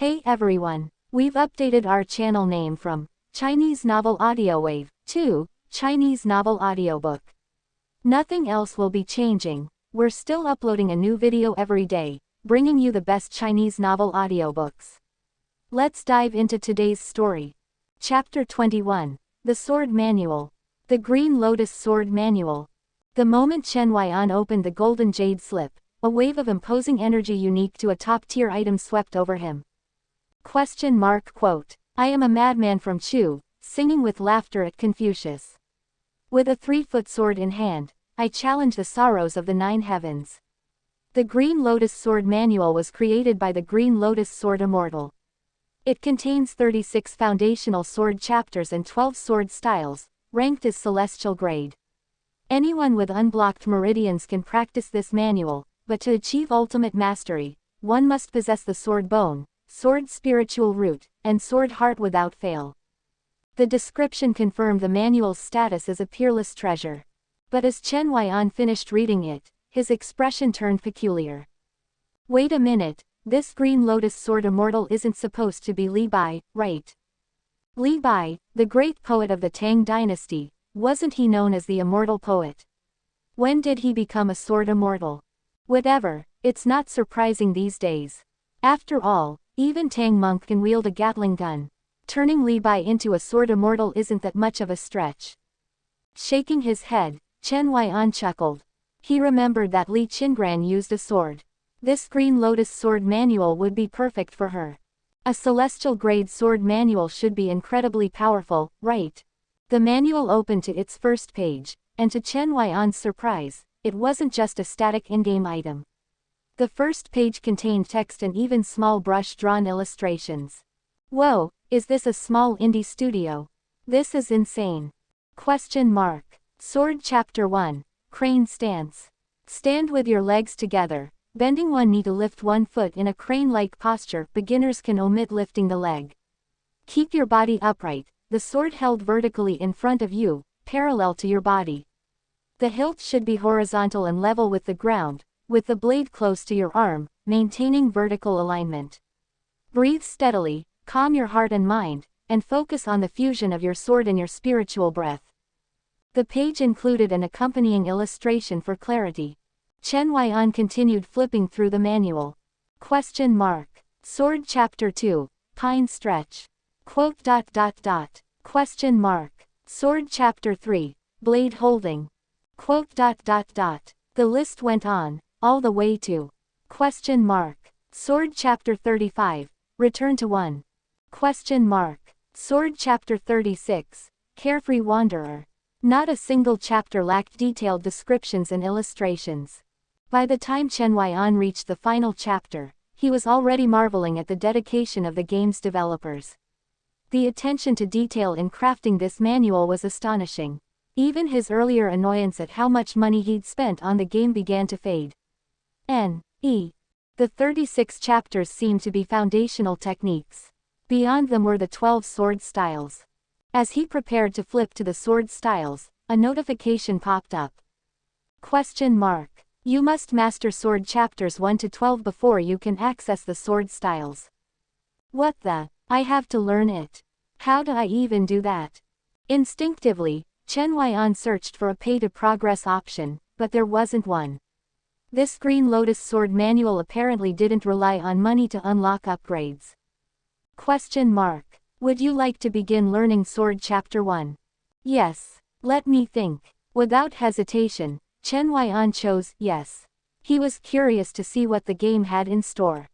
Hey everyone, we've updated our channel name from Chinese Novel Audio Wave to Chinese Novel Audiobook. Nothing else will be changing. We're still uploading a new video every day, bringing you the best Chinese novel audiobooks. Let's dive into today's story. Chapter 21, The Sword Manual. The Green Lotus Sword Manual. The moment Chen Huaian opened the golden jade slip, a wave of imposing energy unique to a top-tier item swept over him. Quote, I am a madman from Chu, singing with laughter at Confucius. With a 3-foot sword in hand, I challenge the sorrows of the 9 heavens. The Green Lotus Sword Manual was created by the Green Lotus Sword Immortal. It contains 36 foundational sword chapters and 12 sword styles, ranked as celestial grade. Anyone with unblocked meridians can practice this manual, but to achieve ultimate mastery, one must possess the sword bone, sword spiritual root, and sword heart without fail. The description confirmed the manual's status as a peerless treasure. But as Chen Huaian finished reading it, his expression turned peculiar. Wait a minute, this Green Lotus Sword Immortal isn't supposed to be Li Bai, right? Li Bai, the great poet of the Tang dynasty, wasn't he known as the immortal poet? When did he become a sword immortal? Whatever, it's not surprising these days. After all, even Tang monk can wield a Gatling gun. Turning Li Bai into a sword immortal isn't that much of a stretch. Shaking his head, Chen Huaian chuckled. He remembered that Li Qingran used a sword. This Green Lotus Sword Manual would be perfect for her. A celestial grade sword manual should be incredibly powerful, right? The manual opened to its first page, and to Chen Huaian's surprise, it wasn't just a static in-game item. The first page contained text and even small brush-drawn illustrations. Whoa, is this a small indie studio? This is insane. Sword Chapter 1, Crane Stance. Stand with your legs together, bending one knee to lift one foot in a crane-like posture. Beginners can omit lifting the leg. Keep your body upright, the sword held vertically in front of you, parallel to your body. The hilt should be horizontal and level with the ground, with the blade close to your arm, maintaining vertical alignment. Breathe steadily, calm your heart and mind, and focus on the fusion of your sword and your spiritual breath. The page included an accompanying illustration for clarity. Chen Huaian continued flipping through the manual. Sword Chapter 2, Pine Stretch. Sword Chapter 3, Blade Holding. The list went on, all the way to Sword Chapter 35, Return to 1. Sword Chapter 36, Carefree Wanderer. Not a single chapter lacked detailed descriptions and illustrations. By the time Chen Huaian reached the final chapter, he was already marveling at the dedication of the game's developers. The attention to detail in crafting this manual was astonishing. Even his earlier annoyance at how much money he'd spent on the game began to fade. The 36 chapters seemed to be foundational techniques. Beyond them were the 12 sword styles. As he prepared to flip to the sword styles, a notification popped up. You must master sword chapters 1 to 12 before you can access the sword styles. What the? I have to learn it. How do I even do that? Instinctively, Chen Huaian searched for a pay-to-progress option, but there wasn't one. This Green Lotus Sword Manual apparently didn't rely on money to unlock upgrades. Would you like to begin learning Sword Chapter 1? Yes. Let me think. Without hesitation, Chen Huaian chose yes. He was curious to see what the game had in store.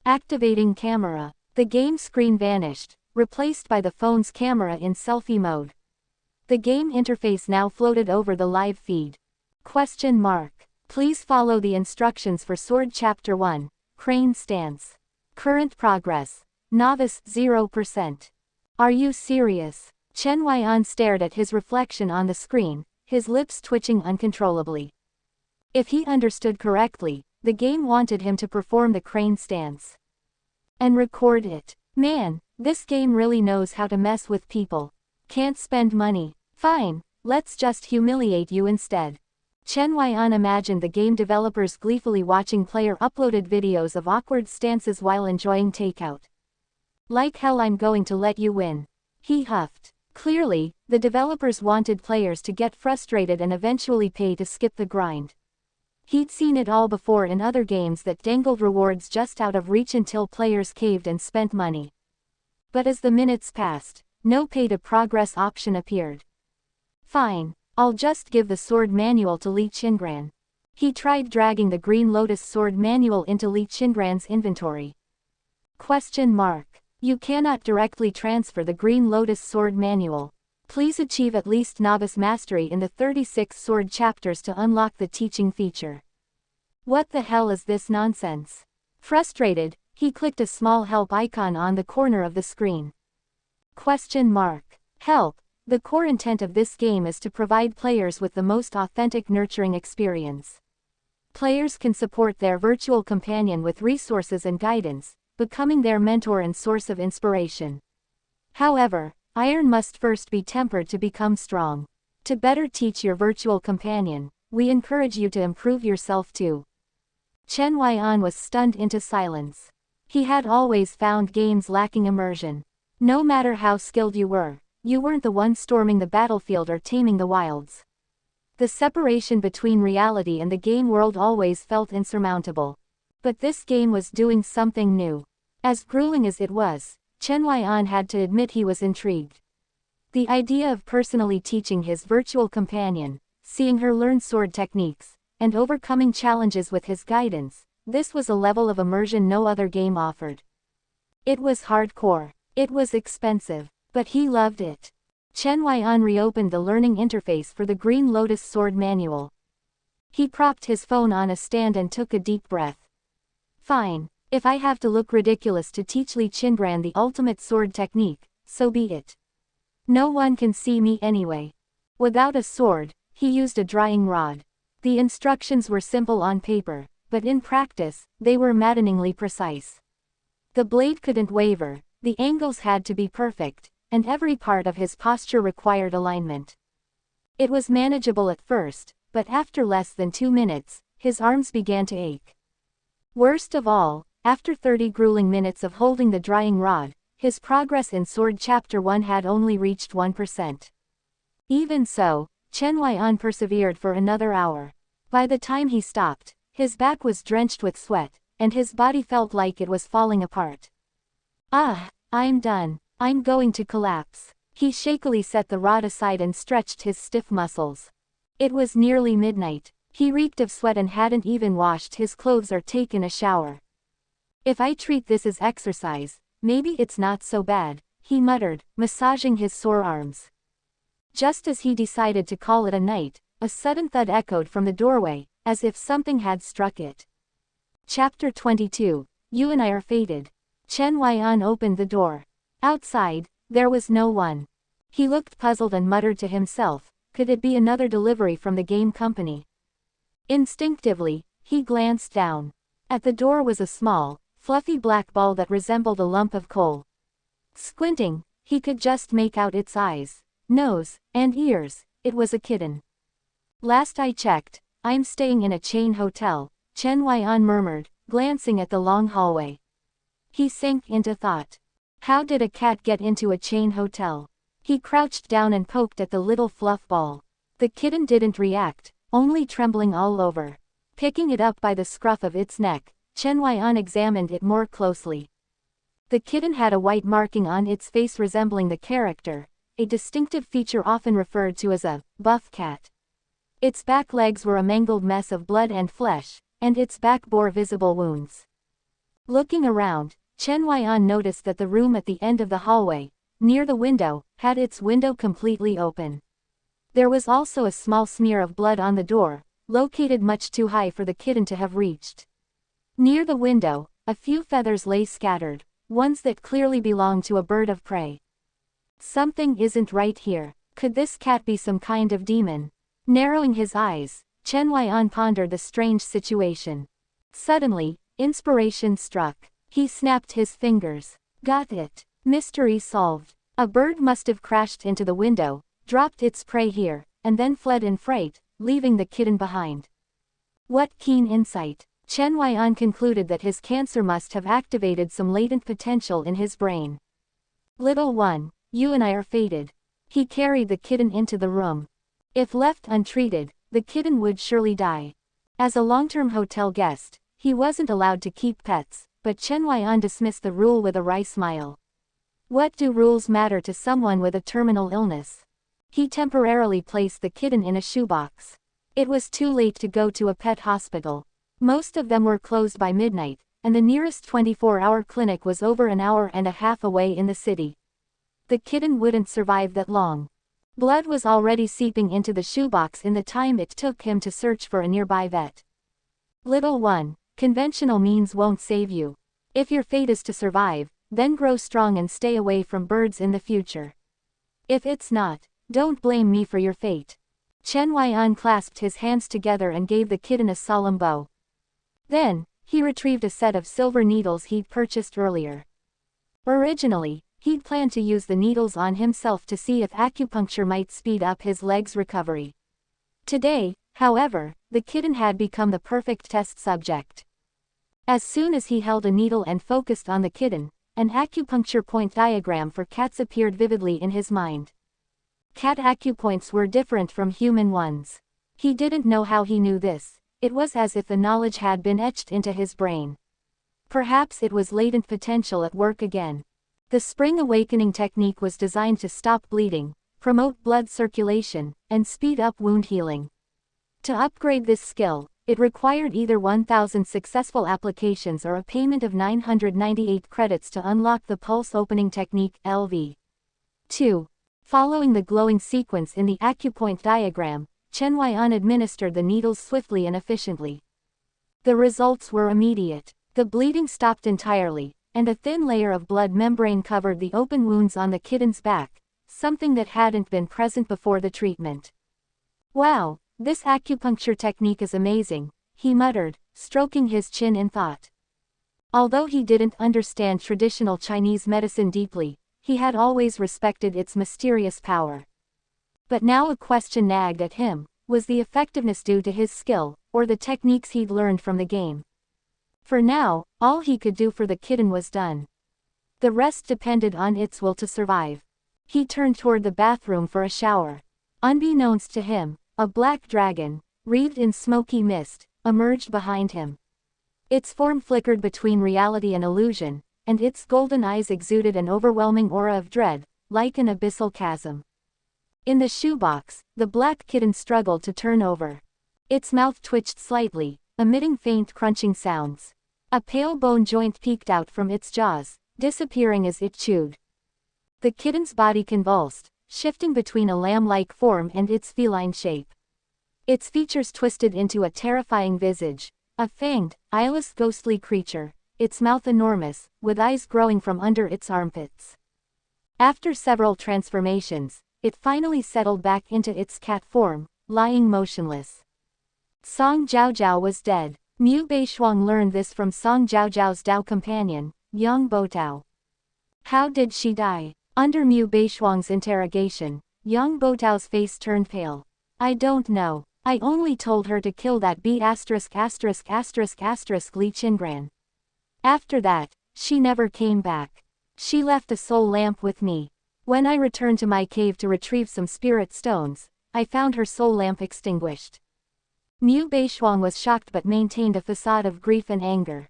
Activating camera. The game screen vanished, replaced by the phone's camera in selfie mode. The game interface now floated over the live feed. Please follow the instructions for Sword Chapter 1, Crane Stance. Current progress. Novice 0%. Are you serious? Chen Huaian stared at his reflection on the screen, his lips twitching uncontrollably. If he understood correctly, the game wanted him to perform the crane stance. And record it. Man, this game really knows how to mess with people. Can't spend money. Fine, let's just humiliate you instead. Chen Huaian imagined the game developers gleefully watching player-uploaded videos of awkward stances while enjoying takeout. Like hell I'm going to let you win. He huffed. Clearly, the developers wanted players to get frustrated and eventually pay to skip the grind. He'd seen it all before in other games that dangled rewards just out of reach until players caved and spent money. But as the minutes passed, no pay-to-progress option appeared. Fine, I'll just give the sword manual to Li Qingran. He tried dragging the Green Lotus sword manual into Li Qingran's inventory. Question mark. You cannot directly transfer the Green Lotus sword manual. Please achieve at least novice mastery in the 36 sword chapters to unlock the teaching feature. What the hell is this nonsense? Frustrated, he clicked a small help icon on the corner of the screen. Question mark. Help. The core intent of this game is to provide players with the most authentic nurturing experience. Players can support their virtual companion with resources and guidance, becoming their mentor and source of inspiration. However, iron must first be tempered to become strong. To better teach your virtual companion, we encourage you to improve yourself too. Chen Huaian was stunned into silence. He had always found games lacking immersion. No matter how skilled you weren't the one storming the battlefield or taming the wilds. The separation between reality and the game world always felt insurmountable. But this game was doing something new. As grueling as it was, Chen Huaian had to admit he was intrigued. The idea of personally teaching his virtual companion, seeing her learn sword techniques, and overcoming challenges with his guidance, this was a level of immersion no other game offered. It was hardcore. It was expensive. But he loved it. Chen Huaian reopened the learning interface for the Green Lotus sword manual. He propped his phone on a stand and took a deep breath. Fine, if I have to look ridiculous to teach Li Qingran the ultimate sword technique, so be it. No one can see me anyway. Without a sword, he used a drying rod. The instructions were simple on paper, but in practice, they were maddeningly precise. The blade couldn't waver, the angles had to be perfect, and every part of his posture required alignment. It was manageable at first, but after less than 2 minutes, his arms began to ache. Worst of all, after 30 grueling minutes of holding the drying rod, his progress in Sword Chapter 1 had only reached 1%. Even so, Chen Huaian persevered for another hour. By the time he stopped, his back was drenched with sweat, and his body felt like it was falling apart. I'm done. I'm going to collapse. He shakily set the rod aside and stretched his stiff muscles. It was nearly midnight. He reeked of sweat and hadn't even washed his clothes or taken a shower. If I treat this as exercise, maybe it's not so bad, he muttered, massaging his sore arms. Just as he decided to call it a night, a sudden thud echoed from the doorway, as if something had struck it. Chapter 22. You and I are fated. Chen Huaian opened the door. Outside, there was no one. He looked puzzled and muttered to himself, could it be another delivery from the game company? Instinctively, he glanced down. At the door was a small, fluffy black ball that resembled a lump of coal. Squinting, he could just make out its eyes, nose, and ears. It was a kitten. Last I checked, I'm staying in a chain hotel, Chen Huaian murmured, glancing at the long hallway. He sank into thought. How did a cat get into a chain hotel? He crouched down and poked at the little fluff ball. The kitten didn't react, only trembling all over. Picking it up by the scruff of its neck, Chen Huaian examined it more closely. The kitten had a white marking on its face resembling the character, a distinctive feature often referred to as a buff cat. Its back legs were a mangled mess of blood and flesh, and its back bore visible wounds. Looking around, Chen Huaian noticed that the room at the end of the hallway, near the window, had its window completely open. There was also a small smear of blood on the door, located much too high for the kitten to have reached. Near the window, a few feathers lay scattered, ones that clearly belonged to a bird of prey. Something isn't right here. Could this cat be some kind of demon? Narrowing his eyes, Chen Huaian pondered the strange situation. Suddenly, inspiration struck. He snapped his fingers. Got it. Mystery solved. A bird must have crashed into the window, dropped its prey here, and then fled in fright, leaving the kitten behind. What keen insight! Chen Huaian concluded that his cancer must have activated some latent potential in his brain. Little one, you and I are fated. He carried the kitten into the room. If left untreated, the kitten would surely die. As a long-term hotel guest, he wasn't allowed to keep pets, but Chen Huaian dismissed the rule with a wry smile. What do rules matter to someone with a terminal illness? He temporarily placed the kitten in a shoebox. It was too late to go to a pet hospital. Most of them were closed by midnight, and the nearest 24-hour clinic was over an hour and a half away in the city. The kitten wouldn't survive that long. Blood was already seeping into the shoebox in the time it took him to search for a nearby vet. Little one, conventional means won't save you. If your fate is to survive, then grow strong and stay away from birds in the future. If it's not, don't blame me for your fate. Chen Huaian clasped his hands together and gave the kitten a solemn bow. Then, he retrieved a set of silver needles he'd purchased earlier. Originally, he'd planned to use the needles on himself to see if acupuncture might speed up his leg's recovery. Today, however, the kitten had become the perfect test subject. As soon as he held a needle and focused on the kitten, an acupuncture point diagram for cats appeared vividly in his mind. Cat acupoints were different from human ones. He didn't know how he knew this. It was as if the knowledge had been etched into his brain. Perhaps it was latent potential at work again. The spring awakening technique was designed to stop bleeding, promote blood circulation, and speed up wound healing. To upgrade this skill, it required either 1,000 successful applications or a payment of 998 credits to unlock the pulse opening technique LV. 2. Following the glowing sequence in the acupoint diagram, Chen Huaian administered the needles swiftly and efficiently. The results were immediate. The bleeding stopped entirely, and a thin layer of blood membrane covered the open wounds on the kitten's back, something that hadn't been present before the treatment. Wow, this acupuncture technique is amazing, he muttered, stroking his chin in thought. Although he didn't understand traditional Chinese medicine deeply, he had always respected its mysterious power. But now a question nagged at him: was the effectiveness due to his skill, or the techniques he'd learned from the game? For now, all he could do for the kitten was done. The rest depended on its will to survive. He turned toward the bathroom for a shower. Unbeknownst to him, a black dragon, wreathed in smoky mist, emerged behind him. Its form flickered between reality and illusion, and its golden eyes exuded an overwhelming aura of dread, like an abyssal chasm. In the shoebox, the black kitten struggled to turn over. Its mouth twitched slightly, emitting faint crunching sounds. A pale bone joint peeked out from its jaws, disappearing as it chewed. The kitten's body convulsed, shifting between a lamb-like form and its feline shape. Its features twisted into a terrifying visage, a fanged, eyeless ghostly creature, its mouth enormous, with eyes growing from under its armpits. After several transformations, it finally settled back into its cat form, lying motionless. Song Jiaojiao was dead. Mu Beishuang learned this from Song Jiaojiao's Dao companion, Yang Botao. How did she die? Under Mu Beishuang's interrogation, Yang Botao's face turned pale. I don't know. I only told her to kill that Li Qingran. After that, she never came back. She left a soul lamp with me. When I returned to my cave to retrieve some spirit stones, I found her soul lamp extinguished. Mu Beishuang was shocked but maintained a facade of grief and anger.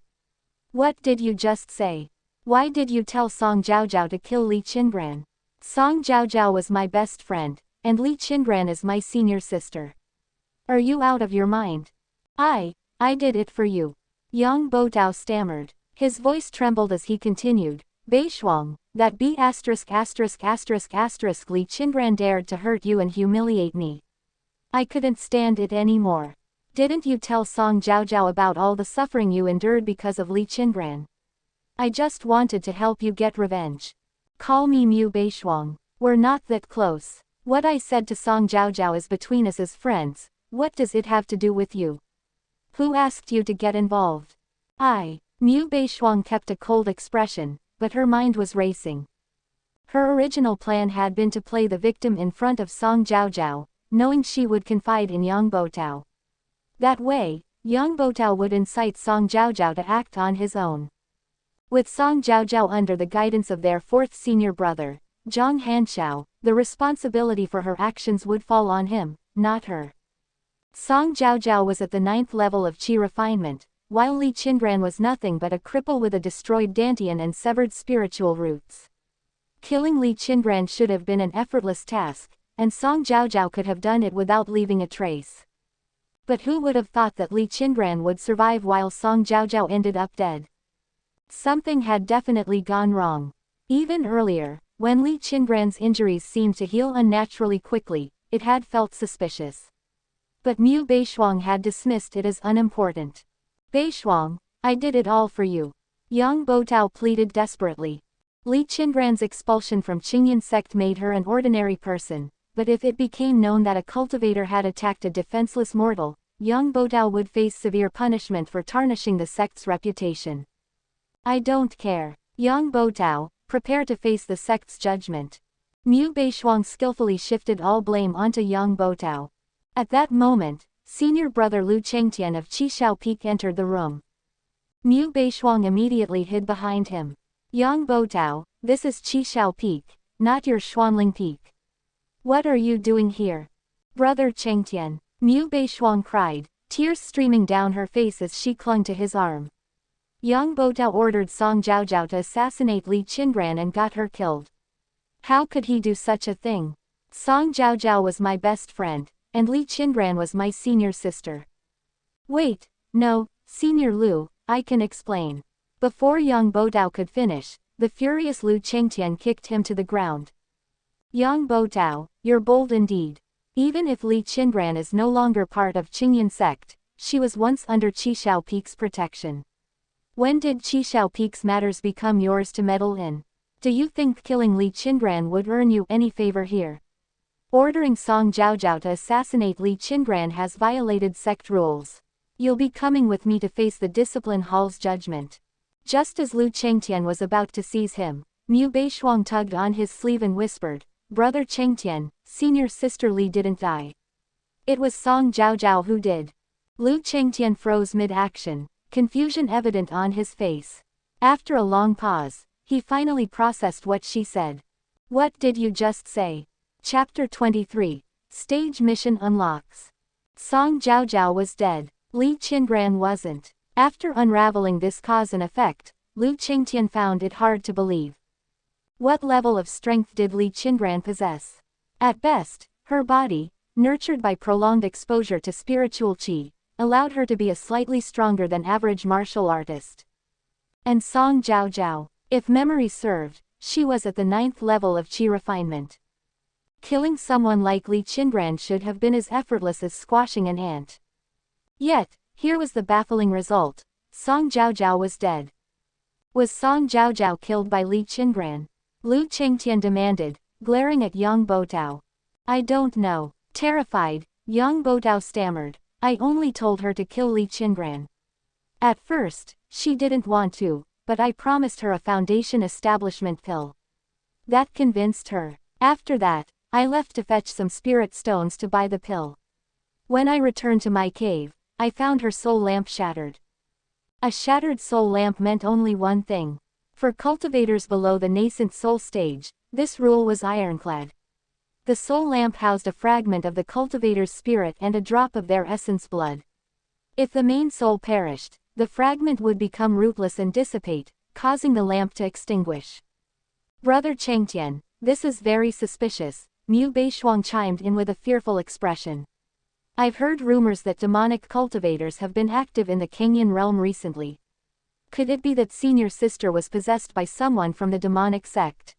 What did you just say? Why did you tell Song Jiaojiao to kill Li Qingran? Song Jiaojiao was my best friend, and Li Qingran is my senior sister. Are you out of your mind? I did it for you. Yang Botao stammered. His voice trembled as he continued, Beishuang, that Li Qingran dared to hurt you and humiliate me. I couldn't stand it anymore. Didn't you tell Song Jiaojiao about all the suffering you endured because of Li Qingran? I just wanted to help you get revenge. Call me Mu Beishuang. We're not that close. What I said to Song Jiaojiao is between us as friends. What does it have to do with you? Who asked you to get involved? Mu Beishuang kept a cold expression, but her mind was racing. Her original plan had been to play the victim in front of Song Jiaojiao, knowing she would confide in Yang Boutao. That way, Yang Boutao would incite Song Jiaojiao to act on his own. With Song Jiaojiao under the guidance of their fourth senior brother, Zhang Hanxiao, the responsibility for her actions would fall on him, not her. Song Jiaojiao was at the 9th level of qi refinement, while Li Qingran was nothing but a cripple with a destroyed dantian and severed spiritual roots. Killing Li Qingran should have been an effortless task, and Song Jiaojiao could have done it without leaving a trace. But who would have thought that Li Qingran would survive while Song Jiaojiao ended up dead? Something had definitely gone wrong. Even earlier, when Li Qingran's injuries seemed to heal unnaturally quickly, it had felt suspicious. But Mu Beishuang had dismissed it as unimportant. Beishuang, I did it all for you. Yang Boutao pleaded desperately. Li Qingran's expulsion from Cangyun sect made her an ordinary person, but if it became known that a cultivator had attacked a defenseless mortal, Yang Boutao would face severe punishment for tarnishing the sect's reputation. I don't care. Yang Boutao, prepare to face the sect's judgment. Mu Beishuang skillfully shifted all blame onto Yang Boutao. At that moment, senior brother Lu Chengtian of Qishao Peak entered the room. Mu Beishuang immediately hid behind him. Yang Boutao, this is Qishao Peak, not your Xuanling Peak. What are you doing here? Brother Chengtian, Mu Beishuang cried, tears streaming down her face as she clung to his arm. Yang Boutao ordered Song Jiaojiao to assassinate Li Qingran and got her killed. How could he do such a thing? Song Jiaojiao was my best friend, and Li Qingran was my senior sister. Wait, no, Senior Lu, I can explain. Before Yang Boutao could finish, the furious Lu Chengtian kicked him to the ground. Yang Boutao, you're bold indeed. Even if Li Qingran is no longer part of Cangyun sect, she was once under Qishao Peak's protection. When did Qishao Peak's matters become yours to meddle in? Do you think killing Li Qingran would earn you any favor here? Ordering Song Jiaojiao to assassinate Li Qingran has violated sect rules. You'll be coming with me to face the discipline hall's judgment. Just as Lu Chengtian was about to seize him, Mu Beishuang tugged on his sleeve and whispered, Brother Chengtian, senior sister Li didn't die. It was Song Jiaojiao who did. Lu Chengtian froze mid-action, confusion evident on his face. After a long pause, he finally processed what she said. What did you just say? Chapter 23. Stage Mission Unlocks. Song Jiaojiao was dead. Li Qingran wasn't. After unraveling this cause and effect, Lu Chengtian found it hard to believe. What level of strength did Li Qingran possess? At best, her body, nurtured by prolonged exposure to spiritual qi, allowed her to be a slightly stronger than average martial artist. And Song Jiaojiao, if memory served, she was at the 9th level of qi refinement. Killing someone like Li Qingran should have been as effortless as squashing an ant. Yet, here was the baffling result. Song Jiaojiao was dead. Was Song Jiaojiao killed by Li Qingran? Lu Chengtian demanded, glaring at Yang Boutao. I don't know. Terrified, Yang Boutao stammered, I only told her to kill Li Qingran. At first, she didn't want to, but I promised her a foundation establishment pill. That convinced her. After that, I left to fetch some spirit stones to buy the pill. When I returned to my cave, I found her soul lamp shattered. A shattered soul lamp meant only one thing. For cultivators below the nascent soul stage, this rule was ironclad. The soul lamp housed a fragment of the cultivator's spirit and a drop of their essence blood. If the main soul perished, the fragment would become rootless and dissipate, causing the lamp to extinguish. Brother Chengtian, this is very suspicious, Mu Beishuang chimed in with a fearful expression. I've heard rumors that demonic cultivators have been active in the Cangyun Realm recently. Could it be that senior sister was possessed by someone from the demonic sect?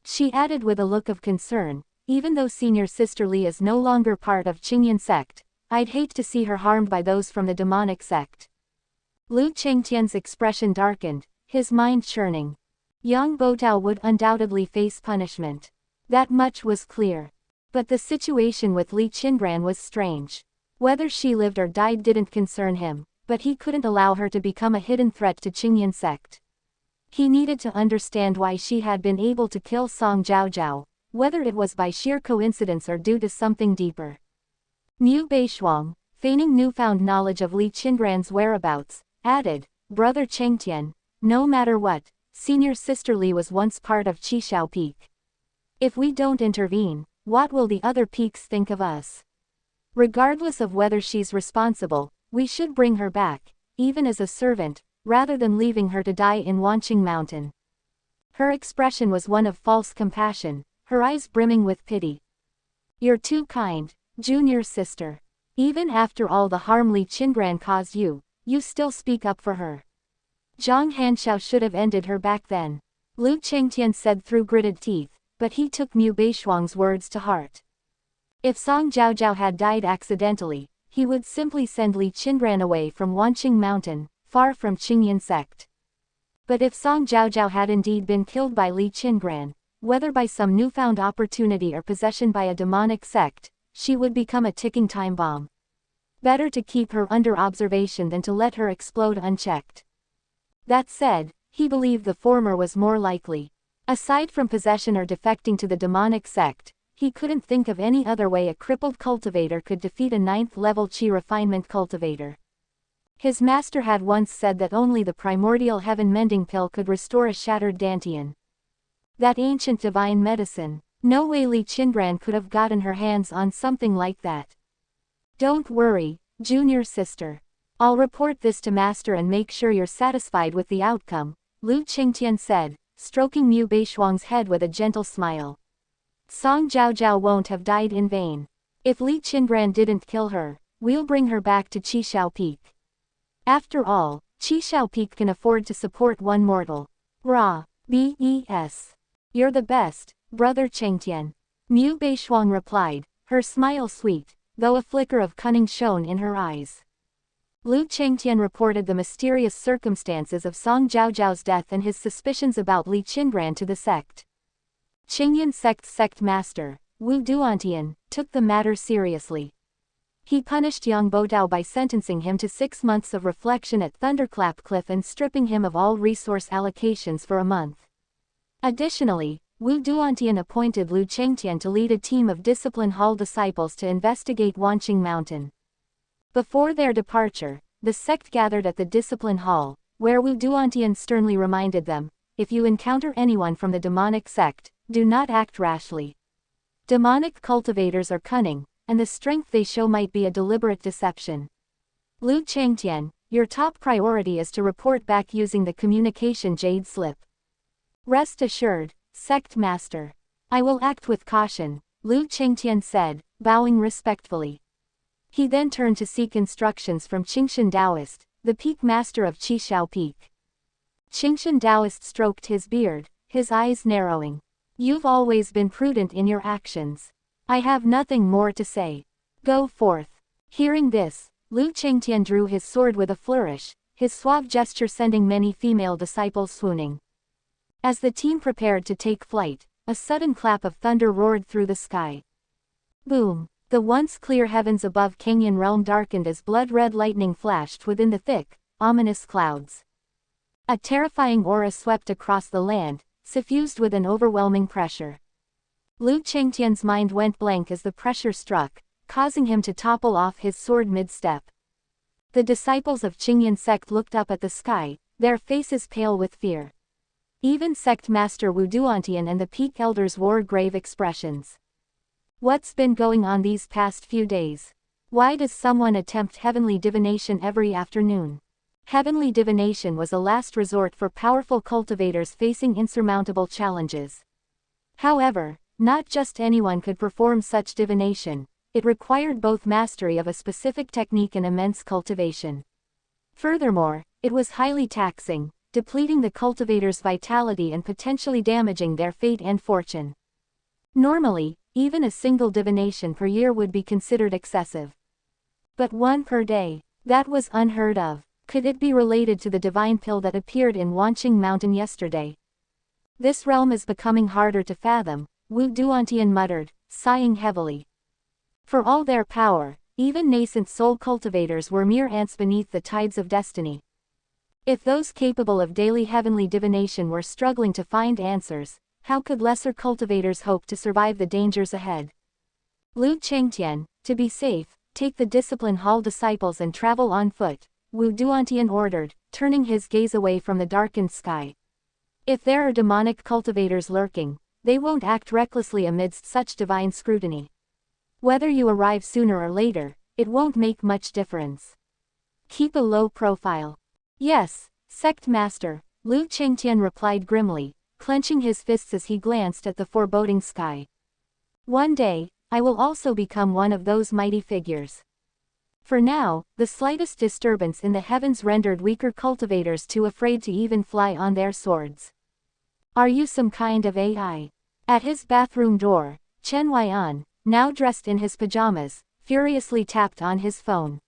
She added with a look of concern, even though senior sister Li is no longer part of Cangyun sect, I'd hate to see her harmed by those from the demonic sect. Lu Chengtian's expression darkened, his mind churning. Yang Boutao would undoubtedly face punishment. That much was clear. But the situation with Li Qingran was strange. Whether she lived or died didn't concern him, but he couldn't allow her to become a hidden threat to Cangyun sect. He needed to understand why she had been able to kill Song Jiaojiao, whether it was by sheer coincidence or due to something deeper. Mu Beishuang, feigning newfound knowledge of Li Qingran's whereabouts, added, "Brother Chengtian, no matter what, senior sister Li was once part of Qishao Peak. If we don't intervene, what will the other peaks think of us? Regardless of whether she's responsible, we should bring her back, even as a servant, rather than leaving her to die in Wanqing Mountain." Her expression was one of false compassion, her eyes brimming with pity. "You're too kind, junior sister. Even after all the harm Li Qingran caused you, you still speak up for her. Zhang Hanshao should have ended her back then," Lu Chengtian said through gritted teeth, but he took Mu Beishuang's words to heart. If Song Jiaojiao had died accidentally, he would simply send Li Qingran away from Wanqing Mountain, far from Qingyan sect. But if Song Jiaojiao had indeed been killed by Li Qingran, whether by some newfound opportunity or possession by a demonic sect, she would become a ticking time bomb. Better to keep her under observation than to let her explode unchecked. That said, he believed the former was more likely. Aside from possession or defecting to the demonic sect, he couldn't think of any other way a crippled cultivator could defeat a 9th-level Qi refinement cultivator. His master had once said that only the primordial heaven-mending pill could restore a shattered Dantian. That ancient divine medicine, no way Li Qingran could have gotten her hands on something like that. "Don't worry, junior sister. I'll report this to master and make sure you're satisfied with the outcome," Lu Qingtian said, stroking Mu Beishuang's head with a gentle smile. "Song Jiaojiao won't have died in vain. If Li Qingran didn't kill her, we'll bring her back to Qishao Peak. After all, Qishao Peak can afford to support one mortal. Ra, B.E.S. You're the best, brother Chengtian," Mu Beishuang replied, her smile sweet, though a flicker of cunning shone in her eyes. Lu Chengtian reported the mysterious circumstances of Song Jiaojiao's death and his suspicions about Li Qingran to the sect. Qingyan sect's sect master, Wu Duantian, took the matter seriously. He punished Yang Bodao by sentencing him to 6 months of reflection at Thunderclap Cliff and stripping him of all resource allocations for a month. Additionally, Wu Duantian appointed Lu Chengtian to lead a team of Discipline Hall disciples to investigate Wanqing Mountain. Before their departure, the sect gathered at the Discipline Hall, where Wu Duantian sternly reminded them, "If you encounter anyone from the demonic sect, do not act rashly. Demonic cultivators are cunning, and the strength they show might be a deliberate deception. Lu Chengtian, your top priority is to report back using the communication jade slip. Rest assured, sect master. I will act with caution," Lu Chengtian said, bowing respectfully. He then turned to seek instructions from Qingshan Taoist, the peak master of Qishao Peak. Qingshan Taoist stroked his beard, his eyes narrowing. "You've always been prudent in your actions. I have nothing more to say. Go forth." Hearing this, Lu Chengtian drew his sword with a flourish, his suave gesture sending many female disciples swooning. As the team prepared to take flight, a sudden clap of thunder roared through the sky. Boom! The once clear heavens above Cangyun Realm darkened as blood-red lightning flashed within the thick, ominous clouds. A terrifying aura swept across the land, suffused with an overwhelming pressure. Lu Chengtian's mind went blank as the pressure struck, causing him to topple off his sword mid-step. The disciples of Qingyan sect looked up at the sky, their faces pale with fear. Even sect master Wu Duantian and the peak elders wore grave expressions. What's been going on these past few days? Why does someone attempt heavenly divination every afternoon? Heavenly divination was a last resort for powerful cultivators facing insurmountable challenges. However, not just anyone could perform such divination. It required both mastery of a specific technique and immense cultivation. Furthermore, it was highly taxing, depleting the cultivator's vitality and potentially damaging their fate and fortune. Normally, even a single divination per year would be considered excessive. But one per day, that was unheard of. Could it be related to the divine pill that appeared in Wanqing Mountain yesterday? This realm is becoming harder to fathom, Wu Duantian muttered, sighing heavily. For all their power, even nascent soul cultivators were mere ants beneath the tides of destiny. If those capable of daily heavenly divination were struggling to find answers, how could lesser cultivators hope to survive the dangers ahead? Li Qingran, to be safe, take the discipline hall disciples and travel on foot, Wu Duantian ordered, turning his gaze away from the darkened sky. If there are demonic cultivators lurking, they won't act recklessly amidst such divine scrutiny. Whether you arrive sooner or later, it won't make much difference. Keep a low profile. Yes, sect master, Li Qingran replied grimly, clenching his fists as he glanced at the foreboding sky. One day, I will also become one of those mighty figures. For now, the slightest disturbance in the heavens rendered weaker cultivators too afraid to even fly on their swords. Are you some kind of AI? At his bathroom door, Chen Huaian, now dressed in his pajamas, furiously tapped on his phone.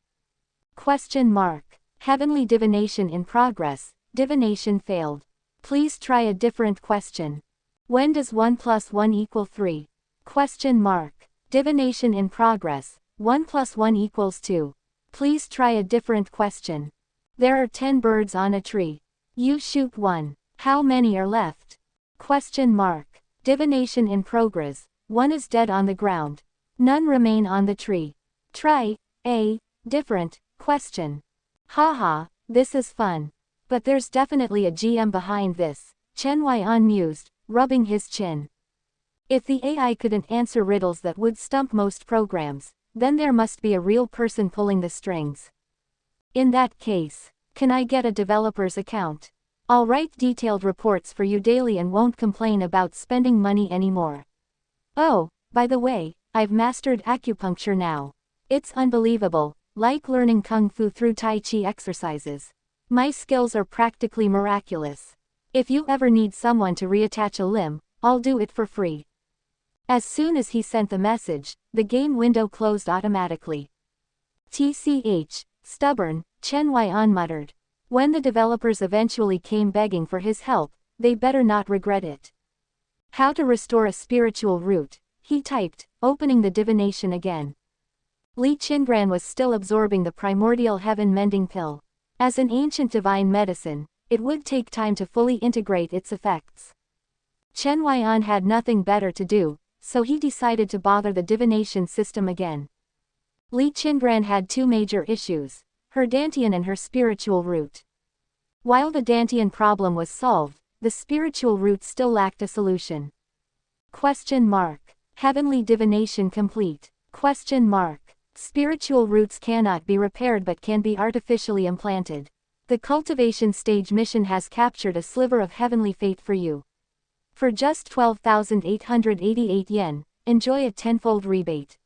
Question mark. Heavenly divination in progress, divination failed. Please try a different question. When does 1 + 1 = 3? Question mark. Divination in progress, 1 + 1 = 2. Please try a different question. There are 10 birds on a tree. You shoot one. How many are left? Question mark. Divination in progress, one is dead on the ground. None remain on the tree. Try a different question. Haha, this is fun. But there's definitely a GM behind this, Chen Huaian mused, rubbing his chin. If the AI couldn't answer riddles that would stump most programs, then there must be a real person pulling the strings. In that case, can I get a developer's account? I'll write detailed reports for you daily and won't complain about spending money anymore. Oh, by the way, I've mastered acupuncture now. It's unbelievable, like learning kung fu through tai chi exercises. My skills are practically miraculous. If you ever need someone to reattach a limb, I'll do it for free. As soon as he sent the message, the game window closed automatically. TCH, stubborn, Chen Huaian muttered. When the developers eventually came begging for his help, they better not regret it. How to restore a spiritual root, he typed, opening the divination again. Li Qingran was still absorbing the primordial heaven-mending pill. As an ancient divine medicine, it would take time to fully integrate its effects. Chen Huaian had nothing better to do, so he decided to bother the divination system again. Li Qingran had two major issues, her Dantian and her spiritual root. While the Dantian problem was solved, the spiritual root still lacked a solution. Question mark. Heavenly divination complete. Question mark. Spiritual roots cannot be repaired but can be artificially implanted. The cultivation stage mission has captured a sliver of heavenly fate for you. For just 12,888 yen, enjoy a tenfold rebate.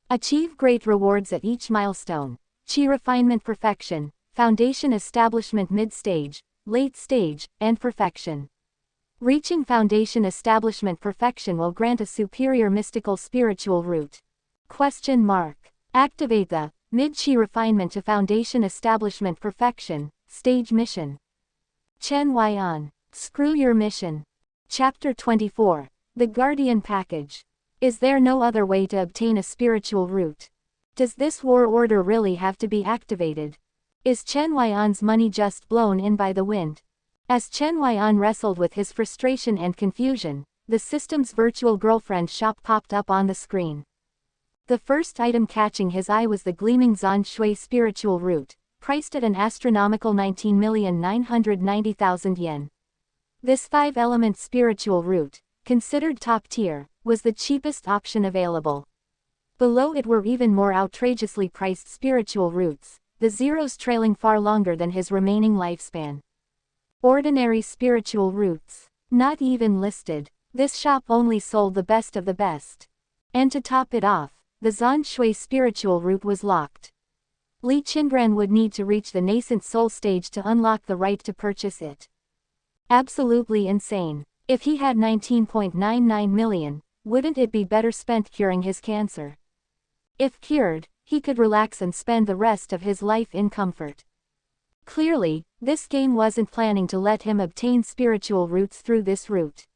Achieve great rewards at each milestone. Qi refinement perfection, foundation establishment mid-stage, late stage, and perfection. Reaching foundation establishment perfection will grant a superior mystical spiritual root. Question mark. Activate the mid-Qi refinement to foundation establishment perfection, stage mission. Chen Huaian. Screw your mission. Chapter 24. The Guardian Package. Is there no other way to obtain a spiritual root? Does this war order really have to be activated? Is Chen Huaian's money just blown in by the wind? As Chen Huaian wrestled with his frustration and confusion, the system's virtual girlfriend shop popped up on the screen. The first item catching his eye was the gleaming Zan Shui spiritual root, priced at an astronomical 19,990,000 yen. This 5-element spiritual root, considered top tier, was the cheapest option available. Below it were even more outrageously priced spiritual roots, the zeros trailing far longer than his remaining lifespan. Ordinary spiritual roots, not even listed. This shop only sold the best of the best. And to top it off, the Zan Shui spiritual root was locked. Li Qingran would need to reach the nascent soul stage to unlock the right to purchase it. Absolutely insane. If he had 19.99 million, wouldn't it be better spent curing his cancer? If cured, he could relax and spend the rest of his life in comfort. Clearly, this game wasn't planning to let him obtain spiritual roots through this route.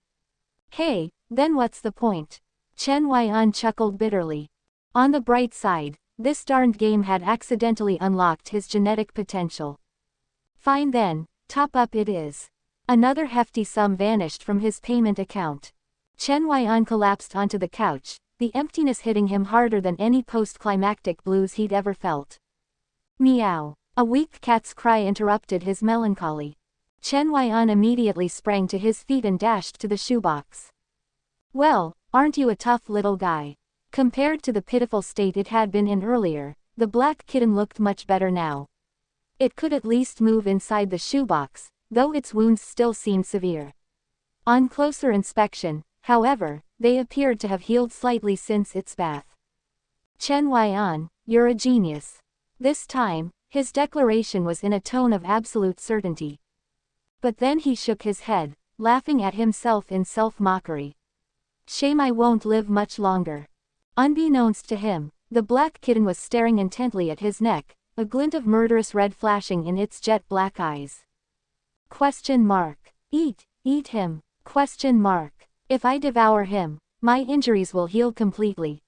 Hey, then what's the point? Chen Huaian chuckled bitterly. On the bright side, this darned game had accidentally unlocked his genetic potential. Fine then, top up it is. Another hefty sum vanished from his payment account. Chen Huaian collapsed onto the couch, the emptiness hitting him harder than any post-climactic blues he'd ever felt. Meow. A weak cat's cry interrupted his melancholy. Chen Huaian immediately sprang to his feet and dashed to the shoebox. Well, aren't you a tough little guy? Compared to the pitiful state it had been in earlier, the black kitten looked much better now. It could at least move inside the shoebox, though its wounds still seemed severe. On closer inspection, however, they appeared to have healed slightly since its bath. Chen Huaian, you're a genius. This time, his declaration was in a tone of absolute certainty. But then he shook his head, laughing at himself in self-mockery. Shame I won't live much longer. Unbeknownst to him, the black kitten was staring intently at his neck, a glint of murderous red flashing in its jet black eyes. Eat him. If I devour him, my injuries will heal completely.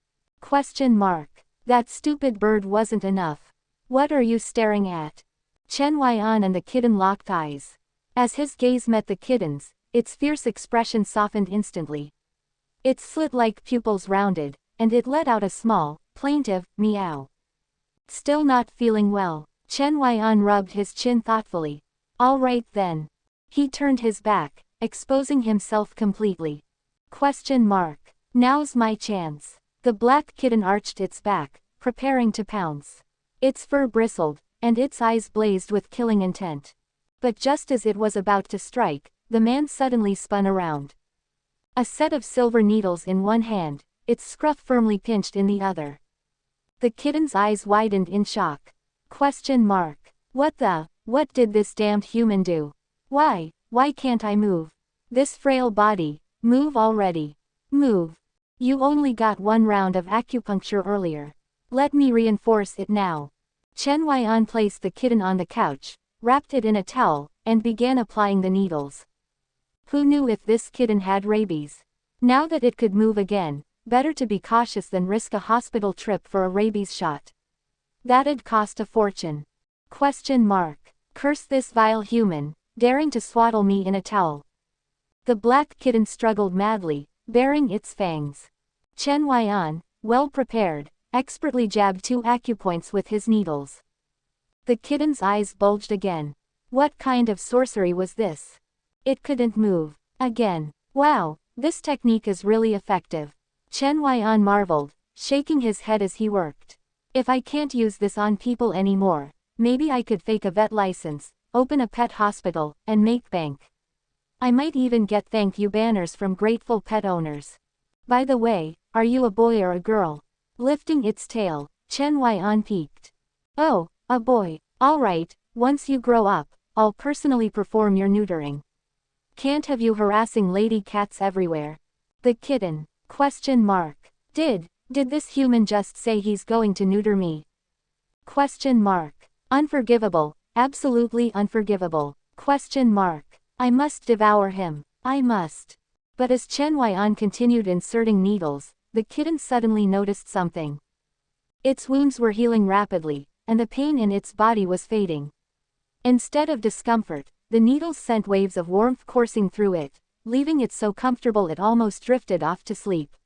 That stupid bird wasn't enough. What are you staring at? Chen Huaian and the kitten locked eyes. As his gaze met the kitten's, its fierce expression softened instantly. Its slit-like pupils rounded, and it let out a small, plaintive, meow. Still not feeling well, Chen Huaian rubbed his chin thoughtfully. All right then. He turned his back, exposing himself completely. Now's my chance. The black kitten arched its back, preparing to pounce. Its fur bristled, and its eyes blazed with killing intent. But just as it was about to strike, the man suddenly spun around. A set of silver needles in one hand, its scruff firmly pinched in the other. The kitten's eyes widened in shock. What did this damned human do? Why can't I move? This frail body, move already. Move. You only got one round of acupuncture earlier. Let me reinforce it now. Chen Huaian placed the kitten on the couch, wrapped it in a towel, and began applying the needles. Who knew if this kitten had rabies? Now that it could move again, better to be cautious than risk a hospital trip for a rabies shot. That'd cost a fortune. Curse this vile human, daring to swaddle me in a towel. The black kitten struggled madly, baring its fangs. Chen Huaian, well prepared, expertly jabbed 2 acupoints with his needles. The kitten's eyes bulged again. What kind of sorcery was this? It couldn't move. Again. Wow, this technique is really effective. Chen Huaian marveled, shaking his head as he worked. If I can't use this on people anymore, maybe I could fake a vet license, open a pet hospital, and make bank. I might even get thank you banners from grateful pet owners. By the way, are you a boy or a girl? Lifting its tail, Chen Huaian peeked. Oh, a boy. All right, once you grow up, I'll personally perform your neutering. Can't have you harassing lady cats everywhere. The kitten. Did this human just say he's going to neuter me? Unforgivable, absolutely unforgivable. I must devour him. I must. But as Chen Huaian continued inserting needles, the kitten suddenly noticed something. Its wounds were healing rapidly, and the pain in its body was fading. Instead of discomfort, the needles sent waves of warmth coursing through it, leaving it so comfortable it almost drifted off to sleep.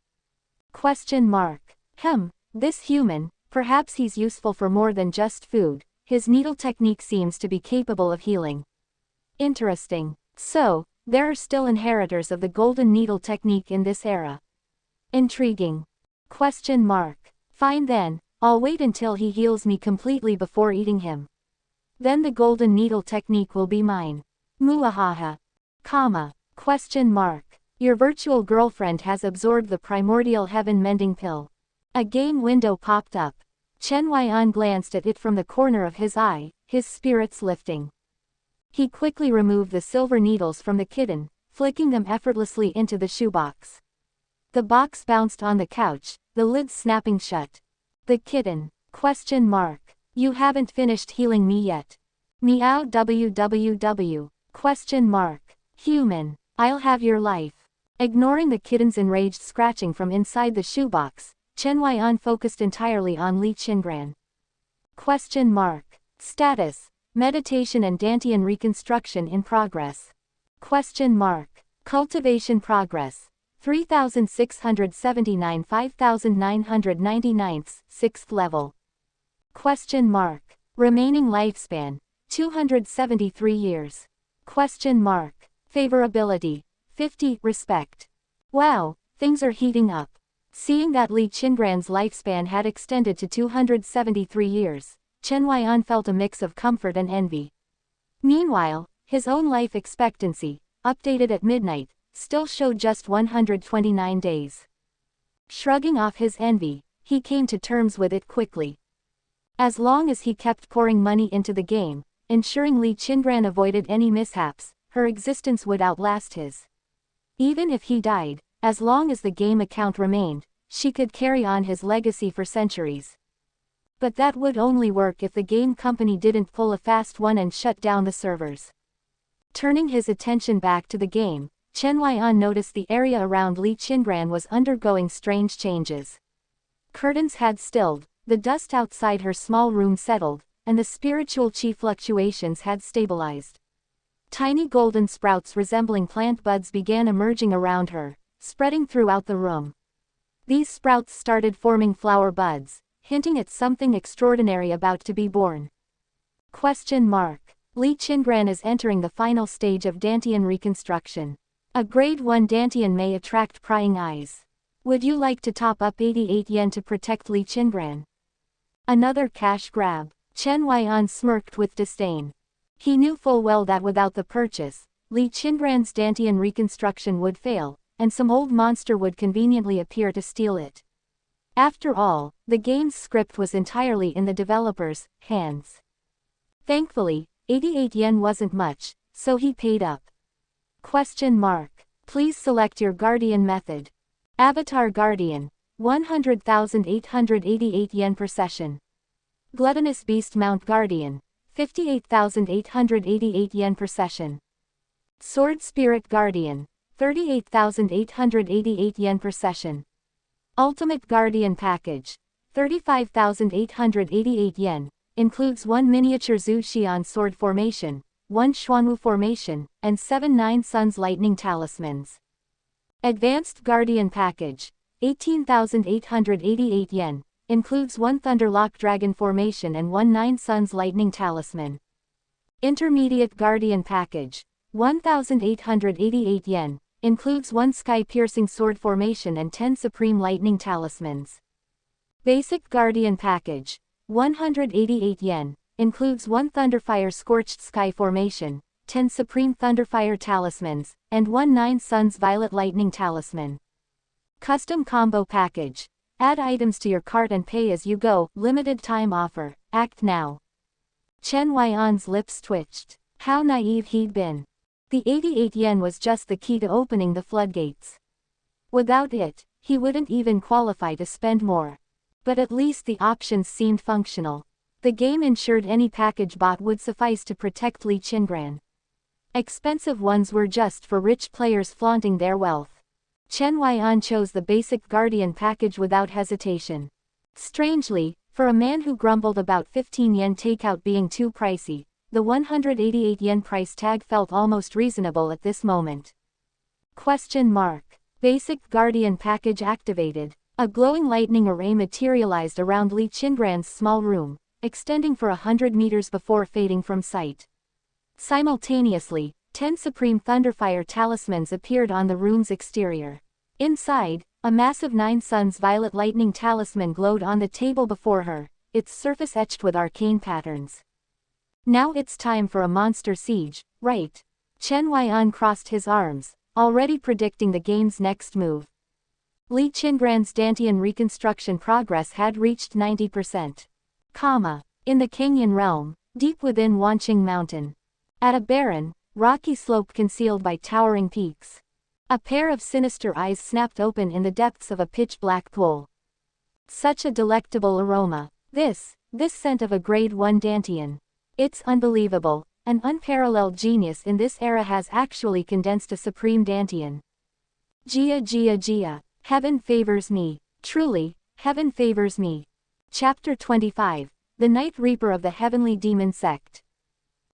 This human, perhaps he's useful for more than just food, his needle technique seems to be capable of healing. Interesting. So, there are still inheritors of the golden needle technique in this era. Intriguing. Fine then, I'll wait until he heals me completely before eating him. Then the golden needle technique will be mine. Muahaha. Your virtual girlfriend has absorbed the primordial heaven mending pill. A game window popped up. Chen Huaian glanced at it from the corner of his eye, his spirits lifting. He quickly removed the silver needles from the kitten, flicking them effortlessly into the shoebox. The box bounced on the couch, the lid snapping shut. The kitten. You haven't finished healing me yet. Meow www. Human. I'll have your life. Ignoring the kitten's enraged scratching from inside the shoebox, Chen Huaian focused entirely on Li Qingran. Status. Meditation and Dantian reconstruction in progress. Question mark. Cultivation progress. 3679 5999 6th level. Question mark. Remaining lifespan. 273 years. Question mark. Favorability. 50. Respect. Wow, things are heating up. Seeing that Li Qingran's lifespan had extended to 273 years, Chen Huaian felt a mix of comfort and envy. Meanwhile, his own life expectancy, updated at midnight, still showed just 129 days. Shrugging off his envy, he came to terms with it quickly. As long as he kept pouring money into the game, ensuring Li Qingran avoided any mishaps, her existence would outlast his. Even if he died, as long as the game account remained, she could carry on his legacy for centuries. But that would only work if the game company didn't pull a fast one and shut down the servers. Turning his attention back to the game, Chen Huaian noticed the area around Li Qingran was undergoing strange changes. Curtains had stilled, the dust outside her small room settled, and the spiritual chi fluctuations had stabilized. Tiny golden sprouts resembling plant buds began emerging around her, spreading throughout the room. These sprouts started forming flower buds, hinting at something extraordinary about to be born. Question mark. Li Qingran is entering the final stage of Dantian reconstruction. A grade 1 Dantian may attract prying eyes. Would you like to top up 88 yen to protect Li Qingran? Another cash grab. Chen Huaian smirked with disdain. He knew full well that without the purchase, Li Qingran's Dantian reconstruction would fail, and some old monster would conveniently appear to steal it. After all, the game's script was entirely in the developer's hands. Thankfully, 88 yen wasn't much, so he paid up. Question mark. Please select your Guardian method. Avatar Guardian. 100,888 yen per session. Gluttonous Beast Mount Guardian. 58,888 yen per session. Sword Spirit Guardian. 38,888 yen per session. Ultimate Guardian Package. 35,888 yen. Includes 1 miniature Zhu Xian sword formation, 1 Xuanwu formation, and 7 Nine Suns lightning talismans. Advanced Guardian Package. 18,888 yen. Includes 1 Thunderlock Dragon formation and 1 Nine Suns lightning talisman. Intermediate Guardian Package. 1,888 yen. Includes 1 Sky Piercing sword formation and 10 Supreme lightning talismans. Basic Guardian Package. 188 yen. Includes 1 Thunderfire Scorched Sky formation, 10 Supreme Thunderfire talismans, and 1 Nine Suns Violet Lightning talisman. Custom Combo Package. Add items to your cart and pay as you go, limited time offer, act now. Chen Huaian's lips twitched. How naive he'd been. The 88 yen was just the key to opening the floodgates. Without it, he wouldn't even qualify to spend more. But at least the options seemed functional. The game ensured any package bought would suffice to protect Li Qingran. Expensive ones were just for rich players flaunting their wealth. Chen Huaian chose the basic Guardian package without hesitation. Strangely, for a man who grumbled about 15 yen takeout being too pricey, the 188 yen price tag felt almost reasonable at this moment. Question mark. Basic Guardian package activated. A glowing lightning array materialized around Li Qingran's small room, extending for 100 meters before fading from sight. Simultaneously, 10 Supreme Thunderfire talismans appeared on the room's exterior. Inside, a massive Nine Suns Violet Lightning talisman glowed on the table before her, its surface etched with arcane patterns. Now it's time for a monster siege, right? Chen Huaian crossed his arms, already predicting the game's next move. Li Qingran's Dantian reconstruction progress had reached 90%. In the Cangyun Realm, deep within Wanqing Mountain. At a barren, rocky slope concealed by towering peaks. A pair of sinister eyes snapped open in the depths of a pitch-black pool. Such a delectable aroma. This scent of a grade 1 Dantian. It's unbelievable, an unparalleled genius in this era has actually condensed a supreme Dantian. Jia. Heaven favors me. Truly, heaven favors me. Chapter 25. The Night Reaper of the Heavenly Demon Sect.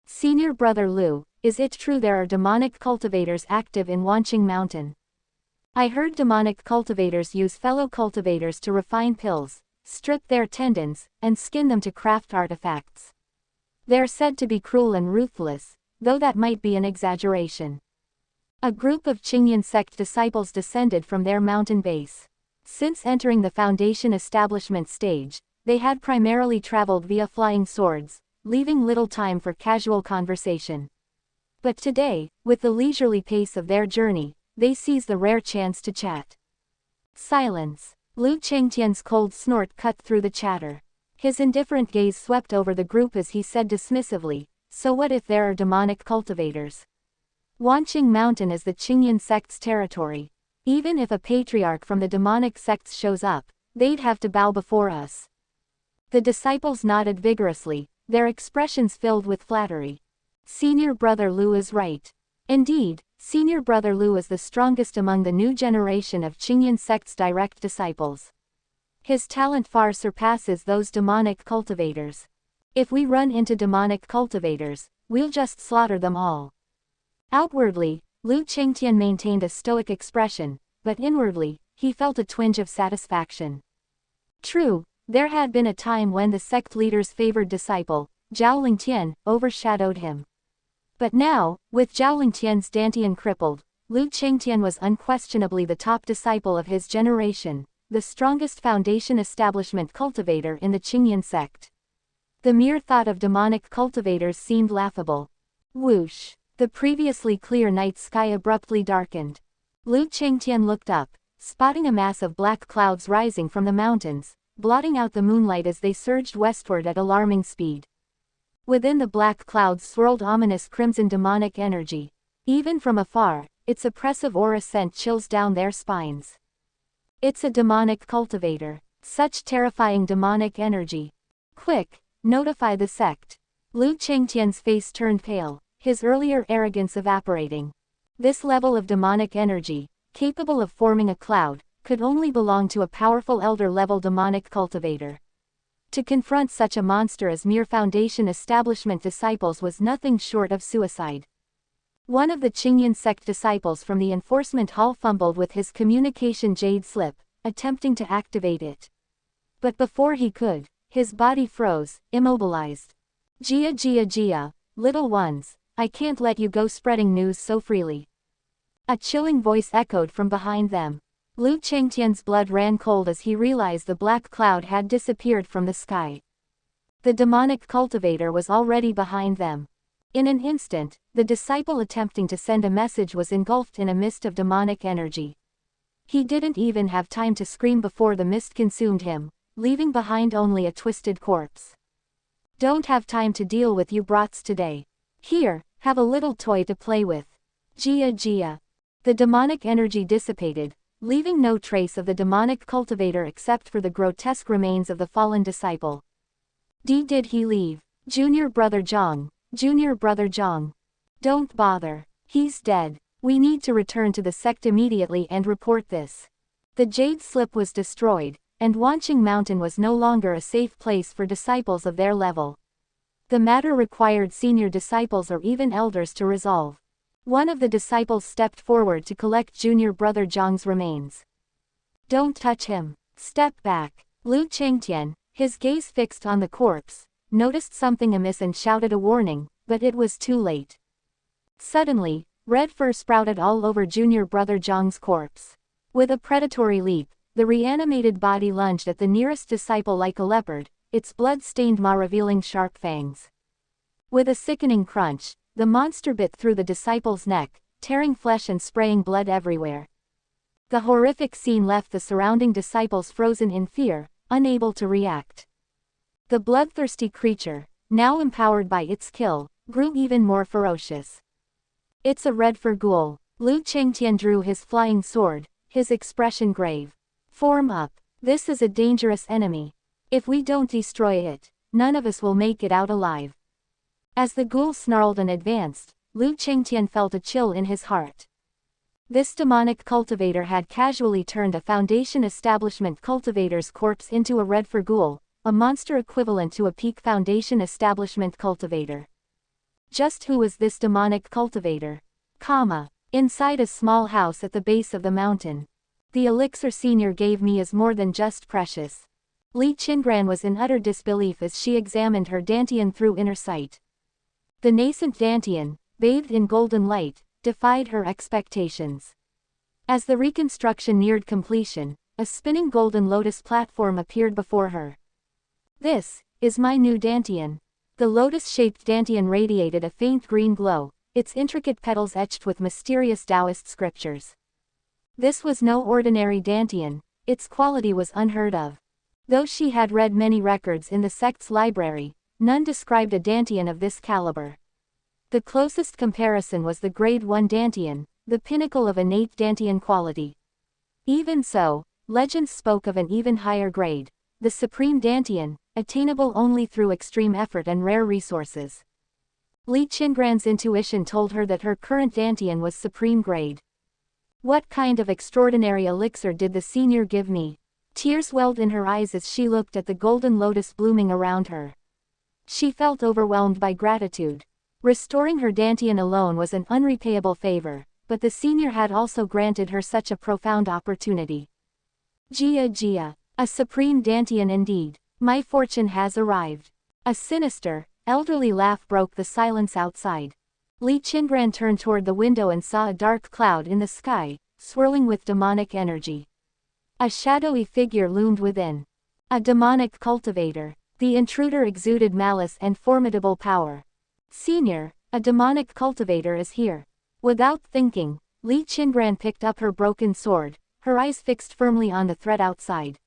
Senior Brother Lu, is it true there are demonic cultivators active in Wanqing Mountain? I heard demonic cultivators use fellow cultivators to refine pills, strip their tendons, and skin them to craft artifacts. They're said to be cruel and ruthless, though that might be an exaggeration. A group of Cangyun sect disciples descended from their mountain base. Since entering the Foundation establishment stage, they had primarily traveled via flying swords, leaving little time for casual conversation. But today, with the leisurely pace of their journey, they seized the rare chance to chat. Silence. Li Qingran's cold snort cut through the chatter. His indifferent gaze swept over the group as he said dismissively, "So what if there are demonic cultivators? Wanqing Mountain is the Cangyun sect's territory. Even if a patriarch from the demonic sects shows up, they'd have to bow before us." The disciples nodded vigorously, their expressions filled with flattery. Senior Brother Lu is right. Indeed, Senior Brother Lu is the strongest among the new generation of Cangyun sect's direct disciples. His talent far surpasses those demonic cultivators. If we run into demonic cultivators, we'll just slaughter them all. Outwardly, Li Qingran maintained a stoic expression, but inwardly, he felt a twinge of satisfaction. True, there had been a time when the sect leader's favored disciple, Zhao Lingtian, overshadowed him. But now, with Zhao Lingtian's dantian crippled, Li Qingran was unquestionably the top disciple of his generation, the strongest Foundation establishment cultivator in the Cangyun sect. The mere thought of demonic cultivators seemed laughable. Whoosh! The previously clear night sky abruptly darkened. Li Qingran looked up, spotting a mass of black clouds rising from the mountains, blotting out the moonlight as they surged westward at alarming speed. Within the black clouds swirled ominous crimson demonic energy. Even from afar, its oppressive aura sent chills down their spines. It's a demonic cultivator. Such terrifying demonic energy. Quick, notify the sect. Li Qingran's face turned pale, his earlier arrogance evaporating. This level of demonic energy, capable of forming a cloud, could only belong to a powerful elder-level demonic cultivator. To confront such a monster as mere Foundation establishment disciples was nothing short of suicide. One of the Cangyun sect disciples from the enforcement hall fumbled with his communication jade slip, attempting to activate it. But before he could, his body froze, immobilized. Jia, little ones, I can't let you go spreading news so freely." A chilling voice echoed from behind them. Li Qingran's blood ran cold as he realized the black cloud had disappeared from the sky. The demonic cultivator was already behind them. In an instant, the disciple attempting to send a message was engulfed in a mist of demonic energy. He didn't even have time to scream before the mist consumed him, leaving behind only a twisted corpse. "Don't have time to deal with you brats today. Here, have a little toy to play with." Jia. The demonic energy dissipated, leaving no trace of the demonic cultivator except for the grotesque remains of the fallen disciple. Did he leave? Junior Brother Zhang. Don't bother. He's dead. We need to return to the sect immediately and report this. The jade slip was destroyed, and Wanqing Mountain was no longer a safe place for disciples of their level. The matter required senior disciples or even elders to resolve. One of the disciples stepped forward to collect Junior Brother Zhang's remains. "Don't touch him. Step back." Li Qingran, his gaze fixed on the corpse, noticed something amiss and shouted a warning, but it was too late. Suddenly, red fur sprouted all over Junior Brother Zhang's corpse. With a predatory leap, the reanimated body lunged at the nearest disciple like a leopard, its blood-stained maw revealing sharp fangs. With a sickening crunch, the monster bit through the disciple's neck, tearing flesh and spraying blood everywhere. The horrific scene left the surrounding disciples frozen in fear, unable to react. The bloodthirsty creature, now empowered by its kill, grew even more ferocious. "It's a red fur ghoul." Li Qingran drew his flying sword, his expression grave. "Form up. This is a dangerous enemy. If we don't destroy it, none of us will make it out alive." As the ghoul snarled and advanced, Li Qingran felt a chill in his heart. This demonic cultivator had casually turned a Foundation establishment cultivator's corpse into a red fur ghoul, a monster equivalent to a peak Foundation establishment cultivator. Just who was this demonic cultivator? Inside a small house at the base of the mountain. The elixir senior gave me is more than just precious. Li Qingran was in utter disbelief as she examined her dantian through inner sight. The nascent dantian, bathed in golden light, defied her expectations. As the reconstruction neared completion, a spinning golden lotus platform appeared before her. This is my new dantian. The lotus-shaped dantian radiated a faint green glow, its intricate petals etched with mysterious Taoist scriptures. This was no ordinary dantian, its quality was unheard of. Though she had read many records in the sect's library, none described a dantian of this caliber. The closest comparison was the Grade 1 dantian, the pinnacle of innate dantian quality. Even so, legends spoke of an even higher grade, the supreme dantian, attainable only through extreme effort and rare resources. Li Qingran's intuition told her that her current dantian was supreme grade. What kind of extraordinary elixir did the senior give me? Tears welled in her eyes as she looked at the golden lotus blooming around her. She felt overwhelmed by gratitude. Restoring her dantian alone was an unrepayable favor, but the senior had also granted her such a profound opportunity. Jia, a supreme dantian indeed. My fortune has arrived. A sinister, elderly laugh broke the silence outside. Li Qingran turned toward the window and saw a dark cloud in the sky, swirling with demonic energy. A shadowy figure loomed within. A demonic cultivator. The intruder exuded malice and formidable power. Senior, a demonic cultivator is here. Without thinking, Li Qingran picked up her broken sword, her eyes fixed firmly on the threat outside.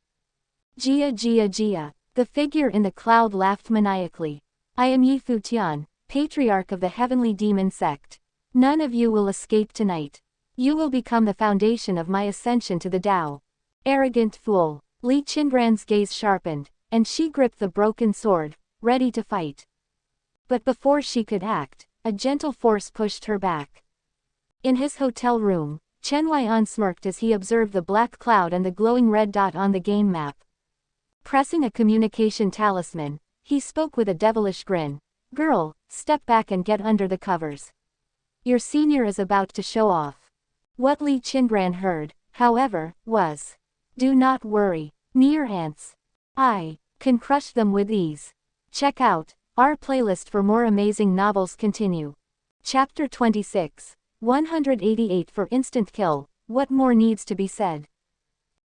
Jia. The figure in the cloud laughed maniacally. I am Yi Futian, patriarch of the heavenly demon sect. None of you will escape tonight. You will become the foundation of my ascension to the Tao. Arrogant fool. Li Qingran's gaze sharpened, and she gripped the broken sword, ready to fight. But before she could act, a gentle force pushed her back. In his hotel room, Chen Huaian smirked as he observed the black cloud and the glowing red dot on the game map. Pressing a communication talisman, he spoke with a devilish grin. Girl, step back and get under the covers. Your senior is about to show off. What Li Qingran heard, however, was, do not worry, mere ants. I can crush them with ease. Check out our playlist for more amazing novels. Continue. Chapter 26, 188 for instant kill. What more needs to be said?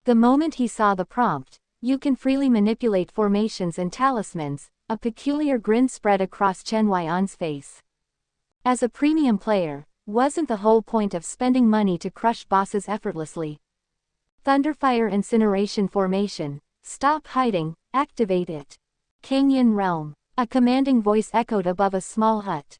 The moment he saw the prompt, you can freely manipulate formations and talismans, a peculiar grin spread across Chen Huaian's face. As a premium player, wasn't the whole point of spending money to crush bosses effortlessly? Thunderfire Incineration Formation. Stop hiding, activate it. Cangyun Realm. A commanding voice echoed above a small hut.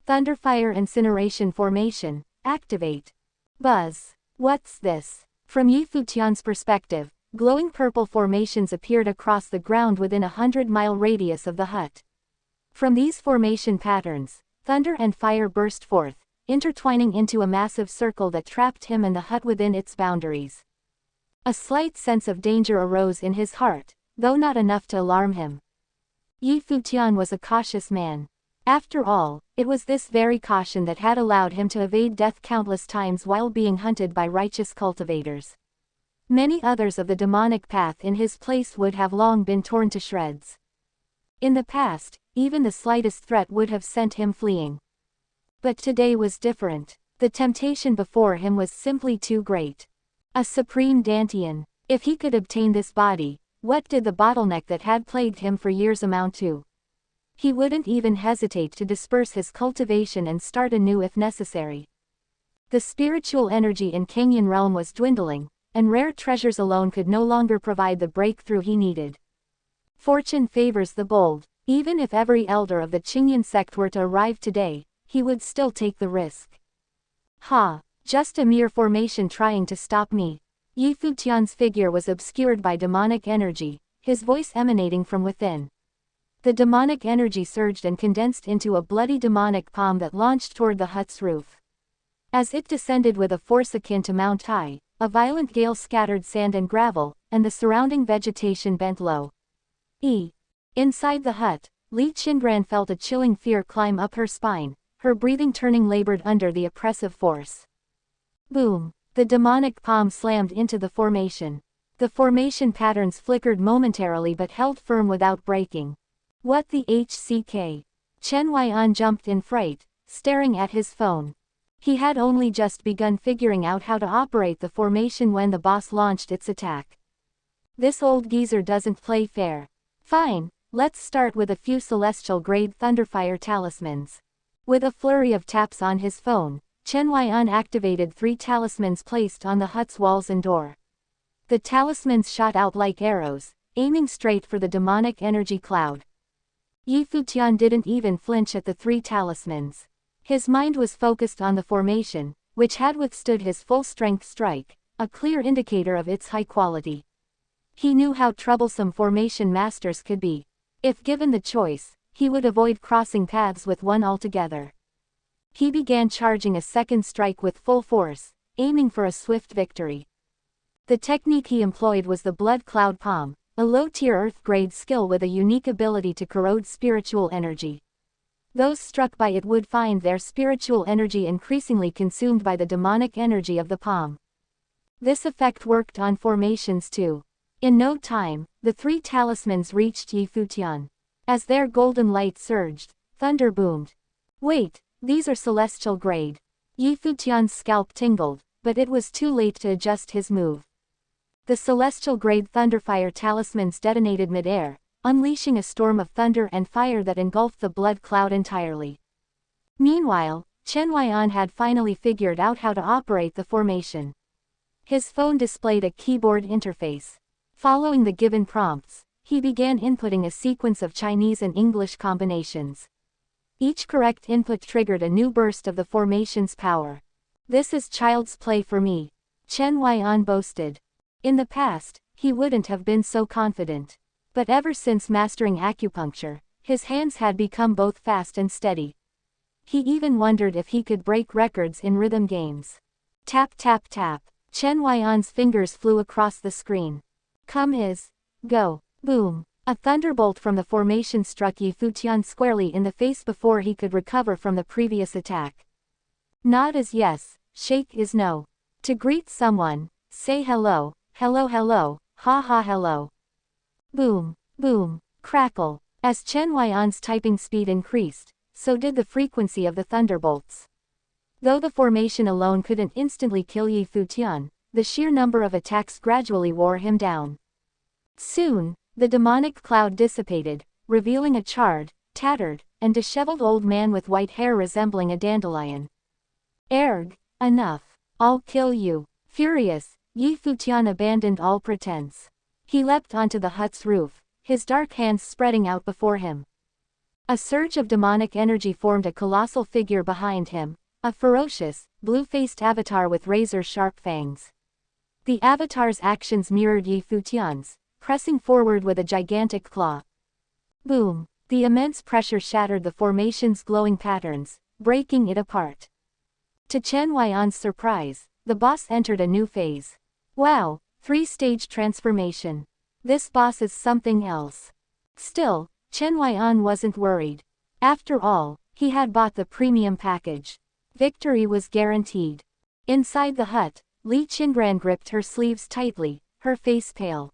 Thunderfire Incineration Formation. Activate. Buzz. What's this? From Yi Futian's perspective, glowing purple formations appeared across the ground within a 100-mile radius of the hut. From these formation patterns, thunder and fire burst forth, intertwining into a massive circle that trapped him and the hut within its boundaries. A slight sense of danger arose in his heart, though not enough to alarm him. Yi Futian was a cautious man. After all, it was this very caution that had allowed him to evade death countless times while being hunted by righteous cultivators. Many others of the demonic path in his place would have long been torn to shreds. In the past, even the slightest threat would have sent him fleeing. But today was different. The temptation before him was simply too great. A supreme dantian. If he could obtain this body, what did the bottleneck that had plagued him for years amount to? He wouldn't even hesitate to disperse his cultivation and start anew if necessary. The spiritual energy in Cangyun Realm was dwindling, and rare treasures alone could no longer provide the breakthrough he needed. Fortune favors the bold. Even if every elder of the Cangyun sect were to arrive today, he would still take the risk. Just a mere formation trying to stop me. Yi Futian's figure was obscured by demonic energy, his voice emanating from within. The demonic energy surged and condensed into a bloody demonic palm that launched toward the hut's roof. As it descended with a force akin to Mount Tai, a violent gale scattered sand and gravel, and the surrounding vegetation bent low. Inside the hut, Li Qingran felt a chilling fear climb up her spine, her breathing turning labored under the oppressive force. Boom! The demonic palm slammed into the formation. The formation patterns flickered momentarily but held firm without breaking. What the HCK? Chen Huaian jumped in fright, staring at his phone. He had only just begun figuring out how to operate the formation when the boss launched its attack. This old geezer doesn't play fair. Fine, let's start with a few celestial-grade Thunderfire talismans. With a flurry of taps on his phone, Chen Huaian activated 3 talismans placed on the hut's walls and door. The talismans shot out like arrows, aiming straight for the demonic energy cloud. Yi Futian didn't even flinch at the 3 talismans. His mind was focused on the formation, which had withstood his full-strength strike, a clear indicator of its high quality. He knew how troublesome formation masters could be. If given the choice, he would avoid crossing paths with one altogether. He began charging a second strike with full force, aiming for a swift victory. The technique he employed was the Blood Cloud Palm, a low-tier Earth-grade skill with a unique ability to corrode spiritual energy. Those struck by it would find their spiritual energy increasingly consumed by the demonic energy of the palm. This effect worked on formations too. In no time, the 3 talismans reached Yi Futian. As their golden light surged, thunder boomed. Wait, these are celestial grade. Yi Futian's scalp tingled, but it was too late to adjust his move. The celestial grade Thunderfire talismans detonated mid-air, unleashing a storm of thunder and fire that engulfed the blood cloud entirely. Meanwhile, Chen Huaian had finally figured out how to operate the formation. His phone displayed a keyboard interface. Following the given prompts, he began inputting a sequence of Chinese and English combinations. Each correct input triggered a new burst of the formation's power. This is child's play for me, Chen Huaian boasted. In the past, he wouldn't have been so confident. But ever since mastering acupuncture, his hands had become both fast and steady. He even wondered if he could break records in rhythm games. Tap tap tap. Chen Huaian's fingers flew across the screen. Come is. Go. Boom. A thunderbolt from the formation struck Yi Futian squarely in the face before he could recover from the previous attack. Nod is yes, shake is no. To greet someone, say hello, hello hello, ha ha hello. Boom, boom, crackle. As Chen Huaian's typing speed increased, so did the frequency of the thunderbolts. Though the formation alone couldn't instantly kill Yi Futian, the sheer number of attacks gradually wore him down. Soon, the demonic cloud dissipated, revealing a charred, tattered, and disheveled old man with white hair resembling a dandelion. Erg, enough. I'll kill you. Furious, Yi Futian abandoned all pretense. He leapt onto the hut's roof, his dark hands spreading out before him. A surge of demonic energy formed a colossal figure behind him, a ferocious, blue-faced avatar with razor-sharp fangs. The avatar's actions mirrored Yi Futian's, pressing forward with a gigantic claw. Boom! The immense pressure shattered the formation's glowing patterns, breaking it apart. To Chen Huaian's surprise, the boss entered a new phase. Wow! 3-stage transformation. This boss is something else. Still, Chen Huaian wasn't worried. After all, he had bought the premium package. Victory was guaranteed. Inside the hut, Li Qingran gripped her sleeves tightly, her face pale.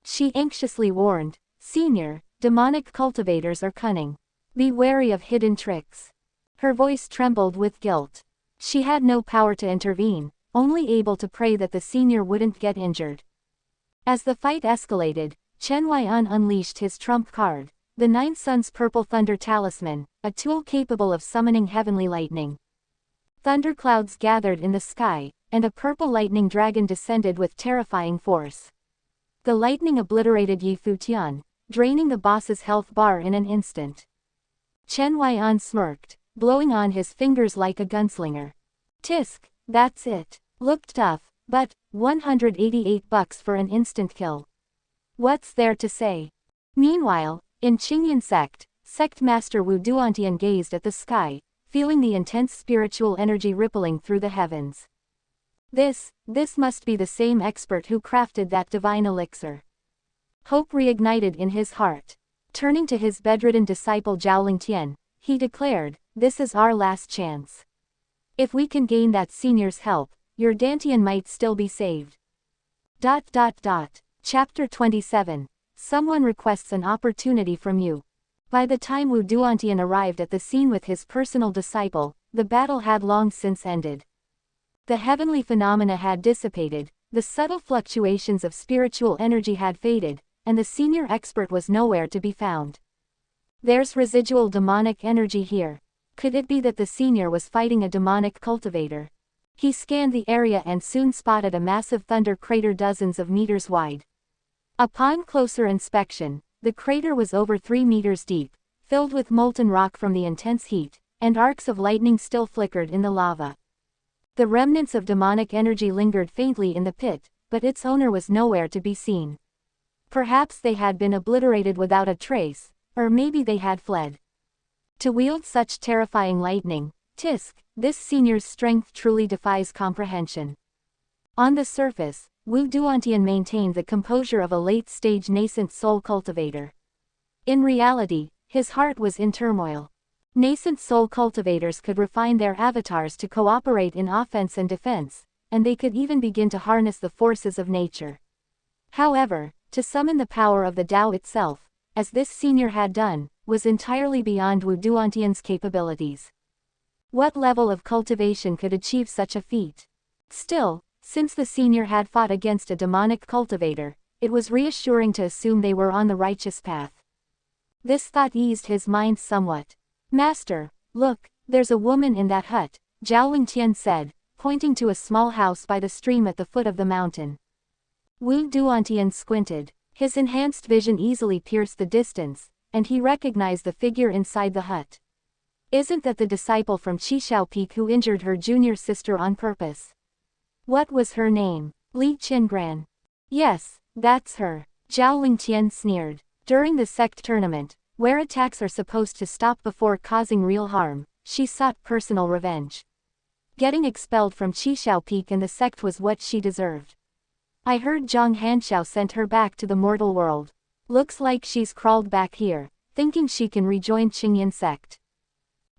She anxiously warned, "Senior, demonic cultivators are cunning. Be wary of hidden tricks." Her voice trembled with guilt. She had no power to intervene, only able to pray that the senior wouldn't get injured. As the fight escalated, Chen Huaian unleashed his trump card, the 9 Suns Purple Thunder Talisman, a tool capable of summoning heavenly lightning. Thunderclouds gathered in the sky, and a purple lightning dragon descended with terrifying force. The lightning obliterated Yi Futian, draining the boss's health bar in an instant. Chen Huaian smirked, blowing on his fingers like a gunslinger. Tisk, that's it. Looked tough, but $188 for an instant kill. What's there to say? Meanwhile, in Qingyan sect master Wu Duantian gazed at the sky, feeling the intense spiritual energy rippling through the heavens. This must be the same expert who crafted that divine elixir. Hope reignited in his heart. Turning to his bedridden disciple Zhao Lingtian, he declared, "This is our last chance. If we can gain that senior's help, your Dantian might still be saved." Chapter 27. Someone requests an opportunity from you. By the time Wu Duantian arrived at the scene with his personal disciple, the battle had long since ended. The heavenly phenomena had dissipated, the subtle fluctuations of spiritual energy had faded, and the senior expert was nowhere to be found. There's residual demonic energy here. Could it be that the senior was fighting a demonic cultivator? He scanned the area and soon spotted a massive thunder crater dozens of meters wide. Upon closer inspection, the crater was over 3 meters deep, filled with molten rock from the intense heat, and arcs of lightning still flickered in the lava. The remnants of demonic energy lingered faintly in the pit, but its owner was nowhere to be seen. Perhaps they had been obliterated without a trace, or maybe they had fled. To wield such terrifying lightning, Tisk, this senior's strength truly defies comprehension. On the surface, Wu Duantian maintained the composure of a late-stage nascent soul cultivator. In reality, his heart was in turmoil. Nascent soul cultivators could refine their avatars to cooperate in offense and defense, and they could even begin to harness the forces of nature. However, to summon the power of the Tao itself, as this senior had done, was entirely beyond Wu Duantian's capabilities. What level of cultivation could achieve such a feat? Still, since the senior had fought against a demonic cultivator, it was reassuring to assume they were on the righteous path. This thought eased his mind somewhat. "Master, look, there's a woman in that hut," Zhao Lingtian said, pointing to a small house by the stream at the foot of the mountain. Wu Duantian squinted. His enhanced vision easily pierced the distance, and he recognized the figure inside the hut. Isn't that the disciple from Qishao Peak who injured her junior sister on purpose? What was her name? Li Qingran. Yes, that's her. Zhao Lingtian sneered. During the sect tournament, where attacks are supposed to stop before causing real harm, she sought personal revenge. Getting expelled from Qishao Peak and the sect was what she deserved. I heard Zhang Hanshao sent her back to the mortal world. Looks like she's crawled back here, thinking she can rejoin Qingyan sect.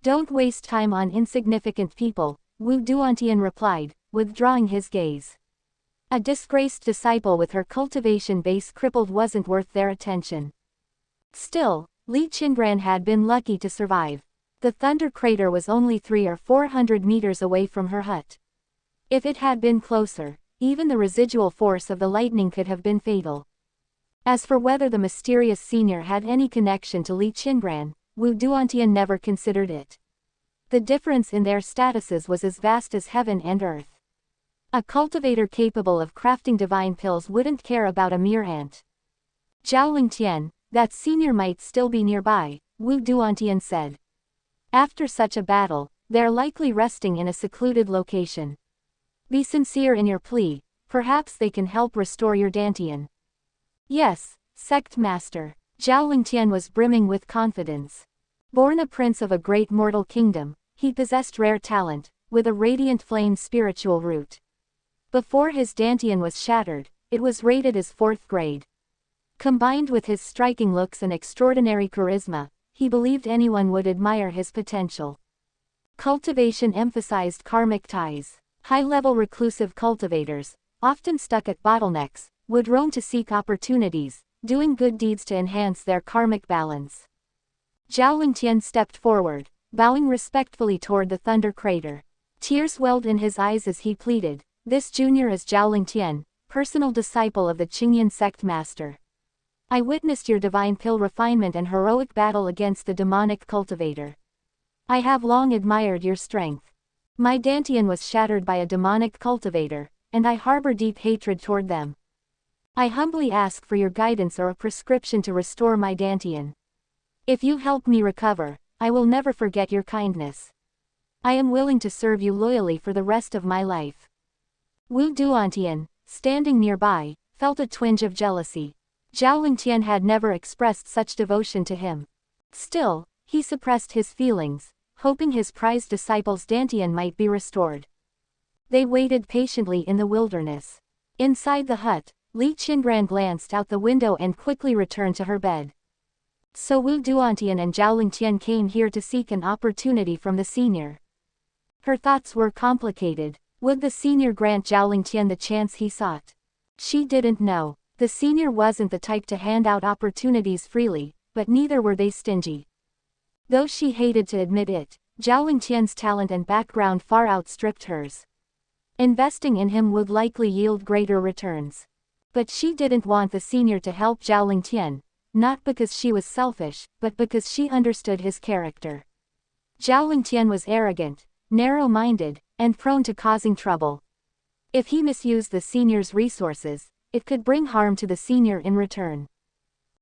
Don't waste time on insignificant people, Wu Duantian replied, withdrawing his gaze. A disgraced disciple with her cultivation base crippled wasn't worth their attention. Still, Li Qingran had been lucky to survive. The thunder crater was only 300 or 400 meters away from her hut. If it had been closer, even the residual force of the lightning could have been fatal. As for whether the mysterious senior had any connection to Li Qingran, Wu Duantian never considered it. The difference in their statuses was as vast as heaven and earth. A cultivator capable of crafting divine pills wouldn't care about a mere ant. Zhao Lingtian, that senior might still be nearby, Wu Duantian said. After such a battle, they're likely resting in a secluded location. Be sincere in your plea, perhaps they can help restore your Dantian. Yes, sect master. Zhao Lingtian was brimming with confidence. Born a prince of a great mortal kingdom, he possessed rare talent, with a radiant flame spiritual root. Before his Dantian was shattered, it was rated as 4th grade. Combined with his striking looks and extraordinary charisma, he believed anyone would admire his potential. Cultivation emphasized karmic ties. High-level reclusive cultivators, often stuck at bottlenecks, would roam to seek opportunities, doing good deeds to enhance their karmic balance. Zhao Lingtian stepped forward, bowing respectfully toward the thunder crater. Tears welled in his eyes as he pleaded, "This junior is Zhao Lingtian, personal disciple of the Qingyan sect master. I witnessed your divine pill refinement and heroic battle against the demonic cultivator. I have long admired your strength. My Dantian was shattered by a demonic cultivator, and I harbor deep hatred toward them. I humbly ask for your guidance or a prescription to restore my Dantian. If you help me recover, I will never forget your kindness. I am willing to serve you loyally for the rest of my life." Wu Duantian, standing nearby, felt a twinge of jealousy. Zhao Lingtian had never expressed such devotion to him. Still, he suppressed his feelings, hoping his prized disciple's Dantian might be restored. They waited patiently in the wilderness. Inside the hut, Li Qingran glanced out the window and quickly returned to her bed. So Wu Duantian and Zhao Lingtian came here to seek an opportunity from the senior. Her thoughts were complicated. Would the senior grant Zhao Lingtian the chance he sought? She didn't know. The senior wasn't the type to hand out opportunities freely, but neither were they stingy. Though she hated to admit it, Zhao Lingtian's talent and background far outstripped hers. Investing in him would likely yield greater returns. But she didn't want the senior to help Zhao Lingtian, not because she was selfish, but because she understood his character. Zhao Lingtian was arrogant, narrow-minded, and prone to causing trouble. If he misused the senior's resources, it could bring harm to the senior in return.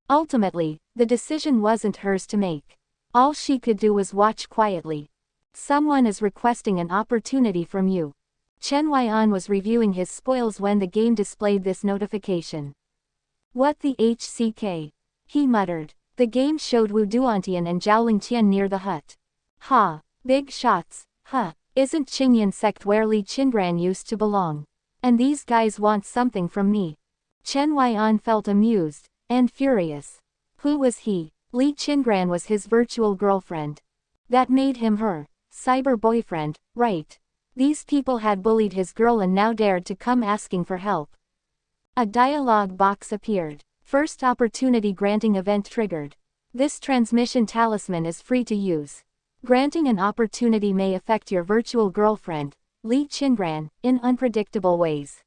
Ultimately, the decision wasn't hers to make. All she could do was watch quietly. Someone is requesting an opportunity from you. Chen Huaian was reviewing his spoils when the game displayed this notification. What the HCK? He muttered. The game showed Wu Duantian and Zhao Lingtian near the hut. Ha! Big shots, huh? Isn't Qingyan sect where Li Qingran used to belong? And these guys want something from me. Chen Huaian felt amused, and furious. Who was he? Li Qingran was his virtual girlfriend. That made him her cyber boyfriend, right? These people had bullied his girl and now dared to come asking for help. A dialogue box appeared. First opportunity granting event triggered. This transmission talisman is free to use. Granting an opportunity may affect your virtual girlfriend, Li Qingran, in unpredictable ways.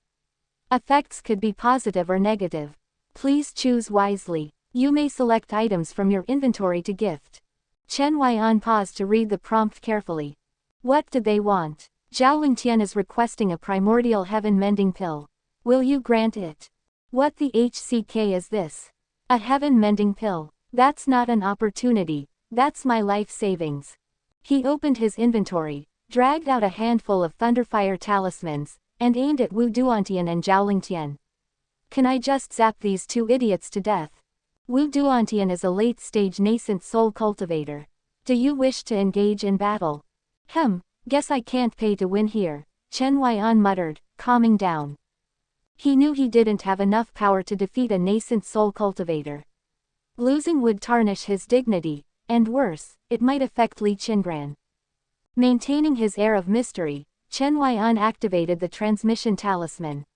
Effects could be positive or negative. Please choose wisely. You may select items from your inventory to gift. Chen Huaian paused to read the prompt carefully. What did they want? Zhao Lingtian is requesting a primordial heaven mending pill. Will you grant it? What the HCK is this? A heaven mending pill. That's not an opportunity, that's my life savings. He opened his inventory, dragged out a handful of Thunderfire talismans, and aimed at Wu Duantian and Zhao Lingtian. Can I just zap these two idiots to death? Wu Duantian is a late-stage nascent soul cultivator. Do you wish to engage in battle? Guess I can't pay to win here, Chen Huaian muttered, calming down. He knew he didn't have enough power to defeat a nascent soul cultivator. Losing would tarnish his dignity, and worse, it might affect Li Qingran. Maintaining his air of mystery, Chen Huaian activated the transmission talisman.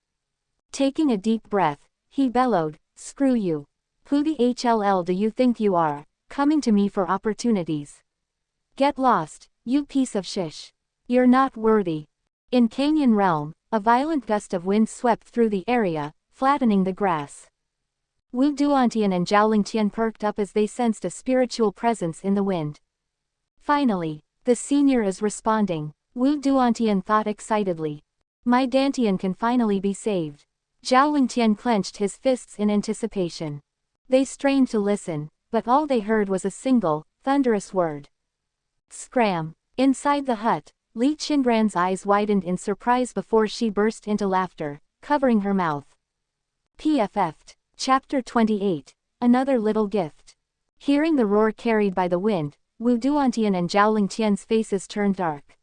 Taking a deep breath, he bellowed, "Screw you. Who the HLL do you think you are, coming to me for opportunities? Get lost, you piece of shish. You're not worthy." In Cangyun Realm, a violent gust of wind swept through the area, flattening the grass. Wu Duantian and Zhao Lingtian perked up as they sensed a spiritual presence in the wind. Finally, the senior is responding, Wu Duantian thought excitedly. My Dantian can finally be saved. Zhao Lingtian clenched his fists in anticipation. They strained to listen, but all they heard was a single, thunderous word. Scram. Inside the hut, Li Qingran's eyes widened in surprise before she burst into laughter, covering her mouth. PFF'd. Chapter 28. Another little gift. Hearing the roar carried by the wind, Wu Duantian and Zhao Lingtian's faces turned dark.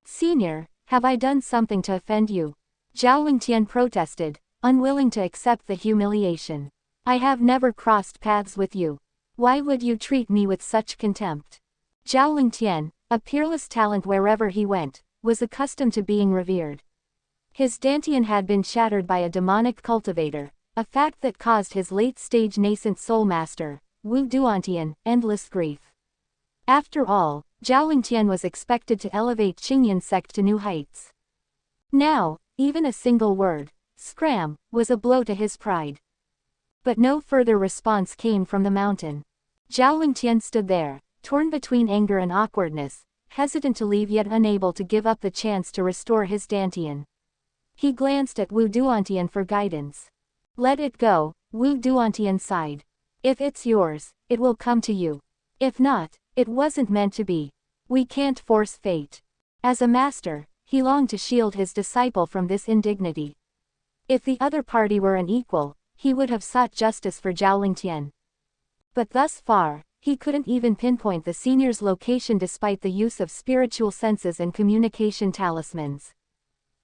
Senior, have I done something to offend you? Zhao Lingtian protested, unwilling to accept the humiliation. I have never crossed paths with you. Why would you treat me with such contempt? Zhao Lingtian, a peerless talent wherever he went, was accustomed to being revered. His Dantian had been shattered by a demonic cultivator, a fact that caused his late-stage nascent soul master, Wu Duantian, endless grief. After all, Zhao Lingtian was expected to elevate Qingyan sect to new heights. Now, even a single word, scram, was a blow to his pride. But no further response came from the mountain. Zhao Lingtian stood there, torn between anger and awkwardness, hesitant to leave yet unable to give up the chance to restore his Dantian. He glanced at Wu Duantian for guidance. Let it go, Wu Duantian sighed. If it's yours, it will come to you. If not, it wasn't meant to be. We can't force fate. As a master, he longed to shield his disciple from this indignity. If the other party were an equal, he would have sought justice for Zhao Lingtian. But thus far, he couldn't even pinpoint the senior's location despite the use of spiritual senses and communication talismans.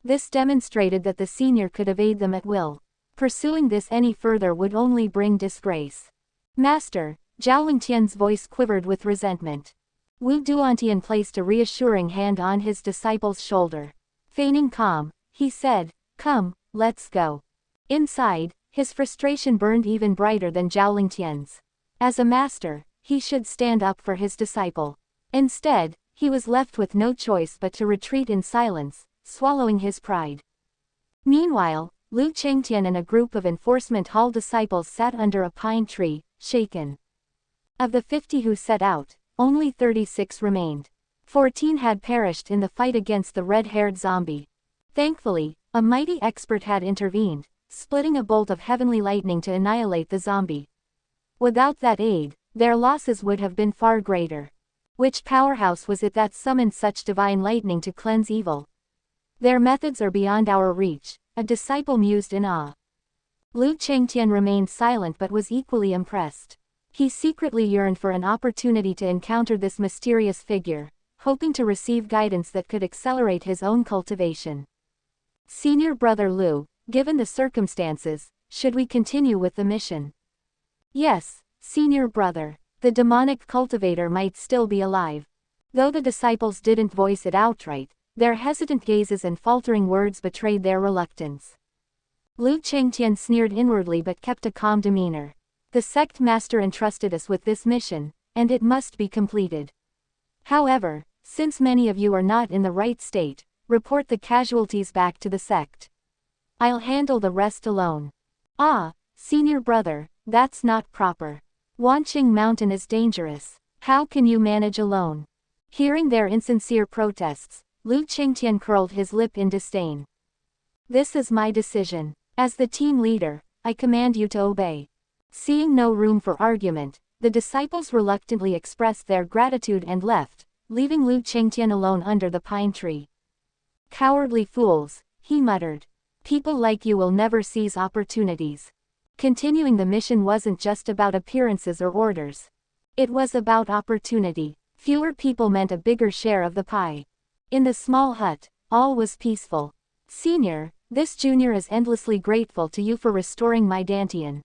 This demonstrated that the senior could evade them at will. Pursuing this any further would only bring disgrace. Master, Zhao Lingtian's voice quivered with resentment. Wu Duantian placed a reassuring hand on his disciple's shoulder. Feigning calm, he said, "Come, let's go." Inside, his frustration burned even brighter than Zhao Lingtian's. As a master, he should stand up for his disciple. Instead, he was left with no choice but to retreat in silence, swallowing his pride. Meanwhile, Li Qingran and a group of enforcement hall disciples sat under a pine tree, shaken. Of the 50 who set out, only 36 remained. 14 had perished in the fight against the red-haired zombie. Thankfully, a mighty expert had intervened, splitting a bolt of heavenly lightning to annihilate the zombie. Without that aid, their losses would have been far greater. Which powerhouse was it that summoned such divine lightning to cleanse evil? Their methods are beyond our reach, a disciple mused in awe. Li Qingran remained silent but was equally impressed. He secretly yearned for an opportunity to encounter this mysterious figure, hoping to receive guidance that could accelerate his own cultivation. Senior Brother Lu, given the circumstances, should we continue with the mission? Yes, Senior Brother. The demonic cultivator might still be alive. Though the disciples didn't voice it outright, their hesitant gazes and faltering words betrayed their reluctance. Li Qingran sneered inwardly but kept a calm demeanor. The sect master entrusted us with this mission, and it must be completed. However, since many of you are not in the right state, report the casualties back to the sect. I'll handle the rest alone. Ah, Senior Brother, that's not proper. Wanqing Mountain is dangerous. How can you manage alone? Hearing their insincere protests, Li Qingran curled his lip in disdain. This is my decision. As the team leader, I command you to obey. Seeing no room for argument, the disciples reluctantly expressed their gratitude and left, leaving Li Qingran alone under the pine tree. Cowardly fools, he muttered. People like you will never seize opportunities. Continuing the mission wasn't just about appearances or orders. It was about opportunity. Fewer people meant a bigger share of the pie. In the small hut, all was peaceful. Senior, this junior is endlessly grateful to you for restoring my Dantian.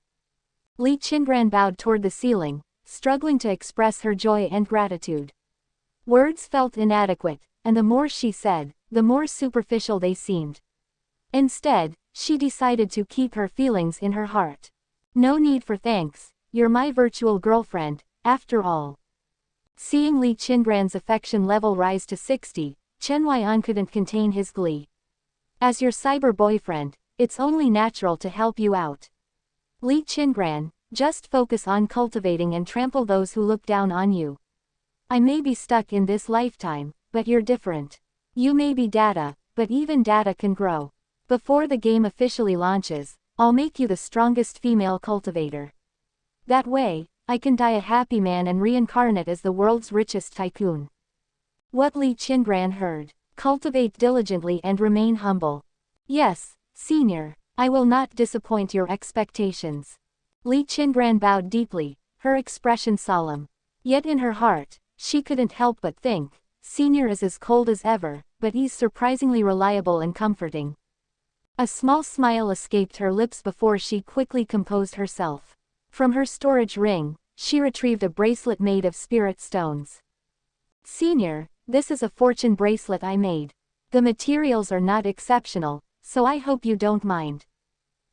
Li Qingran bowed toward the ceiling, struggling to express her joy and gratitude. Words felt inadequate, and the more she said, the more superficial they seemed. Instead, she decided to keep her feelings in her heart. No need for thanks, you're my virtual girlfriend, after all. Seeing Li Qingran's affection level rise to 60, Chen Huaian couldn't contain his glee. As your cyber boyfriend, it's only natural to help you out. Li Qingran, just focus on cultivating and trample those who look down on you. I may be stuck in this lifetime, but you're different. You may be data, but even data can grow. Before the game officially launches, I'll make you the strongest female cultivator. That way, I can die a happy man and reincarnate as the world's richest tycoon. What Li Qingran heard. Cultivate diligently and remain humble. Yes, Senior, I will not disappoint your expectations. Li Qingran bowed deeply, her expression solemn. Yet in her heart, she couldn't help but think, Senior is as cold as ever, but he's surprisingly reliable and comforting. A small smile escaped her lips before she quickly composed herself. From her storage ring, she retrieved a bracelet made of spirit stones. Senior, this is a fortune bracelet I made. The materials are not exceptional, so I hope you don't mind.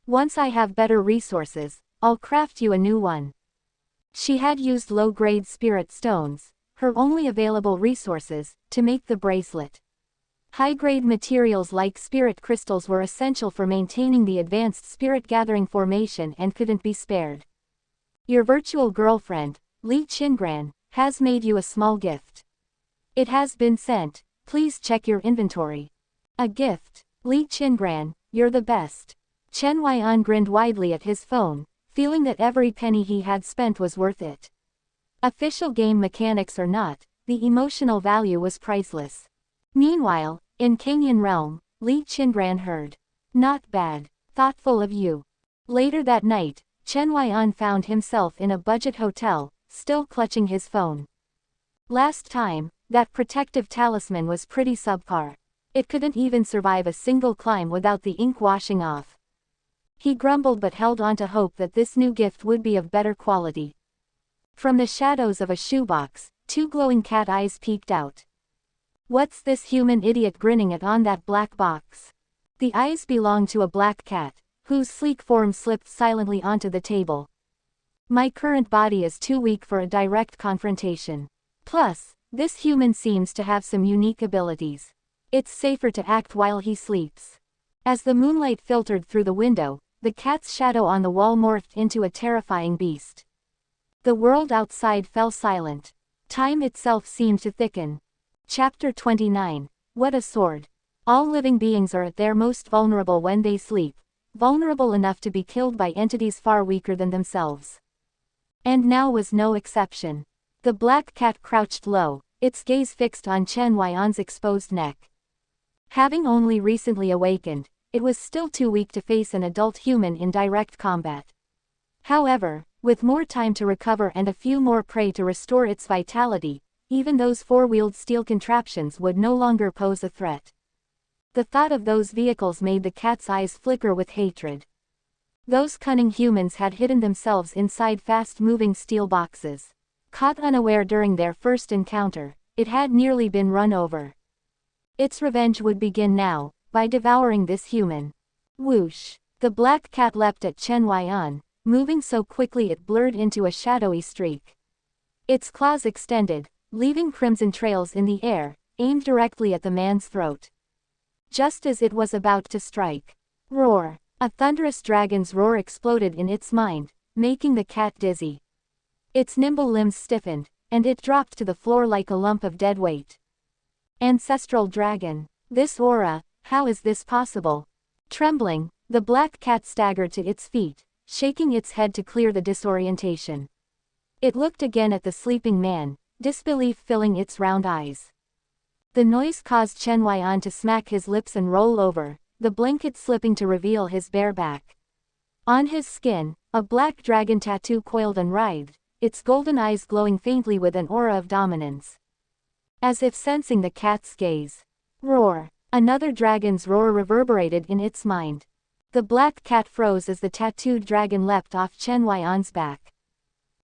Once I have better resources, I'll craft you a new one. She had used low-grade spirit stones, her only available resources, to make the bracelet. High-grade materials like spirit crystals were essential for maintaining the advanced spirit-gathering formation and couldn't be spared. Your virtual girlfriend, Li Qingran, has made you a small gift. It has been sent, please check your inventory. A gift. Li Qingran, you're the best. Chen Huaian grinned widely at his phone, feeling that every penny he had spent was worth it. Official game mechanics or not, the emotional value was priceless. Meanwhile, in Cangyun Realm, Li Qingran heard. Not bad. Thoughtful of you. Later that night, Chen Huaian found himself in a budget hotel, still clutching his phone. Last time, that protective talisman was pretty subpar. It couldn't even survive a single climb without the ink washing off. He grumbled but held on to hope that this new gift would be of better quality. From the shadows of a shoebox, 2 glowing cat eyes peeked out. What's this human idiot grinning at on that black box? The eyes belonged to a black cat, whose sleek form slipped silently onto the table. My current body is too weak for a direct confrontation. Plus, this human seems to have some unique abilities. It's safer to act while he sleeps. As the moonlight filtered through the window, the cat's shadow on the wall morphed into a terrifying beast. The world outside fell silent. Time itself seemed to thicken. Chapter 29. What a sword. All living beings are at their most vulnerable when they sleep, vulnerable enough to be killed by entities far weaker than themselves. And now was no exception. The black cat crouched low, its gaze fixed on Chen Huaian's exposed neck. Having only recently awakened, it was still too weak to face an adult human in direct combat. However, with more time to recover and a few more prey to restore its vitality, even those 4-wheeled steel contraptions would no longer pose a threat. The thought of those vehicles made the cat's eyes flicker with hatred. Those cunning humans had hidden themselves inside fast-moving steel boxes. Caught unaware during their first encounter, it had nearly been run over. Its revenge would begin now, by devouring this human. Whoosh! The black cat leapt at Chen Huaian, moving so quickly it blurred into a shadowy streak. Its claws extended, leaving crimson trails in the air, aimed directly at the man's throat. Just as it was about to strike. Roar! A thunderous dragon's roar exploded in its mind, making the cat dizzy. Its nimble limbs stiffened, and it dropped to the floor like a lump of dead weight. Ancestral dragon. This aura, how is this possible? Trembling, the black cat staggered to its feet, shaking its head to clear the disorientation. It looked again at the sleeping man, disbelief filling its round eyes. The noise caused Chen Huaian to smack his lips and roll over, the blanket slipping to reveal his bare back. On his skin, a black dragon tattoo coiled and writhed, its golden eyes glowing faintly with an aura of dominance. As if sensing the cat's gaze. Roar! Another dragon's roar reverberated in its mind. The black cat froze as the tattooed dragon leapt off Chen Huaian's back.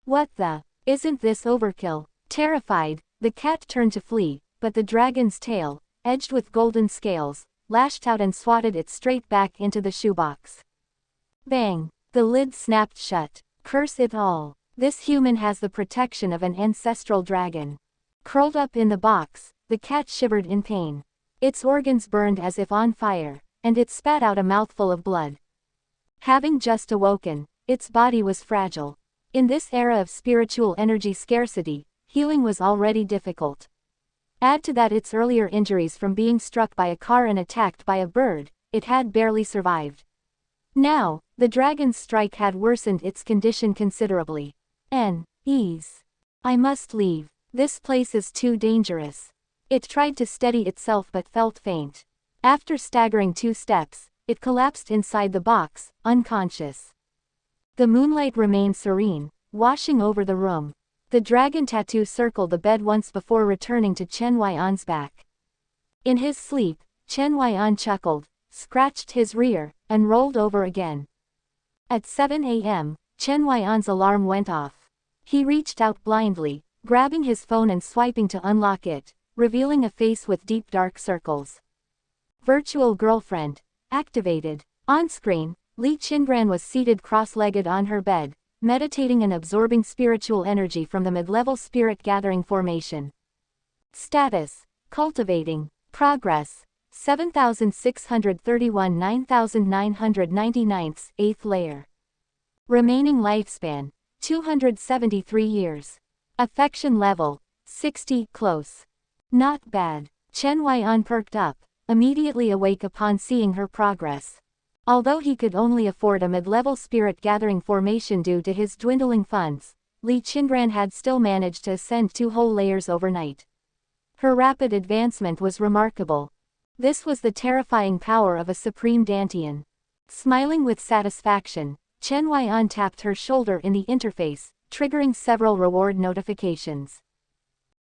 What the? Isn't this overkill? Terrified, the cat turned to flee, but the dragon's tail, edged with golden scales, lashed out and swatted it straight back into the shoebox. Bang! The lid snapped shut. Curse it all. This human has the protection of an ancestral dragon. Curled up in the box, the cat shivered in pain. Its organs burned as if on fire, and it spat out a mouthful of blood. Having just awoken, its body was fragile. In this era of spiritual energy scarcity, healing was already difficult. Add to that its earlier injuries from being struck by a car and attacked by a bird, it had barely survived. Now, the dragon's strike had worsened its condition considerably. Ease. I must leave. This place is too dangerous. It tried to steady itself but felt faint. After staggering 2 steps, it collapsed inside the box, unconscious. The moonlight remained serene, washing over the room. The dragon tattoo circled the bed once before returning to Chen Huaian's back. In his sleep, Chen Huaian chuckled, scratched his rear, and rolled over again. At 7 a.m., Chen Huaian's alarm went off. He reached out blindly, grabbing his phone and swiping to unlock it, revealing a face with deep dark circles. Virtual girlfriend. Activated. On screen, Li Qingran was seated cross-legged on her bed, meditating and absorbing spiritual energy from the mid-level spirit gathering formation. Status. Cultivating. Progress. 7631 9999, 8th layer. Remaining lifespan. 273 years. Affection level. 60, close. Not bad. Chen Huaian perked up, immediately awake upon seeing her progress. Although he could only afford a mid-level spirit gathering formation due to his dwindling funds, Li Qingran had still managed to ascend 2 whole layers overnight. Her rapid advancement was remarkable. This was the terrifying power of a supreme Dantian. Smiling with satisfaction, Chen Huaian tapped her shoulder in the interface, triggering several reward notifications.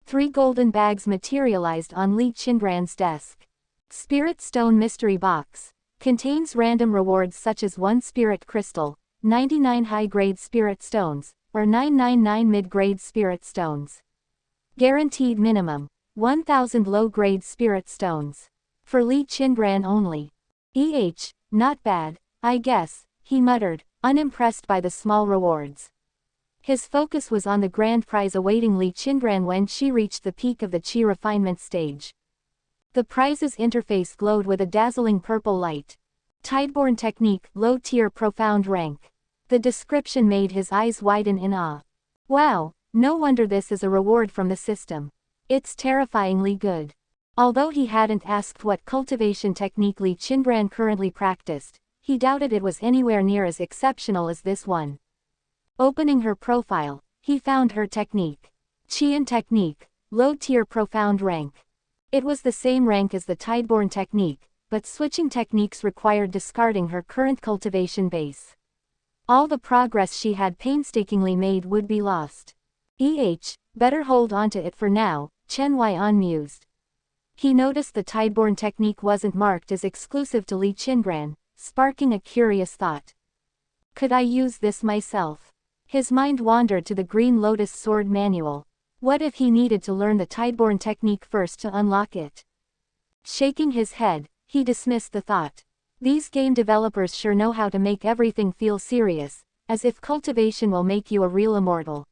3 golden bags materialized on Li Qingran's desk. Spirit Stone Mystery Box. Contains random rewards such as 1 spirit crystal, 99 high-grade spirit stones, or 999 mid-grade spirit stones. Guaranteed minimum, 1,000 low-grade spirit stones. For Li Qingran only. Not bad, I guess, he muttered, unimpressed by the small rewards. His focus was on the grand prize awaiting Li Qingran when she reached the peak of the Qi refinement stage. The prize's interface glowed with a dazzling purple light. Tideborne technique, low tier profound rank. The description made his eyes widen in awe. Wow, no wonder this is a reward from the system. It's terrifyingly good. Although he hadn't asked what cultivation technique Li Qingran currently practiced, he doubted it was anywhere near as exceptional as this one. Opening her profile, he found her technique. Qian technique, low tier profound rank. It was the same rank as the Tideborne technique, but switching techniques required discarding her current cultivation base. All the progress she had painstakingly made would be lost. Better hold onto it for now, Chen Huaian mused. He noticed the Tideborne technique wasn't marked as exclusive to Li Qingran, sparking a curious thought. Could I use this myself? His mind wandered to the Green Lotus sword manual. What if he needed to learn the Tideborne technique first to unlock it? Shaking his head, he dismissed the thought. These game developers sure know how to make everything feel serious, as if cultivation will make you a real immortal.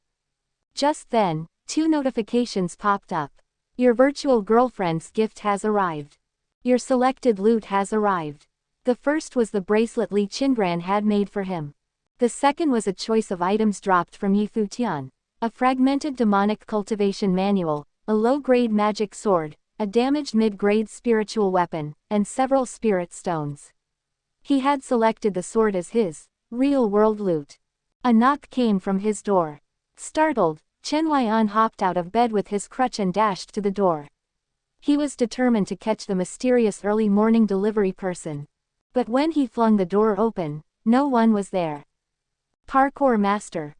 Just then, 2 notifications popped up. Your virtual girlfriend's gift has arrived. Your selected loot has arrived. The first was the bracelet Li Qingran had made for him. The second was a choice of items dropped from Yifu Tian. A fragmented demonic cultivation manual, a low-grade magic sword, a damaged mid-grade spiritual weapon, and several spirit stones. He had selected the sword as his real-world loot. A knock came from his door. Startled, Chen Huaian hopped out of bed with his crutch and dashed to the door. He was determined to catch the mysterious early morning delivery person. But when he flung the door open, no one was there. Parkour master,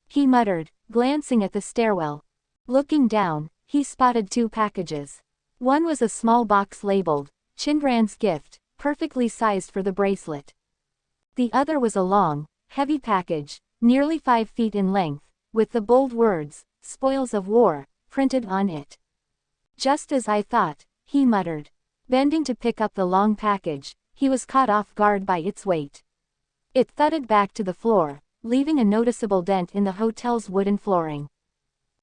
he muttered, glancing at the stairwell. Looking down, he spotted 2 packages. One was a small box labeled, Qingran's gift, perfectly sized for the bracelet. The other was a long, heavy package, nearly 5 feet in length, with the bold words, Spoils of War, printed on it. Just as I thought, he muttered. Bending to pick up the long package, he was caught off guard by its weight. It thudded back to the floor, leaving a noticeable dent in the hotel's wooden flooring.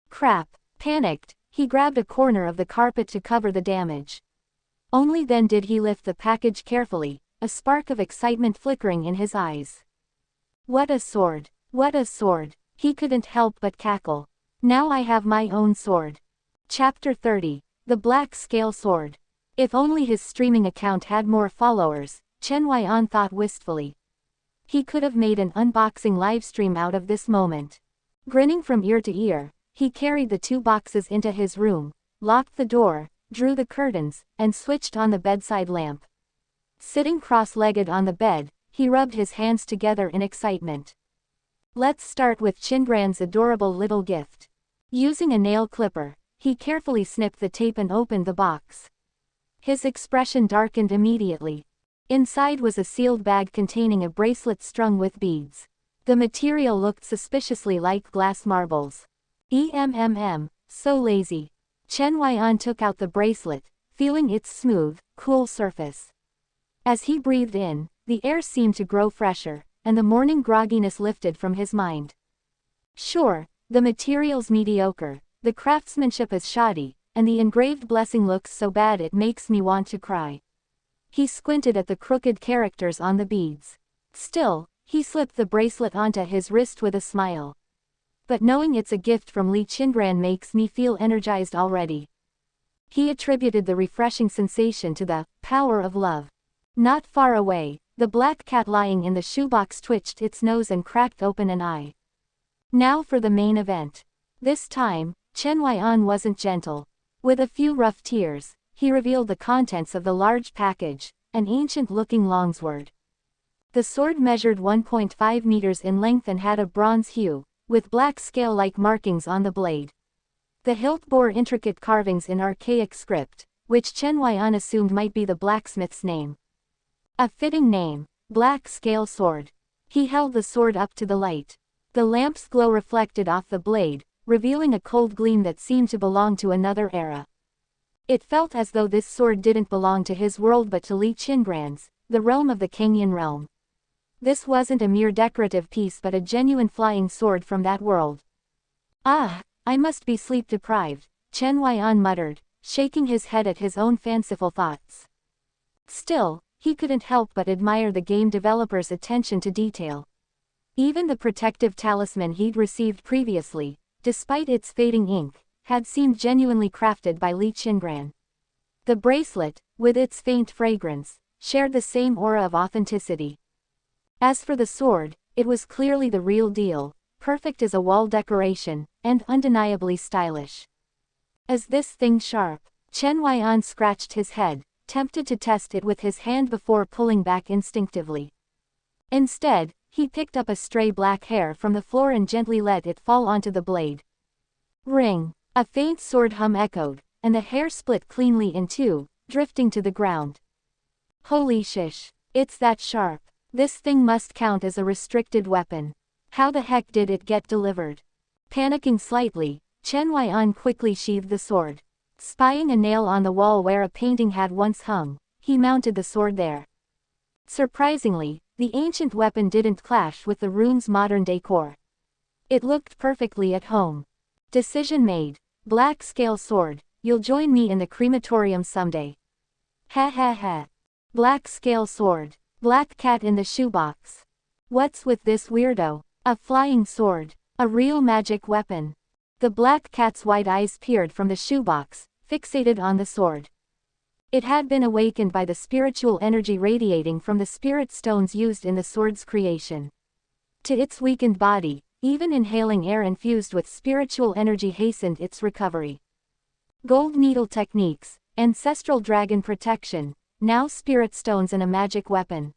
Crap! Panicked, he grabbed a corner of the carpet to cover the damage. Only then did he lift the package carefully, a spark of excitement flickering in his eyes. What a sword! What a sword! He couldn't help but cackle. Now I have my own sword. Chapter 30, The Black Scale Sword. If only his streaming account had more followers, Chen Huaian thought wistfully. He could have made an unboxing livestream out of this moment. Grinning from ear to ear, he carried the 2 boxes into his room, locked the door, drew the curtains, and switched on the bedside lamp. Sitting cross-legged on the bed, he rubbed his hands together in excitement. Let's start with Qingran's adorable little gift. Using a nail clipper, he carefully snipped the tape and opened the box. His expression darkened immediately. Inside was a sealed bag containing a bracelet strung with beads. The material looked suspiciously like glass marbles. So lazy. Chen Huaian took out the bracelet, feeling its smooth, cool surface. As he breathed in, the air seemed to grow fresher, and the morning grogginess lifted from his mind. Sure, the material's mediocre, the craftsmanship is shoddy, and the engraved blessing looks so bad it makes me want to cry. He squinted at the crooked characters on the beads. Still, he slipped the bracelet onto his wrist with a smile. But knowing it's a gift from Li Qingran makes me feel energized already. He attributed the refreshing sensation to the power of love. Not far away, the black cat lying in the shoebox twitched its nose and cracked open an eye. Now for the main event. This time, Chen Huaian wasn't gentle. With a few rough tears, he revealed the contents of the large package, an ancient-looking longsword. The sword measured 1.5 meters in length and had a bronze hue, with black scale-like markings on the blade. The hilt bore intricate carvings in archaic script, which Chen Huaian assumed might be the blacksmith's name. A fitting name, Black Scale Sword. He held the sword up to the light. The lamp's glow reflected off the blade, revealing a cold gleam that seemed to belong to another era. It felt as though this sword didn't belong to his world but to Li Qingran's, the realm of the Cangyun Realm. This wasn't a mere decorative piece but a genuine flying sword from that world. Ah, I must be sleep-deprived, Chen Huaian muttered, shaking his head at his own fanciful thoughts. Still, he couldn't help but admire the game developer's attention to detail. Even the protective talisman he'd received previously, despite its fading ink, had seemed genuinely crafted by Li Qingran. The bracelet, with its faint fragrance, shared the same aura of authenticity. As for the sword, it was clearly the real deal, perfect as a wall decoration, and undeniably stylish. Is this thing sharp? Chen Huaian scratched his head, tempted to test it with his hand before pulling back instinctively. Instead, he picked up a stray black hair from the floor and gently let it fall onto the blade. Ring! A faint sword hum echoed, and the hair split cleanly in two, drifting to the ground. Holy shish! It's that sharp. This thing must count as a restricted weapon. How the heck did it get delivered? Panicking slightly, Chen Huaian quickly sheathed the sword. Spying a nail on the wall where a painting had once hung, he mounted the sword there. Surprisingly, the ancient weapon didn't clash with the rune's modern decor. It looked perfectly at home. Decision made. Black scale sword, you'll join me in the crematorium someday. Ha ha ha. Black scale sword. Black cat in the shoebox. What's with this weirdo? A flying sword. A real magic weapon. The black cat's wide eyes peered from the shoebox, fixated on the sword. It had been awakened by the spiritual energy radiating from the spirit stones used in the sword's creation. To its weakened body, even inhaling air infused with spiritual energy hastened its recovery. Gold needle techniques, ancestral dragon protection, now spirit stones and a magic weapon.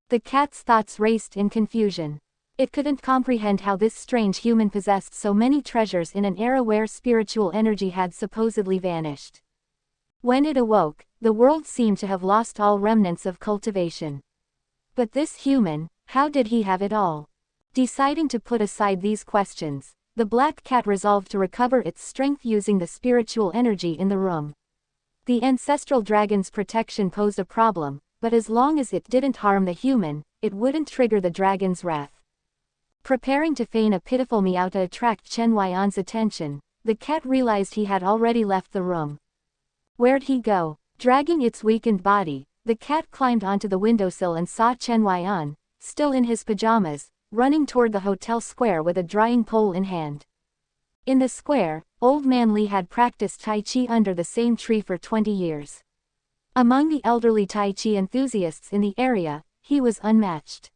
The cat's thoughts raced in confusion. It couldn't comprehend how this strange human possessed so many treasures in an era where spiritual energy had supposedly vanished. When it awoke, the world seemed to have lost all remnants of cultivation. But this human, how did he have it all? Deciding to put aside these questions, the black cat resolved to recover its strength using the spiritual energy in the room. The ancestral dragon's protection posed a problem, but as long as it didn't harm the human, it wouldn't trigger the dragon's wrath. Preparing to feign a pitiful meow to attract Chen Huaian's attention, the cat realized he had already left the room. Where'd he go? Dragging its weakened body, the cat climbed onto the windowsill and saw Chen Huaian, still in his pajamas, running toward the hotel square with a drying pole in hand. In the square, Old Man Li had practiced Tai Chi under the same tree for 20 years. Among the elderly Tai Chi enthusiasts in the area, he was unmatched.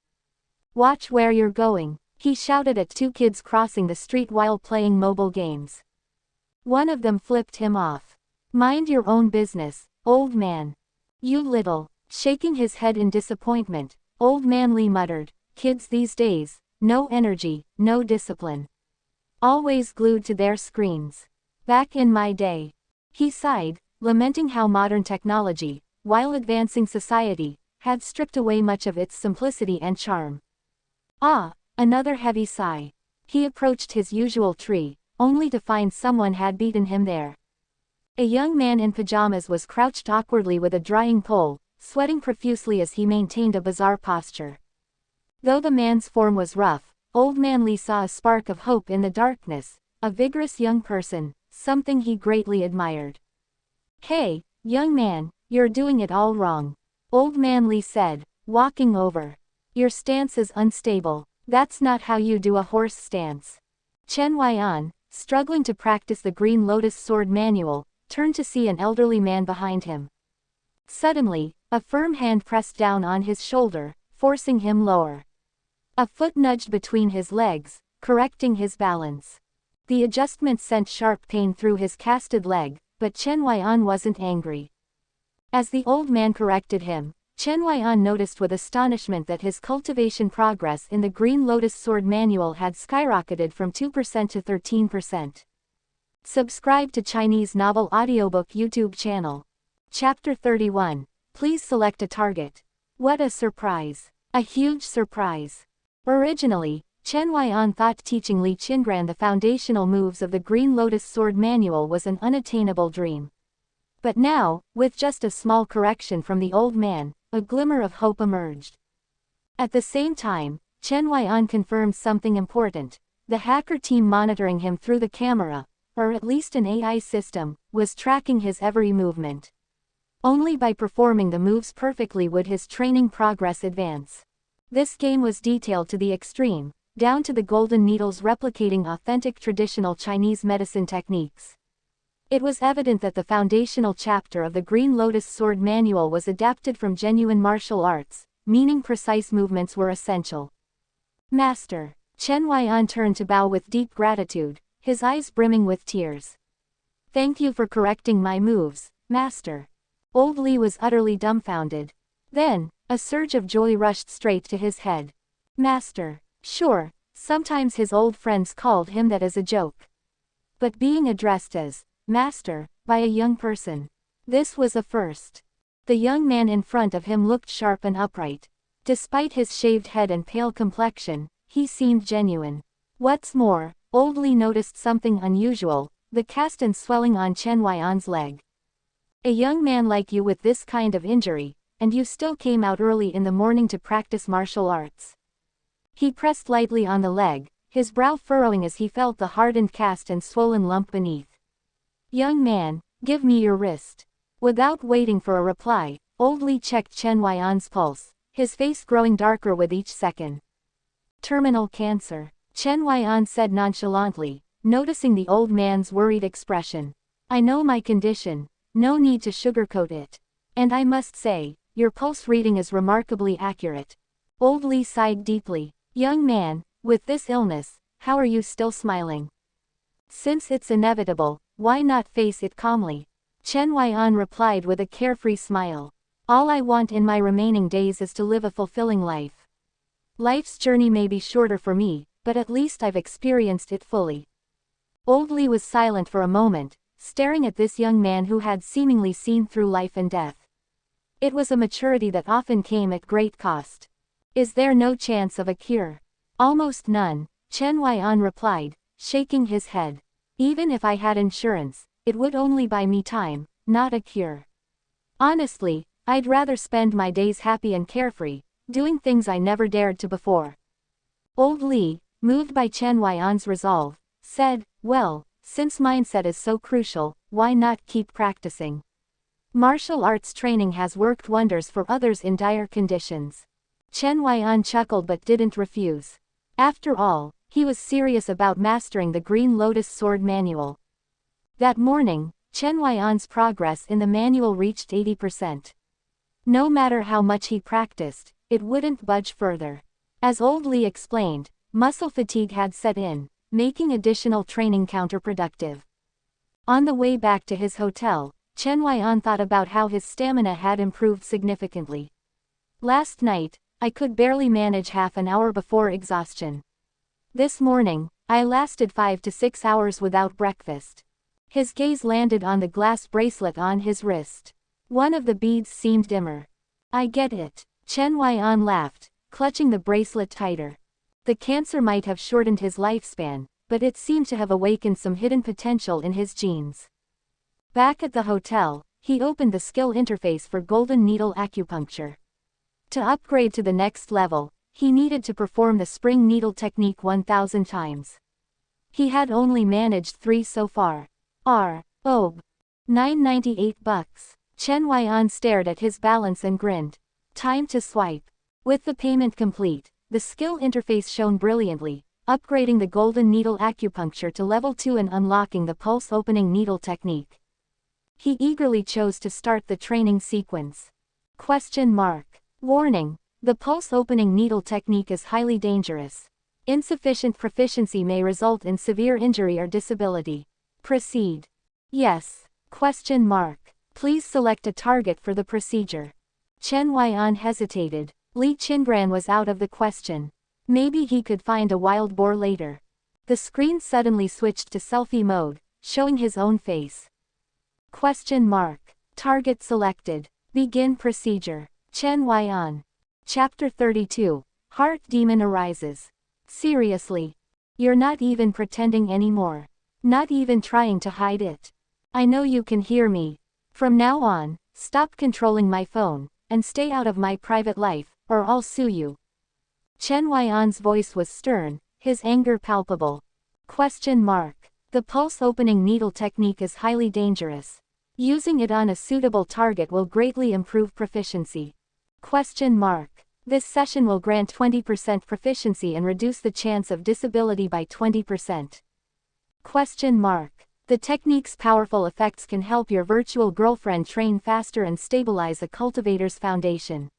Watch where you're going, he shouted at two kids crossing the street while playing mobile games. One of them flipped him off. Mind your own business, old man. You little. Shaking his head in disappointment, Old Man Li muttered, kids these days, no energy, no discipline. Always glued to their screens. Back in my day. He sighed, lamenting how modern technology, while advancing society, had stripped away much of its simplicity and charm. Ah, another heavy sigh. He approached his usual tree, only to find someone had beaten him there. A young man in pajamas was crouched awkwardly with a drying pole, sweating profusely as he maintained a bizarre posture. Though the man's form was rough, Old Man Li saw a spark of hope in the darkness, a vigorous young person, something he greatly admired. Hey, young man, you're doing it all wrong. Old Man Li said, walking over. Your stance is unstable. That's not how you do a horse stance. Chen Huaian, struggling to practice the Green Lotus sword manual, turned to see an elderly man behind him. Suddenly, a firm hand pressed down on his shoulder, forcing him lower. A foot nudged between his legs, correcting his balance. The adjustment sent sharp pain through his casted leg, but Chen Huaian wasn't angry. As the old man corrected him, Chen Huaian noticed with astonishment that his cultivation progress in the Green Lotus sword manual had skyrocketed from 2% to 13%. Subscribe to Chinese Novel Audiobook YouTube channel. Chapter 31. Please select a target. What a surprise. A huge surprise. Originally, Chen Huaian thought teaching Li Qingran the foundational moves of the Green Lotus Sword Manual was an unattainable dream. But now, with just a small correction from the old man, a glimmer of hope emerged. At the same time, Chen Huaian confirmed something important. The hacker team monitoring him through the camera, or at least an AI system, was tracking his every movement. Only by performing the moves perfectly would his training progress advance. This game was detailed to the extreme, down to the golden needles replicating authentic traditional Chinese medicine techniques. It was evident that the foundational chapter of the Green Lotus Sword Manual was adapted from genuine martial arts, meaning precise movements were essential. Master. Chen Huaian turned to bow with deep gratitude, his eyes brimming with tears. Thank you for correcting my moves, Master. Old Li was utterly dumbfounded. Then, a surge of joy rushed straight to his head. Master. Sure, sometimes his old friends called him that as a joke. But being addressed as Master by a young person, this was a first. The young man in front of him looked sharp and upright. Despite his shaved head and pale complexion, he seemed genuine. What's more, Old Li noticed something unusual, the cast and swelling on Chen Huaian's leg. A young man like you with this kind of injury, and you still came out early in the morning to practice martial arts. He pressed lightly on the leg, his brow furrowing as he felt the hardened cast and swollen lump beneath. Young man, give me your wrist. Without waiting for a reply, Old Li checked Chen Huaian's pulse, his face growing darker with each second. Terminal cancer, Chen Huaian said nonchalantly, noticing the old man's worried expression. I know my condition, no need to sugarcoat it. And I must say, your pulse reading is remarkably accurate. Old Li sighed deeply. Young man, with this illness, how are you still smiling? Since it's inevitable, why not face it calmly? Chen Huaian replied with a carefree smile. All I want in my remaining days is to live a fulfilling life. Life's journey may be shorter for me, but at least I've experienced it fully. Old Li was silent for a moment, staring at this young man who had seemingly seen through life and death. It was a maturity that often came at great cost. Is there no chance of a cure? Almost none, Chen Huaian replied, shaking his head. Even if I had insurance, it would only buy me time, not a cure. Honestly, I'd rather spend my days happy and carefree, doing things I never dared to before. Old Li, moved by Chen Huaian's resolve, said, well, since mindset is so crucial, why not keep practicing? Martial arts training has worked wonders for others in dire conditions. Chen Huaian chuckled but didn't refuse. After all, he was serious about mastering the Green Lotus Sword Manual. That morning, Chen Huaian's progress in the manual reached 80%. No matter how much he practiced, it wouldn't budge further. As Old Li explained, muscle fatigue had set in, making additional training counterproductive. On the way back to his hotel, Chen Huaian thought about how his stamina had improved significantly. Last night, I could barely manage half an hour before exhaustion. This morning, I lasted 5 to 6 hours without breakfast. His gaze landed on the glass bracelet on his wrist. One of the beads seemed dimmer. I get it. Chen Huaian laughed, clutching the bracelet tighter. The cancer might have shortened his lifespan, but it seemed to have awakened some hidden potential in his genes. Back at the hotel, he opened the skill interface for golden needle acupuncture. To upgrade to the next level, he needed to perform the spring needle technique 1,000 times. He had only managed 3 so far. $9.98. Chen Huaian stared at his balance and grinned. Time to swipe. With the payment complete, the skill interface shone brilliantly, upgrading the golden needle acupuncture to level 2 and unlocking the pulse opening needle technique. He eagerly chose to start the training sequence. Warning. The pulse opening needle technique is highly dangerous. Insufficient proficiency may result in severe injury or disability. Proceed. Yes. Please select a target for the procedure. Chen Huaian hesitated. Li Qingran was out of the question. Maybe he could find a wild boar later. The screen suddenly switched to selfie mode, showing his own face. Target selected. Begin procedure. Chen Huaian. Chapter 32. Heart Demon Arises. Seriously. You're not even pretending anymore. Not even trying to hide it. I know you can hear me. From now on, stop controlling my phone, and stay out of my private life, or I'll sue you. Chen Huaian's voice was stern, his anger palpable. The pulse opening needle technique is highly dangerous. Using it on a suitable target will greatly improve proficiency. This session will grant 20% proficiency and reduce the chance of disability by 20%. The technique's powerful effects can help your virtual girlfriend train faster and stabilize a cultivator's foundation.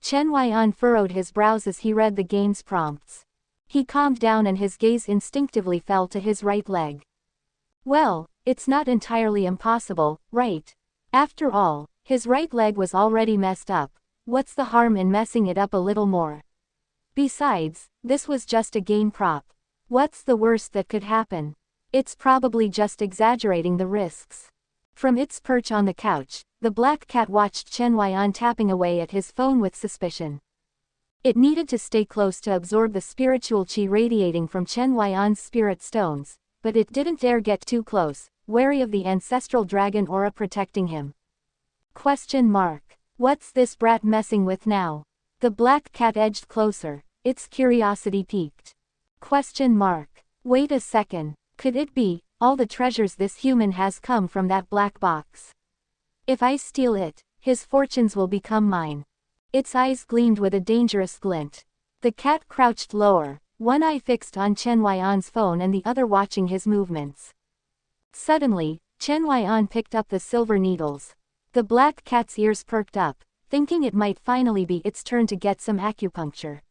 Chen Huaian furrowed his brows as he read the game's prompts. He calmed down and his gaze instinctively fell to his right leg. Well, it's not entirely impossible, right? After all, his right leg was already messed up. What's the harm in messing it up a little more? Besides, this was just a game prop. What's the worst that could happen? It's probably just exaggerating the risks. From its perch on the couch, the black cat watched Chen Huaian tapping away at his phone with suspicion. It needed to stay close to absorb the spiritual chi radiating from Chen Huaian's spirit stones, but it didn't dare get too close, wary of the ancestral dragon aura protecting him. What's this brat messing with now? The black cat edged closer, its curiosity piqued. Wait a second, could it be, all the treasures this human has come from that black box? If I steal it, his fortunes will become mine. Its eyes gleamed with a dangerous glint. The cat crouched lower, one eye fixed on Chen Huaian's phone and the other watching his movements. Suddenly, Chen Huaian picked up the silver needles. The black cat's ears perked up, thinking it might finally be its turn to get some acupuncture.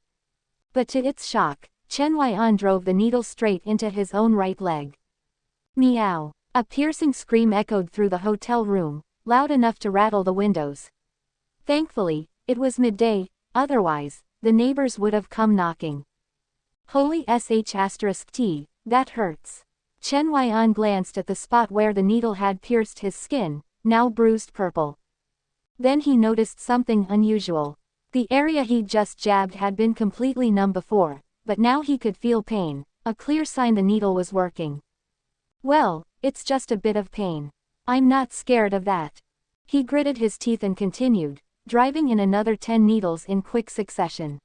But to its shock, Chen Huaian drove the needle straight into his own right leg. Meow! A piercing scream echoed through the hotel room, loud enough to rattle the windows. Thankfully, it was midday, otherwise, the neighbors would have come knocking. Holy sh*t, that hurts. Chen Huaian glanced at the spot where the needle had pierced his skin, now bruised purple. Then he noticed something unusual. The area he'd just jabbed had been completely numb before, but now he could feel pain, a clear sign the needle was working. Well, it's just a bit of pain. I'm not scared of that. He gritted his teeth and continued, driving in another 10 needles in quick succession.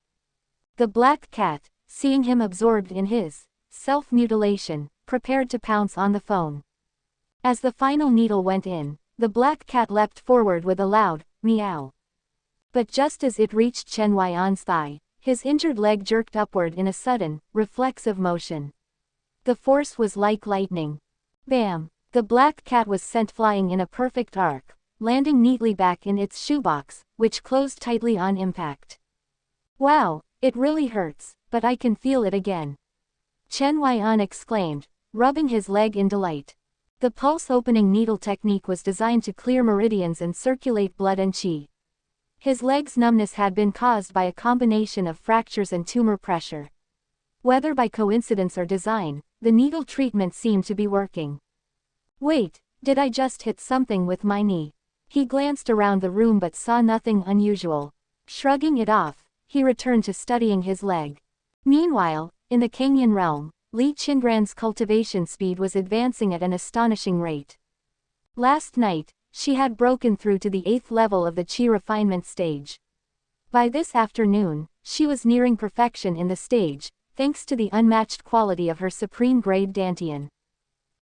The black cat, seeing him absorbed in his self-mutilation, prepared to pounce on the phone. As the final needle went in, the black cat leapt forward with a loud meow. But just as it reached Chen Huaian's thigh, his injured leg jerked upward in a sudden, reflexive motion. The force was like lightning. Bam! The black cat was sent flying in a perfect arc, landing neatly back in its shoebox, which closed tightly on impact. Wow, it really hurts, but I can feel it again. Chen Huaian exclaimed, rubbing his leg in delight. The pulse-opening needle technique was designed to clear meridians and circulate blood and qi. His leg's numbness had been caused by a combination of fractures and tumor pressure. Whether by coincidence or design, the needle treatment seemed to be working. Wait, did I just hit something with my knee? He glanced around the room but saw nothing unusual. Shrugging it off, he returned to studying his leg. Meanwhile, in the Cangyun Realm, Li Qingran's cultivation speed was advancing at an astonishing rate. Last night, she had broken through to the 8th level of the Qi refinement stage. By this afternoon, she was nearing perfection in the stage, thanks to the unmatched quality of her supreme-grade Dantian.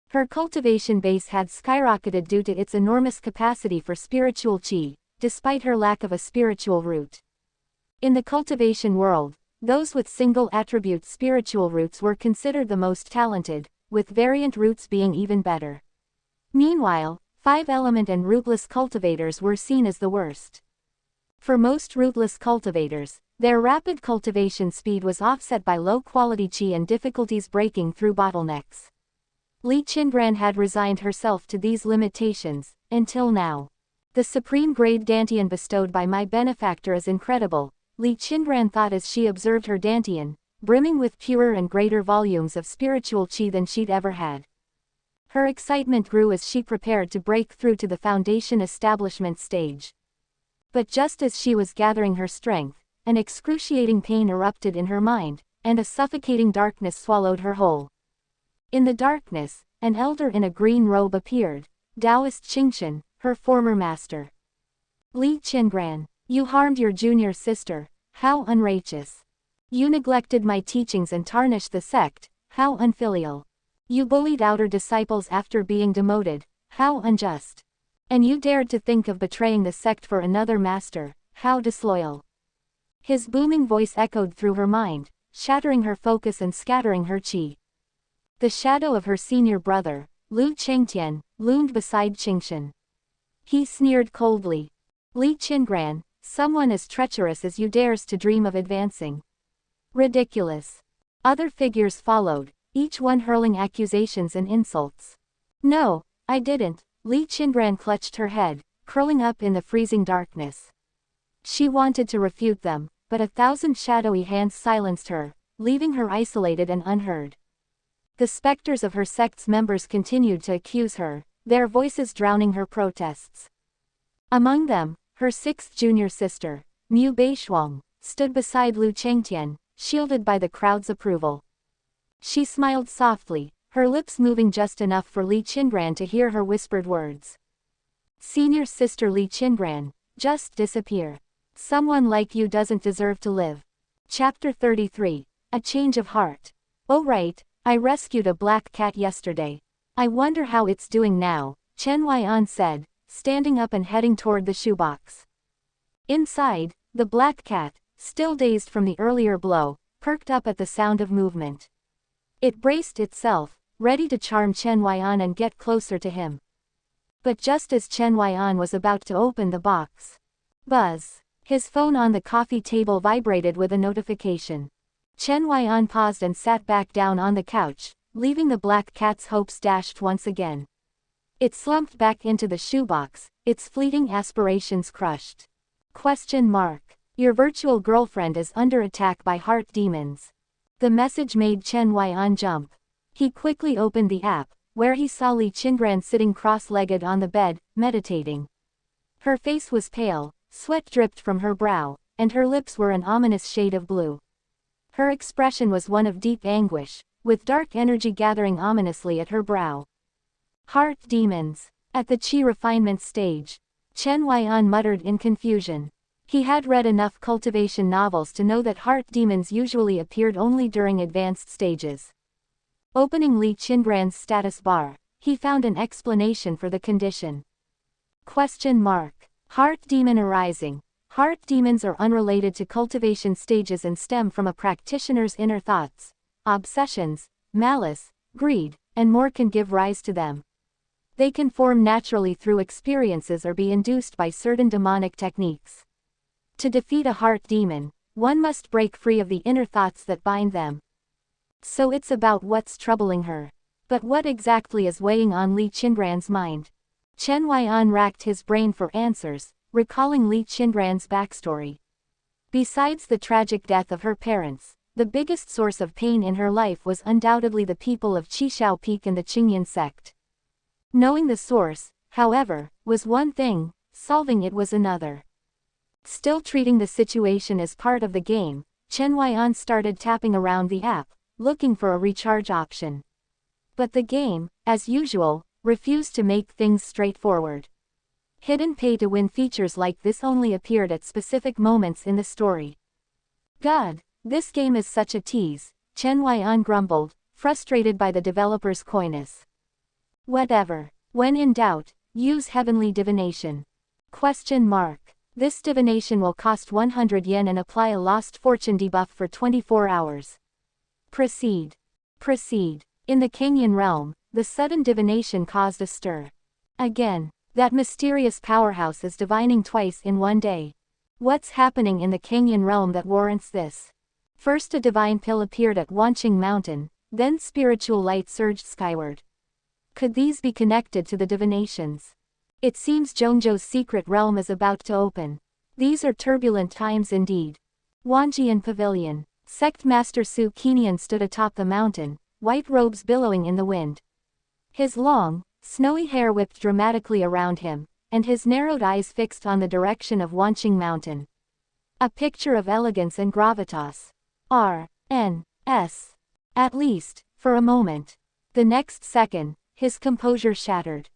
Her cultivation base had skyrocketed due to its enormous capacity for spiritual qi, despite her lack of a spiritual root. In the cultivation world, those with single-attribute spiritual roots were considered the most talented, with variant roots being even better. Meanwhile, 5-element and rootless cultivators were seen as the worst. For most rootless cultivators, their rapid cultivation speed was offset by low-quality qi and difficulties breaking through bottlenecks. Li Qingran had resigned herself to these limitations, until now. The supreme grade Dantian bestowed by my benefactor is incredible, Li Qingran thought as she observed her Dantian, brimming with purer and greater volumes of spiritual qi than she'd ever had. Her excitement grew as she prepared to break through to the foundation establishment stage. But just as she was gathering her strength, an excruciating pain erupted in her mind, and a suffocating darkness swallowed her whole. In the darkness, an elder in a green robe appeared, Taoist Qingran, her former master. Li Qingran, you harmed your junior sister, how unrighteous. You neglected my teachings and tarnished the sect, how unfilial. You bullied outer disciples after being demoted, how unjust. And you dared to think of betraying the sect for another master, how disloyal. His booming voice echoed through her mind, shattering her focus and scattering her qi. The shadow of her senior brother, Li Qingran, loomed beside Qingran. He sneered coldly. Li Qingran, someone as treacherous as you dares to dream of advancing. Ridiculous. Other figures followed, each one hurling accusations and insults. No, I didn't. Li Qingran clutched her head, curling up in the freezing darkness. She wanted to refute them, but 1,000 shadowy hands silenced her, leaving her isolated and unheard. The specters of her sect's members continued to accuse her, their voices drowning her protests. Among them, her sixth junior sister, Mu Beishuang, stood beside Lu Chengtian, shielded by the crowd's approval. She smiled softly, her lips moving just enough for Li Qingran to hear her whispered words. Senior sister Li Qingran, just disappear. Someone like you doesn't deserve to live. Chapter 33, A Change of Heart. Oh right, I rescued a black cat yesterday. I wonder how it's doing now, Chen Huaian said, standing up and heading toward the shoebox. Inside, the black cat, still dazed from the earlier blow, perked up at the sound of movement. It braced itself, ready to charm Chen Huaian and get closer to him. But just as Chen Huaian was about to open the box, buzz! His phone on the coffee table vibrated with a notification. Chen Huaian paused and sat back down on the couch, leaving the black cat's hopes dashed once again. It slumped back into the shoebox, its fleeting aspirations crushed. Question mark. Your virtual girlfriend is under attack by heart demons. The message made Chen Huaian jump. He quickly opened the app, where he saw Li Qingran sitting cross-legged on the bed, meditating. Her face was pale, sweat dripped from her brow, and her lips were an ominous shade of blue. Her expression was one of deep anguish, with dark energy gathering ominously at her brow. Heart demons. At the qi refinement stage, Chen Huaian muttered in confusion. He had read enough cultivation novels to know that heart demons usually appeared only during advanced stages. Opening Li Qingran's status bar, he found an explanation for the condition. Question mark. Heart demon arising. Heart demons are unrelated to cultivation stages and stem from a practitioner's inner thoughts, obsessions, malice, greed, and more can give rise to them. They can form naturally through experiences or be induced by certain demonic techniques. To defeat a heart demon, one must break free of the inner thoughts that bind them. So it's about what's troubling her. But what exactly is weighing on Li Qingran's mind? Chen Huaian racked his brain for answers, recalling Li Qingran's backstory. Besides the tragic death of her parents, the biggest source of pain in her life was undoubtedly the people of Qishao Peak and the Qingyan sect. Knowing the source, however, was one thing, solving it was another. Still treating the situation as part of the game, Chen Huaian started tapping around the app, looking for a recharge option. But the game, as usual, refused to make things straightforward. Hidden pay-to-win features like this only appeared at specific moments in the story. God, this game is such a tease, Chen Huaian grumbled, frustrated by the developer's coyness. Whatever. When in doubt, use heavenly divination. Question mark. This divination will cost 100 yen and apply a lost fortune debuff for 24 hours. Proceed. Proceed. In the Cangyun Realm, the sudden divination caused a stir. Again, that mysterious powerhouse is divining twice in one day. What's happening in the Cangyun Realm that warrants this? First a divine pill appeared at Wanqing Mountain, then spiritual light surged skyward. Could these be connected to the divinations? It seems Zhongzhou's secret realm is about to open. These are turbulent times indeed. Wanjian Pavilion. Sect Master Su Qinian stood atop the mountain, white robes billowing in the wind. His long, snowy hair whipped dramatically around him, and his narrowed eyes fixed on the direction of Wanqing Mountain. A picture of elegance and gravitas. R.N. At least, for a moment. The next second, his composure shattered.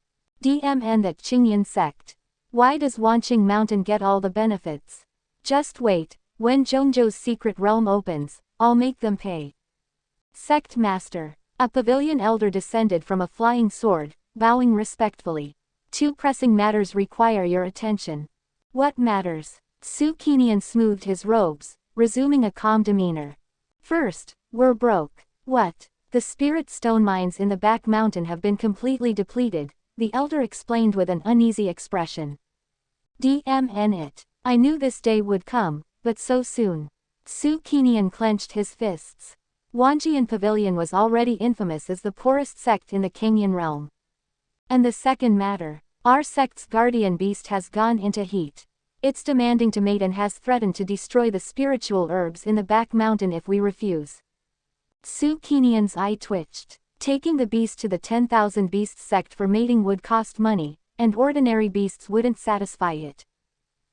DMN that Qingyan sect. Why does Wanqing Mountain get all the benefits? Just wait, when Zhongzhou's secret realm opens, I'll make them pay. Sect Master. A pavilion elder descended from a flying sword, bowing respectfully. Two pressing matters require your attention. What matters? Su Qinian smoothed his robes, resuming a calm demeanor. First, we're broke. What? The spirit stone mines in the back mountain have been completely depleted, the elder explained with an uneasy expression. DMN it. I knew this day would come, but so soon. Su Qinian clenched his fists. Wanjian Pavilion was already infamous as the poorest sect in the Cangyun Realm. And the second matter, our sect's guardian beast has gone into heat. It's demanding to mate and has threatened to destroy the spiritual herbs in the back mountain if we refuse. Su Qinian's eye twitched. Taking the beast to the 10,000 Beasts sect for mating would cost money, and ordinary beasts wouldn't satisfy it.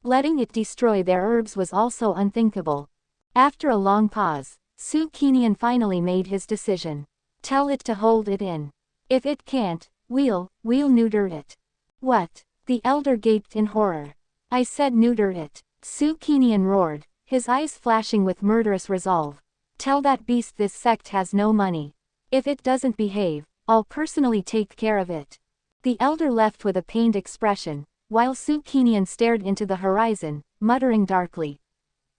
Letting it destroy their herbs was also unthinkable. After a long pause, Su Qinian finally made his decision. Tell it to hold it in. If it can't, we'll neuter it. What? The elder gaped in horror. I said neuter it. Su Qinian roared, his eyes flashing with murderous resolve. Tell that beast this sect has no money. If it doesn't behave, I'll personally take care of it. The elder left with a pained expression, while Su Qinian stared into the horizon, muttering darkly.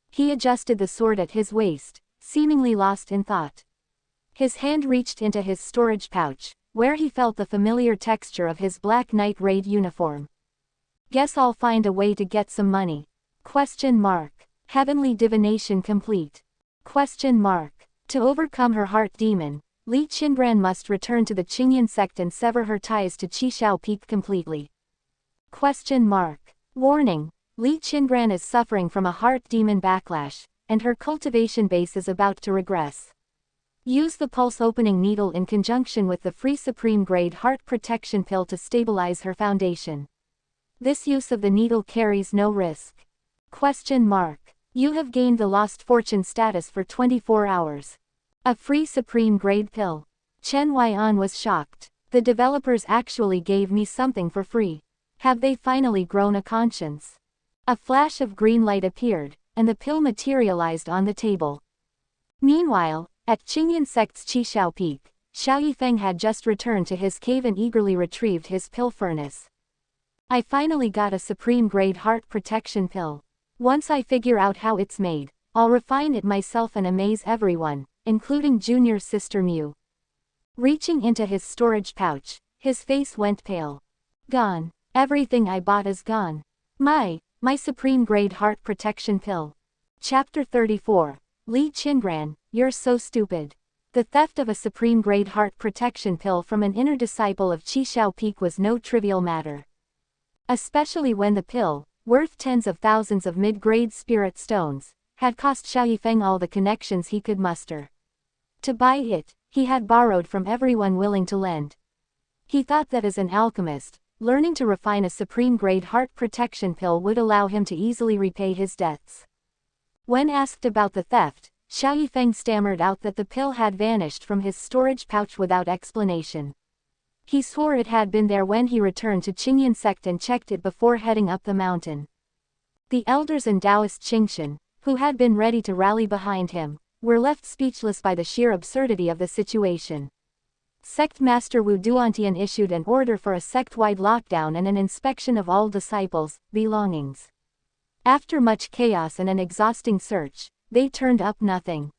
He adjusted the sword at his waist, seemingly lost in thought. His hand reached into his storage pouch, where he felt the familiar texture of his black knight raid uniform. Guess I'll find a way to get some money. Heavenly divination complete. To overcome her heart demon, Li Qingran must return to the Qingyan sect and sever her ties to Qishao Peak completely. Warning, Li Qingran is suffering from a heart demon backlash, and her cultivation base is about to regress. Use the pulse opening needle in conjunction with the free supreme grade heart protection pill to stabilize her foundation. This use of the needle carries no risk. You have gained the lost fortune status for 24 hours. A free supreme grade pill. Chen Huaian was shocked. The developers actually gave me something for free. Have they finally grown a conscience? A flash of green light appeared, and the pill materialized on the table. Meanwhile, at Qingyan sect's Qishao Peak, Xiao Yifeng had just returned to his cave and eagerly retrieved his pill furnace. I finally got a supreme grade heart protection pill. Once I figure out how it's made, I'll refine it myself and amaze everyone, including junior sister Mew. Reaching into his storage pouch, his face went pale. Gone. Everything I bought is gone. My supreme grade heart protection pill. Chapter 34. Li Qingran, you're so stupid. The theft of a supreme grade heart protection pill from an inner disciple of Qishao Peak was no trivial matter. Especially when the pill, worth tens of thousands of mid-grade spirit stones, had cost Xiao Yifeng all the connections he could muster. To buy it, he had borrowed from everyone willing to lend. He thought that as an alchemist, learning to refine a supreme-grade heart protection pill would allow him to easily repay his debts. When asked about the theft, Xiao Yifeng stammered out that the pill had vanished from his storage pouch without explanation. He swore it had been there when he returned to Qingyan sect and checked it before heading up the mountain. The elders and Taoist Qingshan, who had been ready to rally behind him, were left speechless by the sheer absurdity of the situation. Sect Master Wu Duantian issued an order for a sect-wide lockdown and an inspection of all disciples' belongings. After much chaos and an exhausting search, they turned up nothing.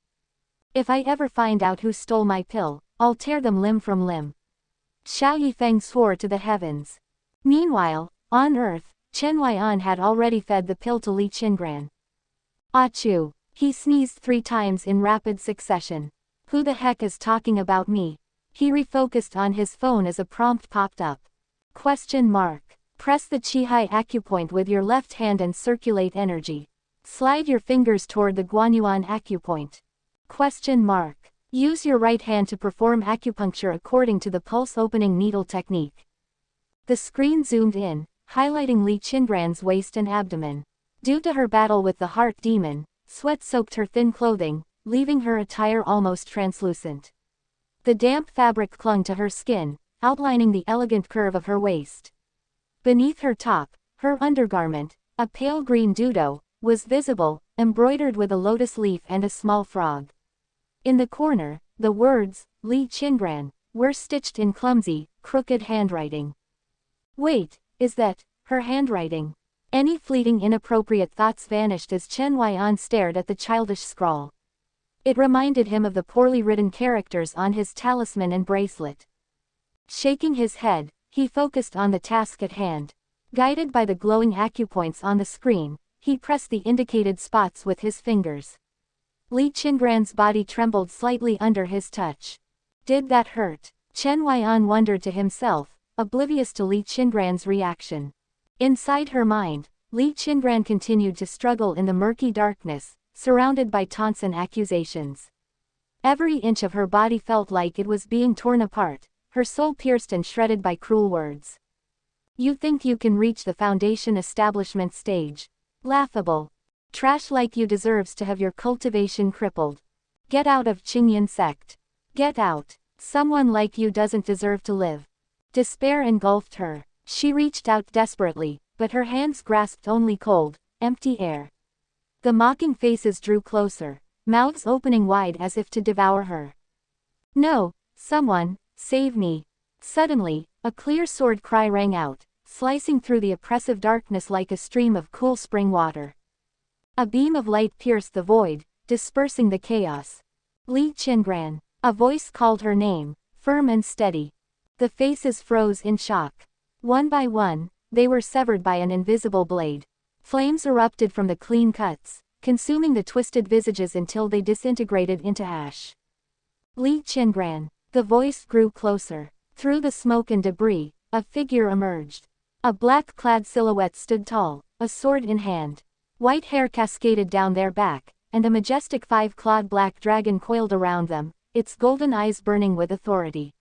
If I ever find out who stole my pill, I'll tear them limb from limb. Xiao Yifeng swore to the heavens. Meanwhile, on Earth, Chen Huaian had already fed the pill to Li Qingran. Achoo! He sneezed 3 times in rapid succession. Who the heck is talking about me? He refocused on his phone as a prompt popped up. Press the Qihai acupoint with your left hand and circulate energy. Slide your fingers toward the Guanyuan acupoint. Use your right hand to perform acupuncture according to the pulse opening needle technique. The screen zoomed in, highlighting Li Qingran's waist and abdomen. Due to her battle with the heart demon, sweat soaked her thin clothing, leaving her attire almost translucent. The damp fabric clung to her skin, outlining the elegant curve of her waist. Beneath her top, her undergarment, a pale green dodo, was visible, embroidered with a lotus leaf and a small frog. In the corner, the words, Li Qingran, were stitched in clumsy, crooked handwriting. Wait, is that her handwriting? Any fleeting inappropriate thoughts vanished as Chen Huaian stared at the childish scrawl. It reminded him of the poorly written characters on his talisman and bracelet. Shaking his head, he focused on the task at hand. Guided by the glowing acupoints on the screen, he pressed the indicated spots with his fingers. Li Qingran's body trembled slightly under his touch. Did that hurt? Chen Huaian wondered to himself, oblivious to Li Qingran's reaction. Inside her mind, Li Qingran continued to struggle in the murky darkness, surrounded by taunts and accusations. Every inch of her body felt like it was being torn apart, her soul pierced and shredded by cruel words. You think you can reach the foundation establishment stage? Laughable. Trash like you deserves to have your cultivation crippled. Get out of Cangyun sect. Get out. Someone like you doesn't deserve to live. Despair engulfed her. She reached out desperately, but her hands grasped only cold, empty air. The mocking faces drew closer, mouths opening wide as if to devour her. No, someone, save me. Suddenly, a clear sword cry rang out, slicing through the oppressive darkness like a stream of cool spring water. A beam of light pierced the void, dispersing the chaos. Li Qingran. A voice called her name, firm and steady. The faces froze in shock. One by one, they were severed by an invisible blade. Flames erupted from the clean cuts, consuming the twisted visages until they disintegrated into ash. Li Qingran. The voice grew closer. Through the smoke and debris, a figure emerged. A black-clad silhouette stood tall, a sword in hand. White hair cascaded down their back, and a majestic five-clawed black dragon coiled around them, its golden eyes burning with authority.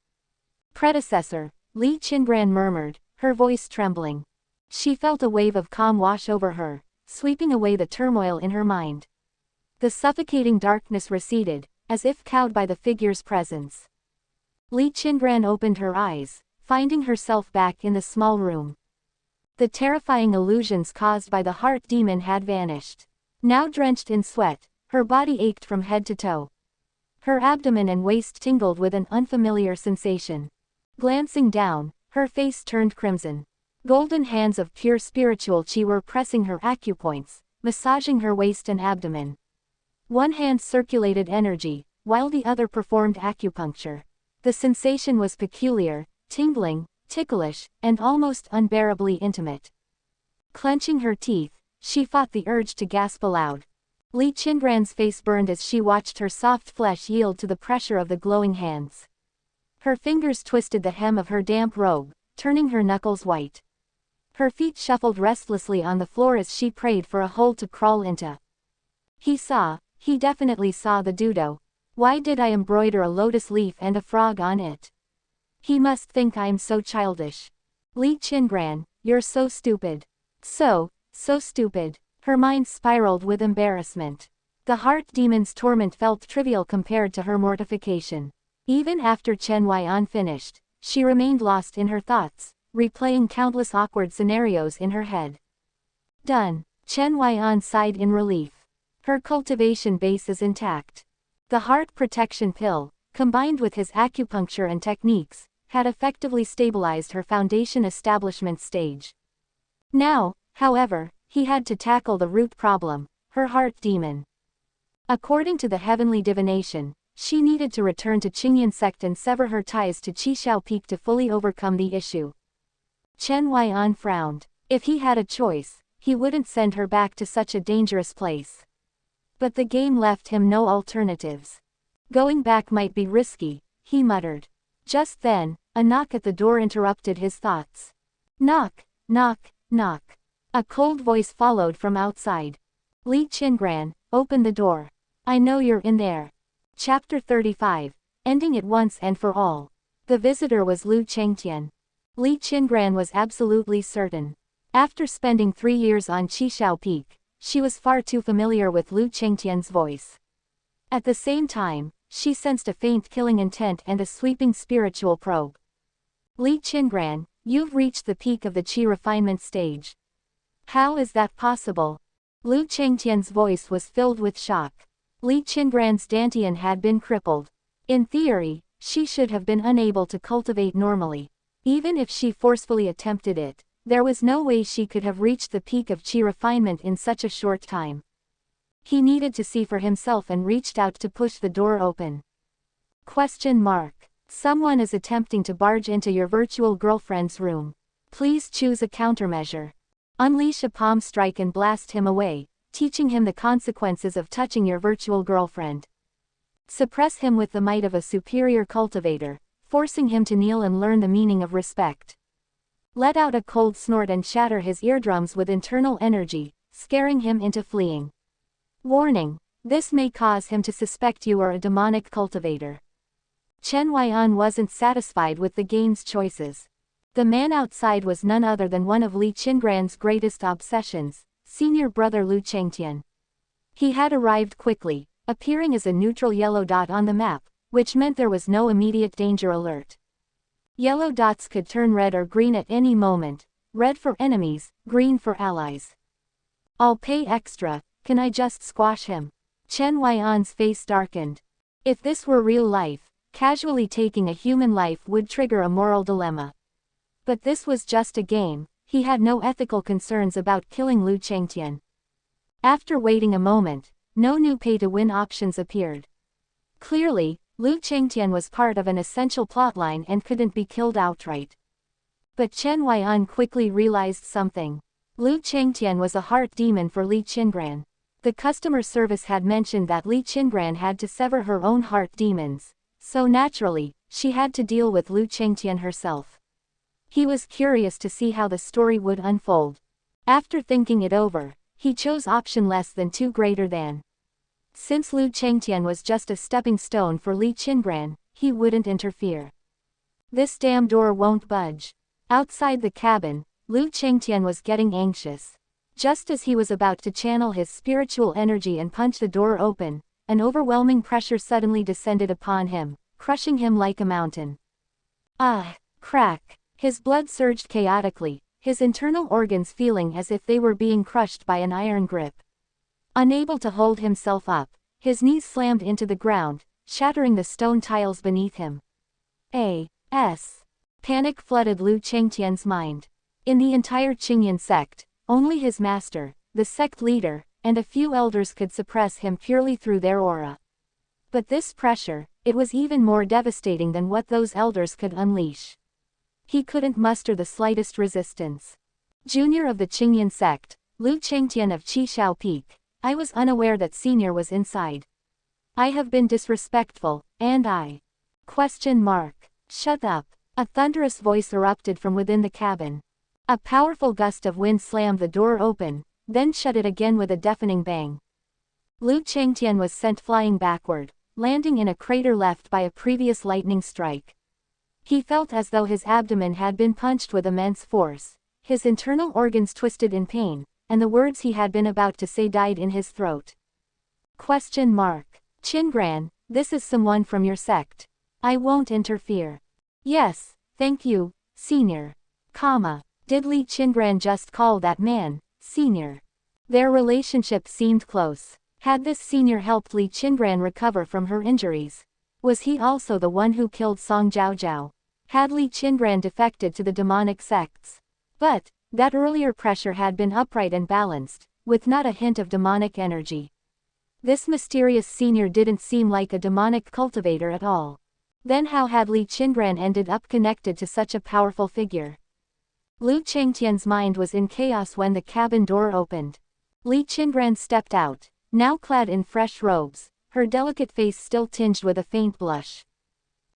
Predecessor, Li Qingran murmured, her voice trembling. She felt a wave of calm wash over her, sweeping away the turmoil in her mind. The suffocating darkness receded, as if cowed by the figure's presence. Li Qingran opened her eyes, finding herself back in the small room. The terrifying illusions caused by the heart demon had vanished. Now drenched in sweat, her body ached from head to toe. Her abdomen and waist tingled with an unfamiliar sensation. Glancing down, her face turned crimson. Golden hands of pure spiritual chi were pressing her acupoints, massaging her waist and abdomen. One hand circulated energy, while the other performed acupuncture. The sensation was peculiar, tingling, ticklish, and almost unbearably intimate. Clenching her teeth, she fought the urge to gasp aloud. Li Qingran's face burned as she watched her soft flesh yield to the pressure of the glowing hands. Her fingers twisted the hem of her damp robe, turning her knuckles white. Her feet shuffled restlessly on the floor as she prayed for a hole to crawl into. He definitely saw the dodo. Why did I embroider a lotus leaf and a frog on it? He must think I'm so childish. Li Qingran, you're so stupid. So stupid. Her mind spiraled with embarrassment. The heart demon's torment felt trivial compared to her mortification. Even after Chen Huaian finished, she remained lost in her thoughts, replaying countless awkward scenarios in her head. Done. Chen Huaian sighed in relief. Her cultivation base is intact. The heart protection pill, combined with his acupuncture and techniques, had effectively stabilized her foundation establishment stage. Now, however, he had to tackle the root problem, her heart demon. According to the heavenly divination, she needed to return to Cangyun sect and sever her ties to Qishao Peak to fully overcome the issue. Chen Huaian frowned. If he had a choice, he wouldn't send her back to such a dangerous place. But the game left him no alternatives. Going back might be risky, he muttered. Just then, a knock at the door interrupted his thoughts. Knock, knock, knock. A cold voice followed from outside. Li Qingran, open the door. I know you're in there. Chapter 35, ending it once and for all. The visitor was Lu Chengtian. Li Qingran was absolutely certain. After spending 3 years on Qishao Peak, she was far too familiar with Lu Chengtian's voice. At the same time, she sensed a faint killing intent and a sweeping spiritual probe. Li Qingran, you've reached the peak of the qi refinement stage. How is that possible? Lu Chengtian's voice was filled with shock. Li Qingran's dantian had been crippled. In theory, she should have been unable to cultivate normally. Even if she forcefully attempted it, there was no way she could have reached the peak of qi refinement in such a short time. He needed to see for himself and reached out to push the door open. Question mark. Someone is attempting to barge into your virtual girlfriend's room. Please choose a countermeasure. Unleash a palm strike and blast him away, teaching him the consequences of touching your virtual girlfriend. Suppress him with the might of a superior cultivator, forcing him to kneel and learn the meaning of respect. Let out a cold snort and shatter his eardrums with internal energy, scaring him into fleeing. Warning: this may cause him to suspect you are a demonic cultivator. Chen Huaian wasn't satisfied with the game's choices. The man outside was none other than one of Li Qingran's greatest obsessions, senior brother Lu Chengtian. He had arrived quickly, appearing as a neutral yellow dot on the map, which meant there was no immediate danger alert. Yellow dots could turn red or green at any moment, red for enemies, green for allies. I'll pay extra, can I just squash him? Chen Huaian's face darkened. If this were real life, casually taking a human life would trigger a moral dilemma. But this was just a game, he had no ethical concerns about killing Lu Chengtian. After waiting a moment, no new pay-to-win options appeared. Clearly, Lu Chengtian was part of an essential plotline and couldn't be killed outright. But Chen Huaian quickly realized something. Lu Chengtian was a heart demon for Li Qingran. The customer service had mentioned that Li Qingran had to sever her own heart demons, so naturally, she had to deal with Lu Chengtian herself. He was curious to see how the story would unfold. After thinking it over, he chose option less than 2 greater than. Since Lu Chengtian was just a stepping stone for Li Qingran, he wouldn't interfere. This damn door won't budge. Outside the cabin, Lu Chengtian was getting anxious. Just as he was about to channel his spiritual energy and punch the door open, an overwhelming pressure suddenly descended upon him, crushing him like a mountain. Ah! Crack! His blood surged chaotically, his internal organs feeling as if they were being crushed by an iron grip. Unable to hold himself up, his knees slammed into the ground, shattering the stone tiles beneath him. Panic flooded Lu Chengtian's mind. In the entire Cangyun sect, only his master, the sect leader, and a few elders could suppress him purely through their aura. But this pressure, it was even more devastating than what those elders could unleash. He couldn't muster the slightest resistance. Junior of the Cangyun sect, Lu Chengtian of Qishao Peak, I was unaware that senior was inside. I have been disrespectful, and I... Shut up. A thunderous voice erupted from within the cabin. A powerful gust of wind slammed the door open, then shut it again with a deafening bang. Lu Chengtian was sent flying backward, landing in a crater left by a previous lightning strike. He felt as though his abdomen had been punched with immense force, his internal organs twisted in pain, and the words he had been about to say died in his throat. Qingran, this is someone from your sect. I won't interfere. Yes, thank you, senior. Did Li Qingran just call that man, senior? Their relationship seemed close. Had this senior helped Li Qingran recover from her injuries? Was he also the one who killed Song Zhaozhao? Had Li Qingran defected to the demonic sects? But, that earlier pressure had been upright and balanced, with not a hint of demonic energy. This mysterious senior didn't seem like a demonic cultivator at all. Then how had Li Qingran ended up connected to such a powerful figure? Lu Chengtian's mind was in chaos when the cabin door opened. Li Qingran stepped out, now clad in fresh robes, her delicate face still tinged with a faint blush.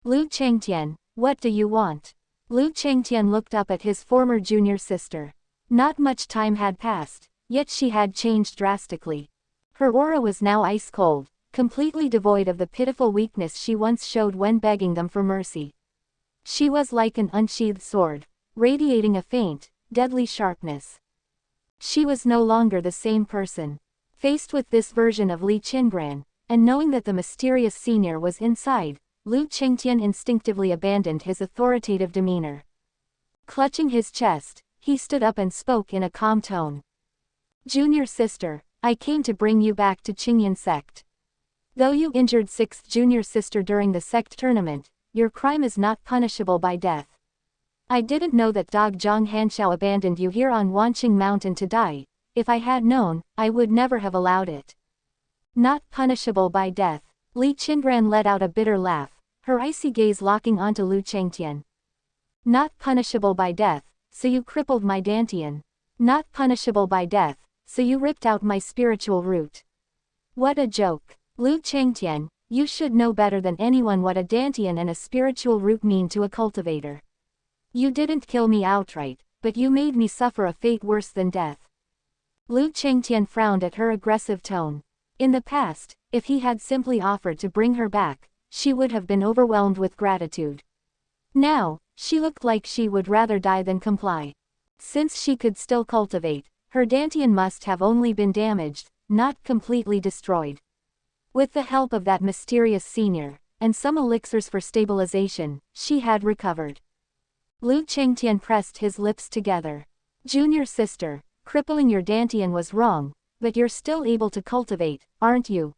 Lu Chengtian, what do you want? Lu Chengtian looked up at his former junior sister. Not much time had passed, yet she had changed drastically. Her aura was now ice cold, completely devoid of the pitiful weakness she once showed when begging them for mercy. She was like an unsheathed sword, radiating a faint, deadly sharpness. She was no longer the same person. Faced with this version of Li Qingran, and knowing that the mysterious senior was inside, Li Qingran instinctively abandoned his authoritative demeanor. Clutching his chest, he stood up and spoke in a calm tone. Junior sister, I came to bring you back to Cangyun sect. Though you injured 6th junior sister during the sect tournament, your crime is not punishable by death. I didn't know that Dog Zhang Hanshao abandoned you here on Wanqing Mountain to die. If I had known, I would never have allowed it. Not punishable by death. Li Qingran let out a bitter laugh, her icy gaze locking onto Li Qingran. Not punishable by death, so you crippled my dantian. Not punishable by death, so you ripped out my spiritual root. What a joke. Li Qingran, you should know better than anyone what a dantian and a spiritual root mean to a cultivator. You didn't kill me outright, but you made me suffer a fate worse than death. Li Qingran frowned at her aggressive tone. In the past, if he had simply offered to bring her back, she would have been overwhelmed with gratitude. Now, she looked like she would rather die than comply. Since she could still cultivate, her dantian must have only been damaged, not completely destroyed. With the help of that mysterious senior, and some elixirs for stabilization, she had recovered. Li Qingran pressed his lips together. Junior sister, crippling your dantian was wrong, but you're still able to cultivate, aren't you?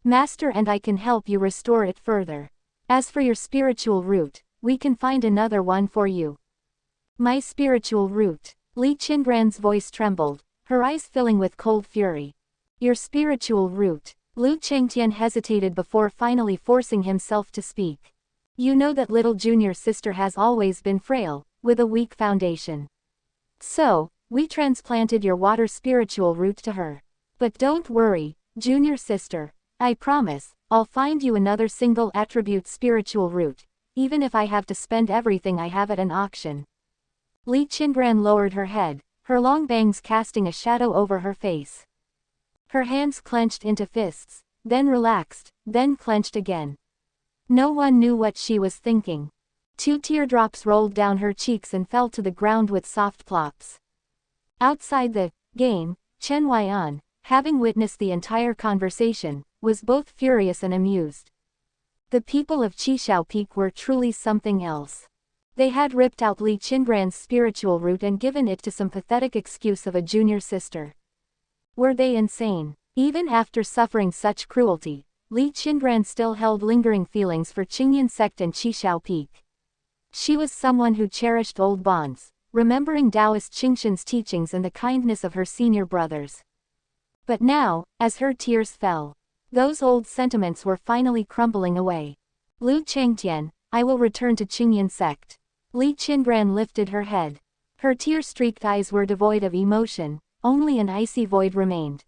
Master and I can help you restore it further. As for your spiritual root, we can find another one for you. My spiritual root. Li Qingran's voice trembled, her eyes filling with cold fury. Your spiritual root. Li Qingran hesitated before finally forcing himself to speak. You know that little junior sister has always been frail, with a weak foundation. So, we transplanted your water spiritual root to her. But don't worry, junior sister, I promise, I'll find you another single attribute spiritual root, even if I have to spend everything I have at an auction. Li Qingran lowered her head, her long bangs casting a shadow over her face. Her hands clenched into fists, then relaxed, then clenched again. No one knew what she was thinking. 2 teardrops rolled down her cheeks and fell to the ground with soft plops. Outside the game, Chen Huaian, having witnessed the entire conversation, was both furious and amused. The people of Qishao Peak were truly something else. They had ripped out Li Qingran's spiritual root and given it to some pathetic excuse of a junior sister. Were they insane? Even after suffering such cruelty, Li Qingran still held lingering feelings for Cangyun sect and Qishao Peak. She was someone who cherished old bonds, remembering Taoist Qingshan's teachings and the kindness of her senior brothers. But now, as her tears fell, those old sentiments were finally crumbling away. Li Qingran, I will return to Cangyun sect. Li Qingran lifted her head. Her tear-streaked eyes were devoid of emotion, only an icy void remained.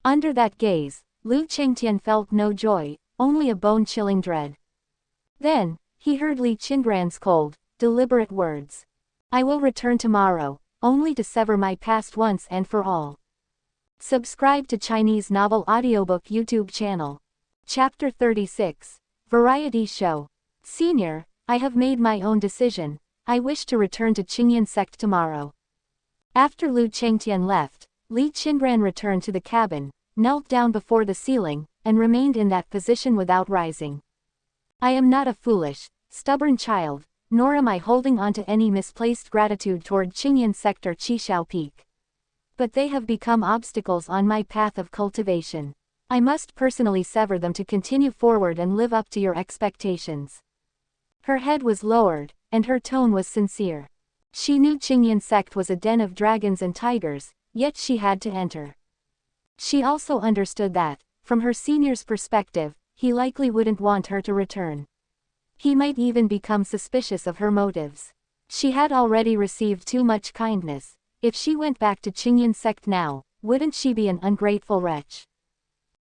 Under that gaze, Li Qingran felt no joy, only a bone-chilling dread. Then, he heard Li Qingran's cold, deliberate words. I will return tomorrow, only to sever my past once and for all. Subscribe to Chinese Novel Audiobook YouTube channel. Chapter 36. Variety Show. Senior, I have made my own decision. I wish to return to Cangyun sect tomorrow. After Li Qingran left, Li Qingran returned to the cabin, knelt down before the ceiling, and remained in that position without rising. I am not a foolish, stubborn child, nor am I holding on to any misplaced gratitude toward Cangyun sect or Qishao Peak. But they have become obstacles on my path of cultivation. I must personally sever them to continue forward and live up to your expectations. Her head was lowered, and her tone was sincere. She knew Cangyun sect was a den of dragons and tigers, yet she had to enter. She also understood that, from her senior's perspective, he likely wouldn't want her to return. He might even become suspicious of her motives. She had already received too much kindness. If she went back to Cangyun sect now, wouldn't she be an ungrateful wretch?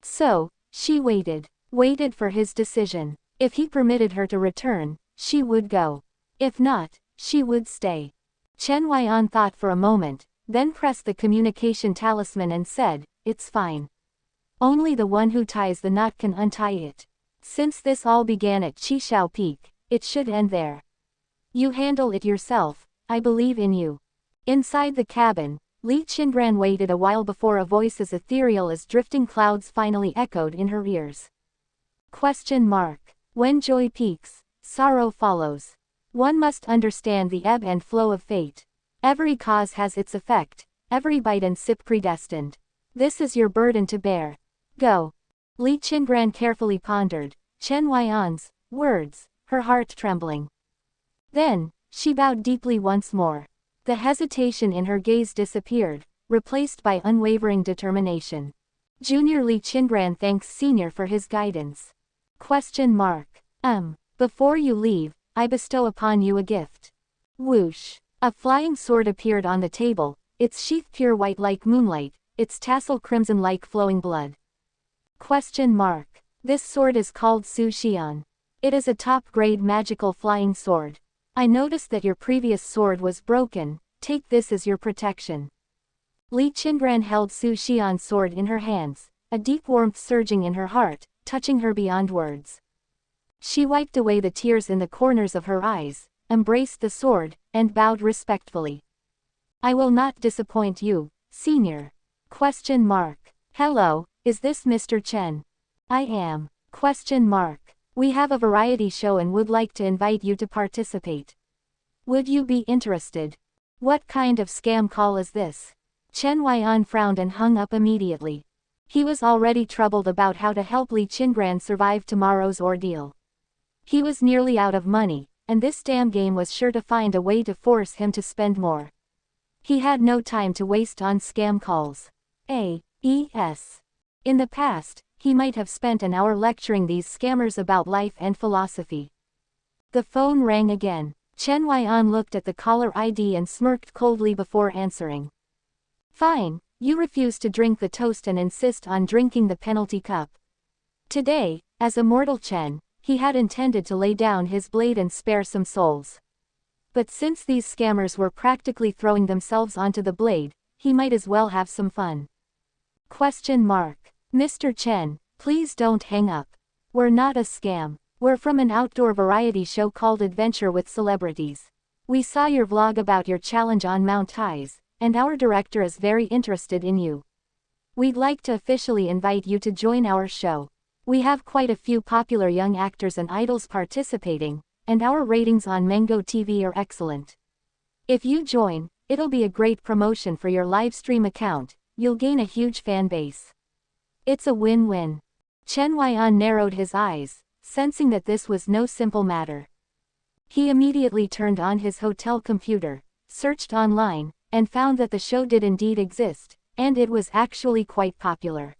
So, she waited for his decision. If he permitted her to return, she would go. If not, she would stay. Chen Huaian thought for a moment, then pressed the communication talisman and said, It's fine. Only the one who ties the knot can untie it. Since this all began at Qishao Peak, it should end there. You handle it yourself, I believe in you. Inside the cabin, Li Qingran waited a while before a voice as ethereal as drifting clouds finally echoed in her ears. When joy peaks, sorrow follows. One must understand the ebb and flow of fate. Every cause has its effect, every bite and sip predestined. This is your burden to bear. Go. Li Qingran carefully pondered Chen Huaian's words, her heart trembling. Then, she bowed deeply once more. The hesitation in her gaze disappeared, replaced by unwavering determination. Junior Li Qingran thanks Senior for his guidance. Before you leave, I bestow upon you a gift. Whoosh. A flying sword appeared on the table, its sheath pure white like moonlight, its tassel crimson like flowing blood. This sword is called Su Xian. It is a top-grade magical flying sword. I noticed that your previous sword was broken, take this as your protection. Li Qingran held Su Xian's sword in her hands, a deep warmth surging in her heart, touching her beyond words. She wiped away the tears in the corners of her eyes, embraced the sword, and bowed respectfully. I will not disappoint you, Senior. Hello, is this Mr. Chen? I am. We have a variety show and would like to invite you to participate. Would you be interested? What kind of scam call is this? Chen Huaian frowned and hung up immediately. He was already troubled about how to help Li Qingran survive tomorrow's ordeal. He was nearly out of money, and this damn game was sure to find a way to force him to spend more. He had no time to waste on scam calls. In the past, he might have spent an hour lecturing these scammers about life and philosophy. The phone rang again. Chen Huaian looked at the caller ID and smirked coldly before answering. Fine, you refuse to drink the toast and insist on drinking the penalty cup. Today, as Immortal Chen, he had intended to lay down his blade and spare some souls. But since these scammers were practically throwing themselves onto the blade, he might as well have some fun. Mr. Chen, please don't hang up. We're not a scam. We're from an outdoor variety show called Adventure with Celebrities. We saw your vlog about your challenge on Mount Highs, and our director is very interested in you. We'd like to officially invite you to join our show. We have quite a few popular young actors and idols participating, and our ratings on Mango TV are excellent. If you join, it'll be a great promotion for your livestream account, you'll gain a huge fan base. It's a win-win. Chen Huaian narrowed his eyes, sensing that this was no simple matter. He immediately turned on his hotel computer, searched online, and found that the show did indeed exist, and it was actually quite popular.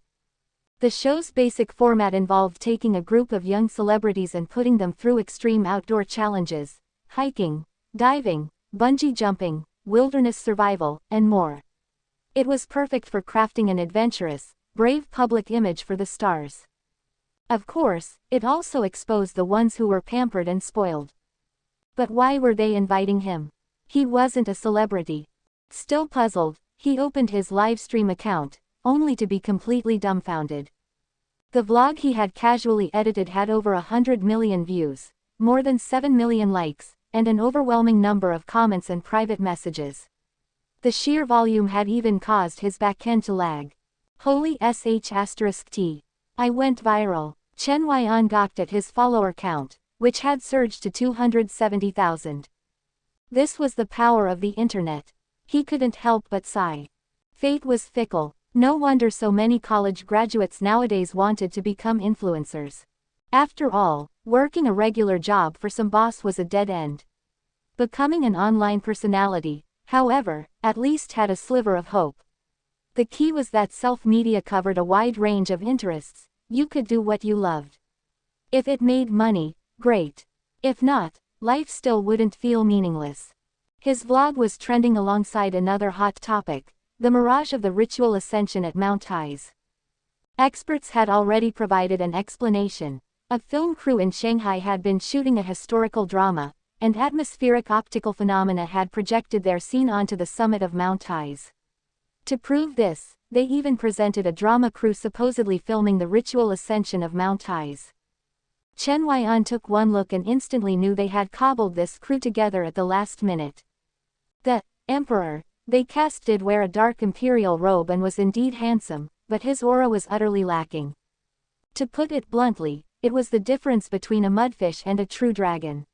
The show's basic format involved taking a group of young celebrities and putting them through extreme outdoor challenges, hiking, diving, bungee jumping, wilderness survival, and more. It was perfect for crafting an adventurous, brave public image for the stars. Of course, it also exposed the ones who were pampered and spoiled. But why were they inviting him? He wasn't a celebrity. Still puzzled, he opened his livestream account, only to be completely dumbfounded. The vlog he had casually edited had over 100 million views, more than 7 million likes, and an overwhelming number of comments and private messages. The sheer volume had even caused his backend to lag. Holy sh*t. I went viral. Chen Huaian gawked at his follower count, which had surged to 270,000. This was the power of the internet. He couldn't help but sigh. Fate was fickle. No wonder so many college graduates nowadays wanted to become influencers. After all, working a regular job for some boss was a dead end. Becoming an online personality, however, at least had a sliver of hope. The key was that self-media covered a wide range of interests. You could do what you loved. If it made money, great. If not, life still wouldn't feel meaningless. His vlog was trending alongside another hot topic, the mirage of the ritual ascension at Mount Highs. Experts had already provided an explanation. A film crew in Shanghai had been shooting a historical drama, and atmospheric optical phenomena had projected their scene onto the summit of Mount Highs. To prove this, they even presented a drama crew supposedly filming the ritual ascension of Mount Highs. Chen Huaian took one look and instantly knew they had cobbled this crew together at the last minute. The Emperor, They cast did wear a dark imperial robe and was indeed handsome, but his aura was utterly lacking. To put it bluntly, it was the difference between a mudfish and a true dragon.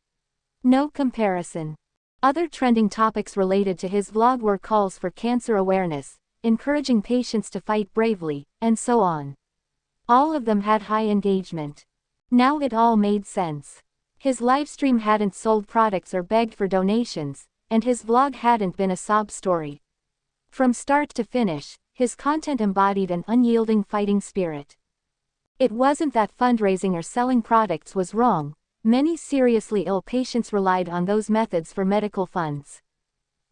No comparison. Other trending topics related to his vlog were calls for cancer awareness, encouraging patients to fight bravely, and so on. All of them had high engagement. Now it all made sense. His livestream hadn't sold products or begged for donations, and his vlog hadn't been a sob story. From start to finish, his content embodied an unyielding fighting spirit. It wasn't that fundraising or selling products was wrong. Many seriously ill patients relied on those methods for medical funds.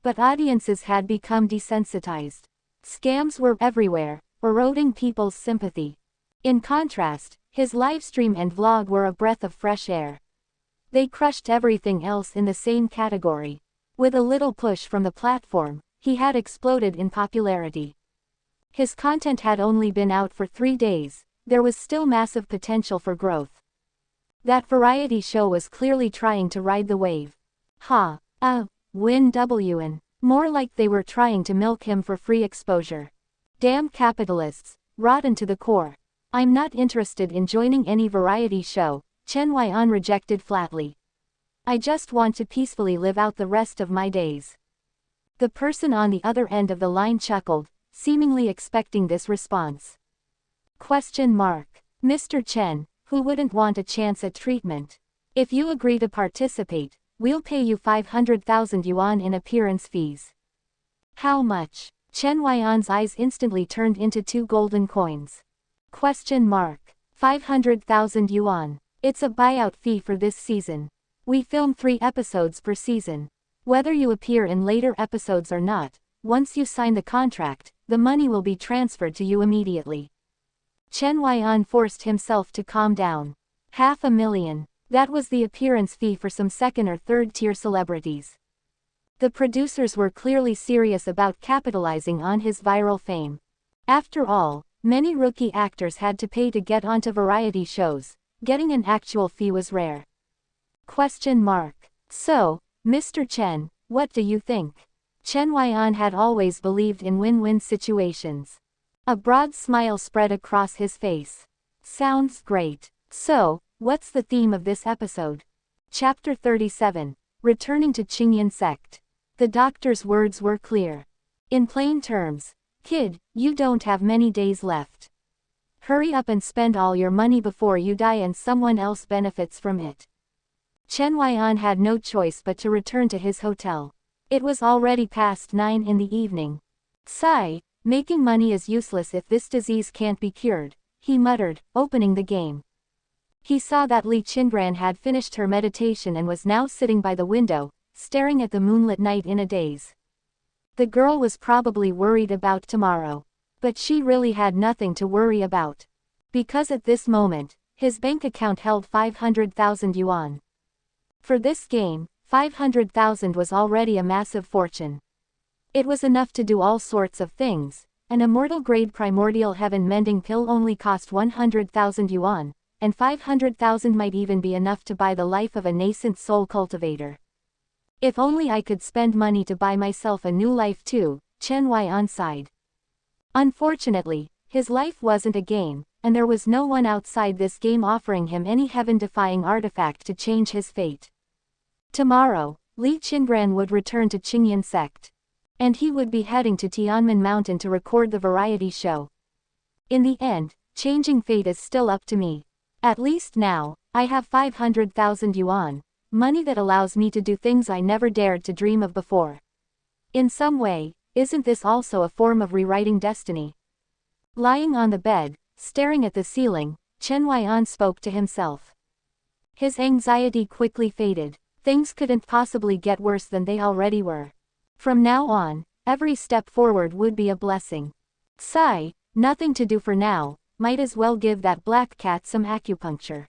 But audiences had become desensitized. Scams were everywhere, eroding people's sympathy. In contrast, his livestream and vlog were a breath of fresh air. They crushed everything else in the same category. With a little push from the platform, he had exploded in popularity. His content had only been out for 3 days. There was still massive potential for growth. That variety show was clearly trying to ride the wave. Win-win. More like they were trying to milk him for free exposure. Damn capitalists, rotten to the core. I'm not interested in joining any variety show, Chen Huaian rejected flatly. I just want to peacefully live out the rest of my days. The person on the other end of the line chuckled, seemingly expecting this response. Mr. Chen, who wouldn't want a chance at treatment? If you agree to participate, we'll pay you 500,000 yuan in appearance fees. How much? Chen Huaian's eyes instantly turned into 2 golden coins. 500,000 yuan. It's a buyout fee for this season. We film 3 episodes per season. Whether you appear in later episodes or not, once you sign the contract, the money will be transferred to you immediately. Chen Huaian forced himself to calm down. 500,000. That was the appearance fee for some 2nd or 3rd tier celebrities. The producers were clearly serious about capitalizing on his viral fame. After all, many rookie actors had to pay to get onto variety shows. Getting an actual fee was rare. So, Mr. Chen, what do you think? Chen Huaian had always believed in win-win situations. A broad smile spread across his face. Sounds great. So, what's the theme of this episode? Chapter 37. Returning to Cangyun sect. The doctor's words were clear. In plain terms, kid, you don't have many days left. Hurry up and spend all your money before you die and someone else benefits from it. Chen Huaian had no choice but to return to his hotel. It was already past 9 in the evening. Sigh. Making money is useless if this disease can't be cured, he muttered, opening the game. He saw that Li Qingran had finished her meditation and was now sitting by the window, staring at the moonlit night in a daze. The girl was probably worried about tomorrow. But she really had nothing to worry about. Because at this moment, his bank account held 500,000 yuan. For this game, 500,000 was already a massive fortune. It was enough to do all sorts of things. An immortal-grade primordial heaven-mending pill only cost 100,000 yuan, and 500,000 might even be enough to buy the life of a nascent soul cultivator. If only I could spend money to buy myself a new life too, Chen Huaian sighed. Unfortunately, his life wasn't a game, and there was no one outside this game offering him any heaven-defying artifact to change his fate. Tomorrow, Li Qingran would return to Cangyun sect. And he would be heading to Tianmen Mountain to record the variety show. In the end, changing fate is still up to me. At least now, I have 500,000 yuan, money that allows me to do things I never dared to dream of before. In some way, isn't this also a form of rewriting destiny? Lying on the bed, staring at the ceiling, Chen Huaian spoke to himself. His anxiety quickly faded. Things couldn't possibly get worse than they already were. From now on, every step forward would be a blessing. Sigh, nothing to do for now, might as well give that black cat some acupuncture.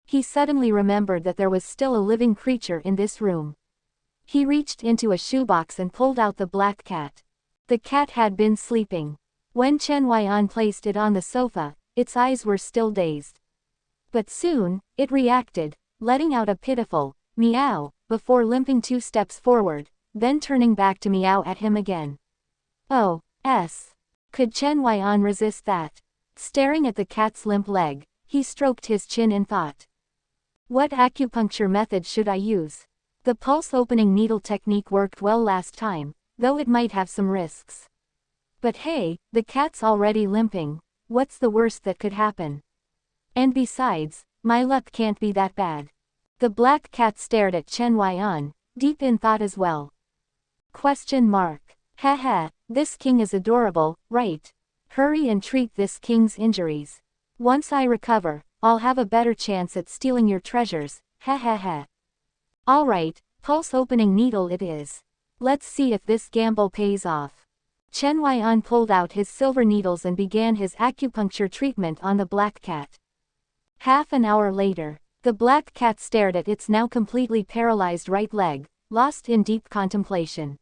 He suddenly remembered that there was still a living creature in this room. He reached into a shoebox and pulled out the black cat. The cat had been sleeping. When Chen Huaian placed it on the sofa, its eyes were still dazed. But soon, it reacted, letting out a pitiful meow, before limping 2 steps forward, then turning back to meow at him again. Oh, s. Could Chen Huaian resist that? Staring at the cat's limp leg, he stroked his chin in thought. What acupuncture method should I use? The pulse-opening needle technique worked well last time, though it might have some risks. But hey, the cat's already limping, what's the worst that could happen? And besides, my luck can't be that bad. The black cat stared at Chen Huaian, deep in thought as well. Question mark. Haha, this king is adorable, right? Hurry and treat this king's injuries. Once I recover, I'll have a better chance at stealing your treasures, ha ha ha. Alright, pulse-opening needle it is. Let's see if this gamble pays off. Chen Huaian pulled out his silver needles and began his acupuncture treatment on the black cat. Half an hour later, the black cat stared at its now completely paralyzed right leg, lost in deep contemplation.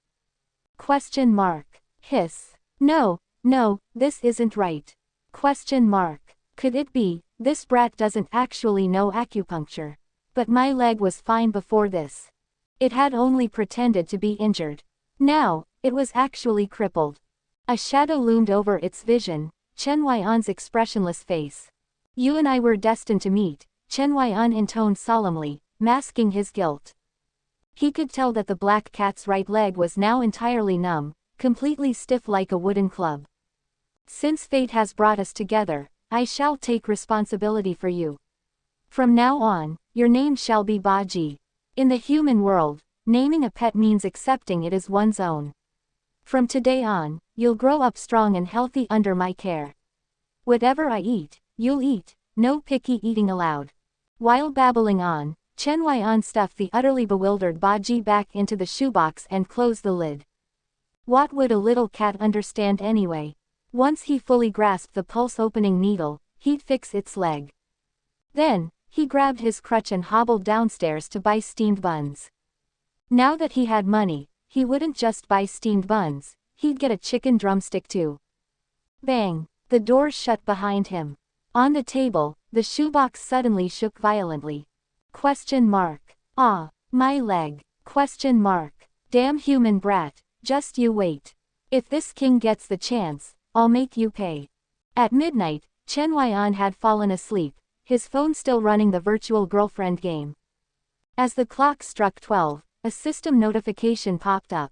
Question mark. Hiss. No, this isn't right. Question mark. Could it be, this brat doesn't actually know acupuncture? But my leg was fine before this. It had only pretended to be injured. Now, it was actually crippled. A shadow loomed over its vision, Chen Huaian's expressionless face. You and I were destined to meet, Chen Huaian intoned solemnly, masking his guilt. He could tell that the black cat's right leg was now entirely numb, completely stiff like a wooden club. Since fate has brought us together, I shall take responsibility for you. From now on, your name shall be Baji. In the human world, naming a pet means accepting it as one's own. From today on, you'll grow up strong and healthy under my care. Whatever I eat, you'll eat, no picky eating allowed. While babbling on, Chen Huaian stuffed the utterly bewildered Baji back into the shoebox and closed the lid. What would a little cat understand anyway? Once he fully grasped the pulse-opening needle, he'd fix its leg. Then, he grabbed his crutch and hobbled downstairs to buy steamed buns. Now that he had money, he wouldn't just buy steamed buns, he'd get a chicken drumstick too. Bang! The door shut behind him. On the table, the shoebox suddenly shook violently. Question mark. Ah, my leg. Question mark. Damn human brat, just you wait. If this king gets the chance, I'll make you pay. At midnight, Chen Huaian had fallen asleep, his phone still running the virtual girlfriend game. As the clock struck 12, a system notification popped up.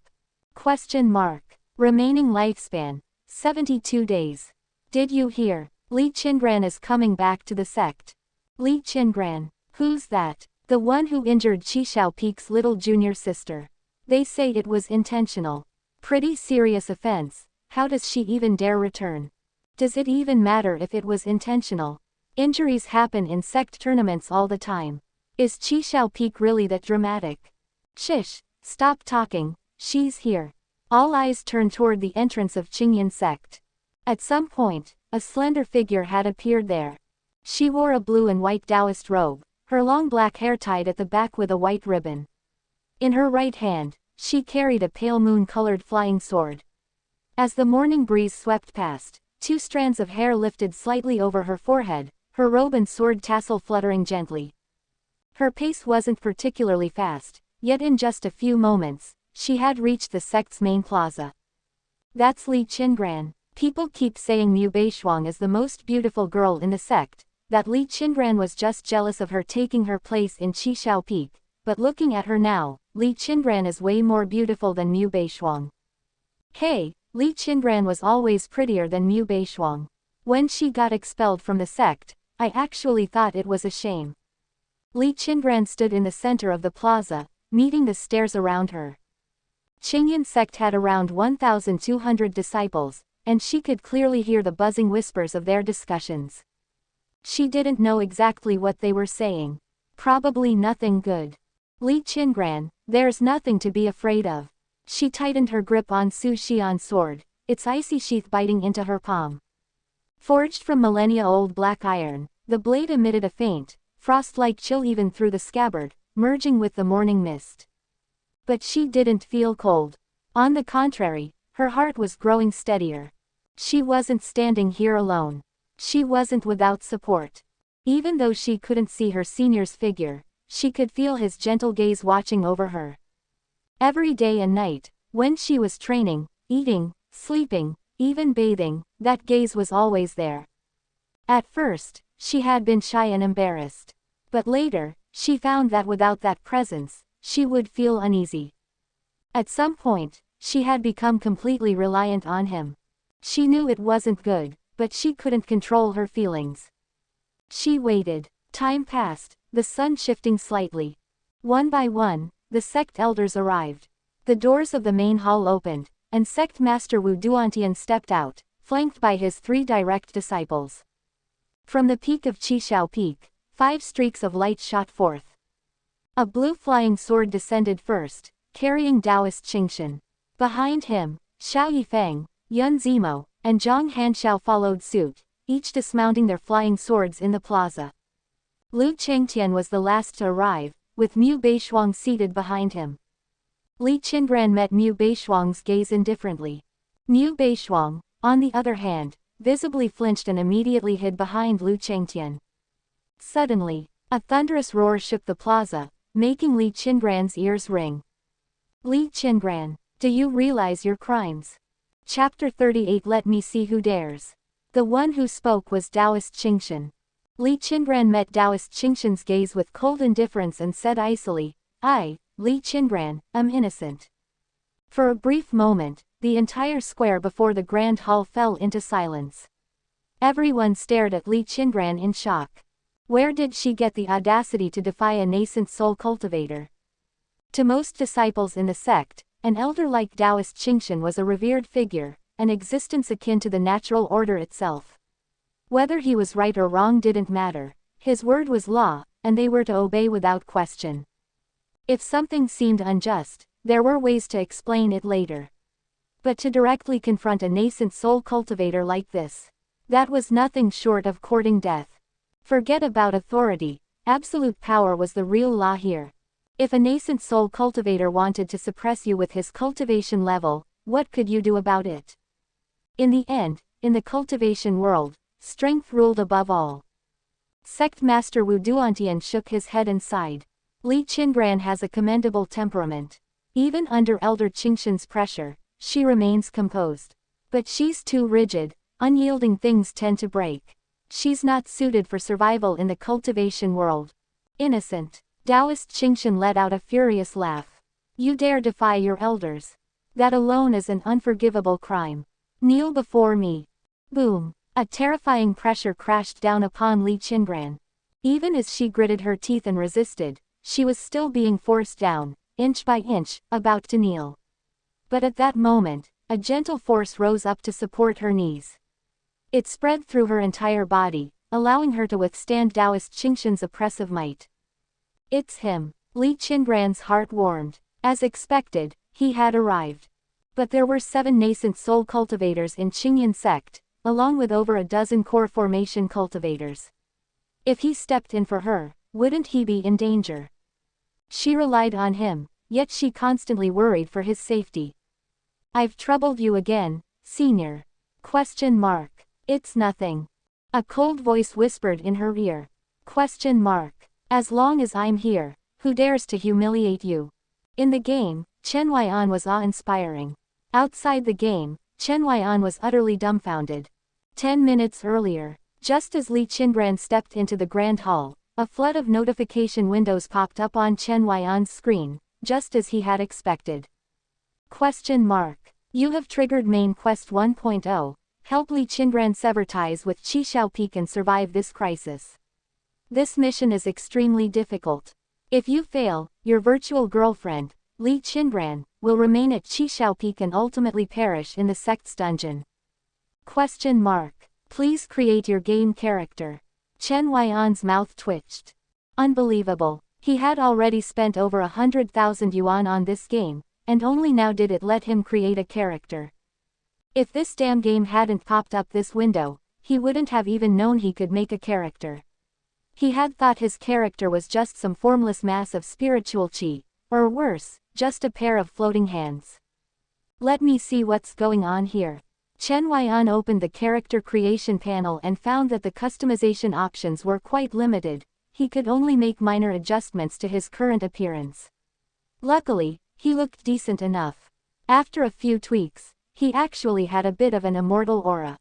Question mark. Remaining lifespan, 72 days. Did you hear? Li Qingran is coming back to the sect. Li Qingran. Who's that? The one who injured Qi Xiaopeek's little junior sister. They say it was intentional. Pretty serious offense. How does she even dare return? Does it even matter if it was intentional? Injuries happen in sect tournaments all the time. Is Qi Xiaopeek really that dramatic? Shish, stop talking, she's here. All eyes turned toward the entrance of Cangyun sect. At some point, a slender figure had appeared there. She wore a blue and white Taoist robe, her long black hair tied at the back with a white ribbon. In her right hand, she carried a pale moon-colored flying sword. As the morning breeze swept past, 2 strands of hair lifted slightly over her forehead, her robe and sword tassel fluttering gently. Her pace wasn't particularly fast, yet in just a few moments, she had reached the sect's main plaza. That's Li Qingran. People keep saying Mu Beishuang is the most beautiful girl in the sect, that Li Qingran was just jealous of her taking her place in Qi Xiaopeek, but looking at her now, Li Qingran is way more beautiful than Mu Beishuang. Hey, Li Qingran was always prettier than Mu Beishuang. When she got expelled from the sect, I actually thought it was a shame. Li Qingran stood in the center of the plaza, meeting the stares around her. Cangyun sect had around 1,200 disciples, and she could clearly hear the buzzing whispers of their discussions. She didn't know exactly what they were saying. Probably nothing good. Li Qingran, there's nothing to be afraid of. She tightened her grip on Su Xian's sword, its icy sheath biting into her palm. Forged from millennia-old black iron, the blade emitted a faint, frost-like chill even through the scabbard, merging with the morning mist. But she didn't feel cold. On the contrary, her heart was growing steadier. She wasn't standing here alone. She wasn't without support. Even though she couldn't see her senior's figure, she could feel his gentle gaze watching over her. Every day and night, when she was training, eating, sleeping, even bathing, that gaze was always there. At first, she had been shy and embarrassed. But later, she found that without that presence, she would feel uneasy. At some point, she had become completely reliant on him. She knew it wasn't good, but she couldn't control her feelings. She waited. Time passed, the sun shifting slightly. One by one, the sect elders arrived. The doors of the main hall opened, and sect master Wu Duantian stepped out, flanked by his 3 direct disciples. From the peak of Qishao Peak, 5 streaks of light shot forth. A blue flying sword descended first, carrying Taoist Qingxuan. Behind him, Xiao Yifeng, Yun Zimo, and Zhang Hanxiao followed suit, each dismounting their flying swords in the plaza. Li Qingran was the last to arrive, with Mu Beishuang seated behind him. Li Qingran met Mu Beishuang's gaze indifferently. Mu Beishuang, on the other hand, visibly flinched and immediately hid behind Li Qingran. Suddenly, a thunderous roar shook the plaza, making Li Qingran's ears ring. Li Qingran, do you realize your crimes? Chapter 38. Let me see who dares. The one who spoke was Taoist Qingxuan. Li Qingran met Taoist Qingxuan's gaze with cold indifference and said icily, I, Li Qingran, am innocent. For a brief moment, the entire square before the grand hall fell into silence. Everyone stared at Li Qingran in shock. Where did she get the audacity to defy a nascent soul cultivator? To most disciples in the sect, an elder like Taoist Qingxuan was a revered figure, an existence akin to the natural order itself. Whether he was right or wrong didn't matter. His word was law, and they were to obey without question. If something seemed unjust, there were ways to explain it later. But to directly confront a nascent soul cultivator like this, that was nothing short of courting death. Forget about authority, absolute power was the real law here. If a nascent soul cultivator wanted to suppress you with his cultivation level, what could you do about it? In the end, in the cultivation world, strength ruled above all. Sect Master Wu Duantian shook his head and sighed. Li Qingran has a commendable temperament. Even under Elder Qingxuan's pressure, she remains composed. But she's too rigid, unyielding things tend to break. She's not suited for survival in the cultivation world. Innocent. Taoist Qingxuan let out a furious laugh. You dare defy your elders. That alone is an unforgivable crime. Kneel before me. Boom. A terrifying pressure crashed down upon Li Qingran. Even as she gritted her teeth and resisted, she was still being forced down, inch by inch, about to kneel. But at that moment, a gentle force rose up to support her knees. It spread through her entire body, allowing her to withstand Taoist Qingxuan's oppressive might. It's him. Li Qingran's heart warmed. As expected, he had arrived. But there were 7 nascent soul cultivators in Qingyun sect, along with over a dozen core formation cultivators. If he stepped in for her, wouldn't he be in danger? She relied on him, yet she constantly worried for his safety. I've troubled you again, senior. ? It's nothing. A cold voice whispered in her ear. ? As long as I'm here, who dares to humiliate you? In the game, Chen Huaian was awe-inspiring. Outside the game, Chen Huaian was utterly dumbfounded. 10 minutes earlier, just as Li Qingran stepped into the grand hall, a flood of notification windows popped up on Chen Huaian's screen, just as he had expected. ? You have triggered main quest 1.0, help Li Qingran sever ties with Qishao Peak and survive this crisis. This mission is extremely difficult. If you fail, your virtual girlfriend, Li Qingran, will remain at Qishao Peak and ultimately perish in the sect's dungeon. ? Please create your game character. Chen Huaian's mouth twitched. Unbelievable. He had already spent over 100,000 yuan on this game, and only now did it let him create a character. If this damn game hadn't popped up this window, he wouldn't have even known he could make a character. He had thought his character was just some formless mass of spiritual qi, or worse, just a pair of floating hands. Let me see what's going on here. Chen Huaian opened the character creation panel and found that the customization options were quite limited. He could only make minor adjustments to his current appearance. Luckily, he looked decent enough. After a few tweaks, he actually had a bit of an immortal aura.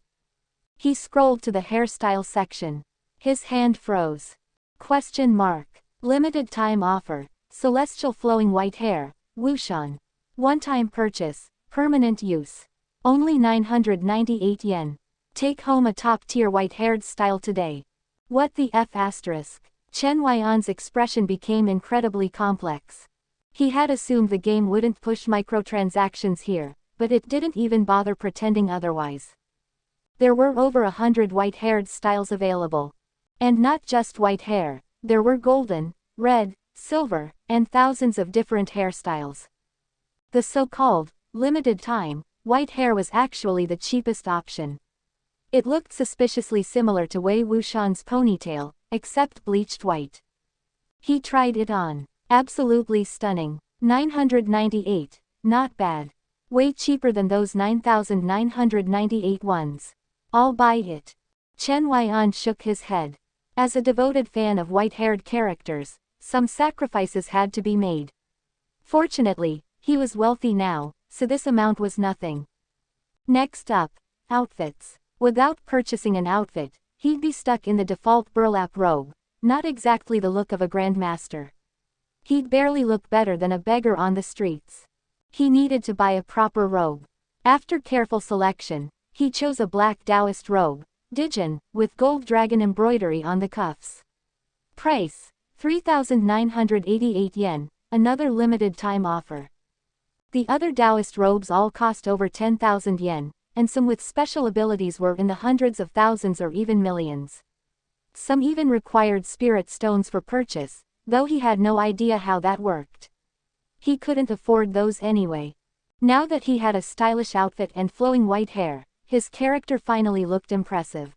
He scrolled to the hairstyle section. His hand froze. Question mark. Limited time offer. Celestial flowing white hair, Wushan. One-time purchase, permanent use. Only 998 yen. Take home a top-tier white-haired style today. What the F asterisk? Chen Huaian's expression became incredibly complex. He had assumed the game wouldn't push microtransactions here, but it didn't even bother pretending otherwise. There were over 100 white-haired styles available. And not just white hair, there were golden, red, silver, and thousands of different hairstyles. The so-called limited time white hair was actually the cheapest option. It looked suspiciously similar to Wei Wuxian's ponytail, except bleached white. He tried it on. Absolutely stunning. 998. Not bad. Way cheaper than those 9,998 ones. I'll buy it. Chen Huaian shook his head. As a devoted fan of white-haired characters, some sacrifices had to be made. Fortunately, he was wealthy now, so this amount was nothing. Next up, outfits. Without purchasing an outfit, he'd be stuck in the default burlap robe, not exactly the look of a grandmaster. He'd barely look better than a beggar on the streets. He needed to buy a proper robe. After careful selection, he chose a black Taoist robe, Dijin, with gold dragon embroidery on the cuffs. Price, 3,988 yen, another limited time offer. The other Taoist robes all cost over 10,000 yen, and some with special abilities were in the hundreds of thousands or even millions. Some even required spirit stones for purchase, though he had no idea how that worked. He couldn't afford those anyway. Now that he had a stylish outfit and flowing white hair, his character finally looked impressive.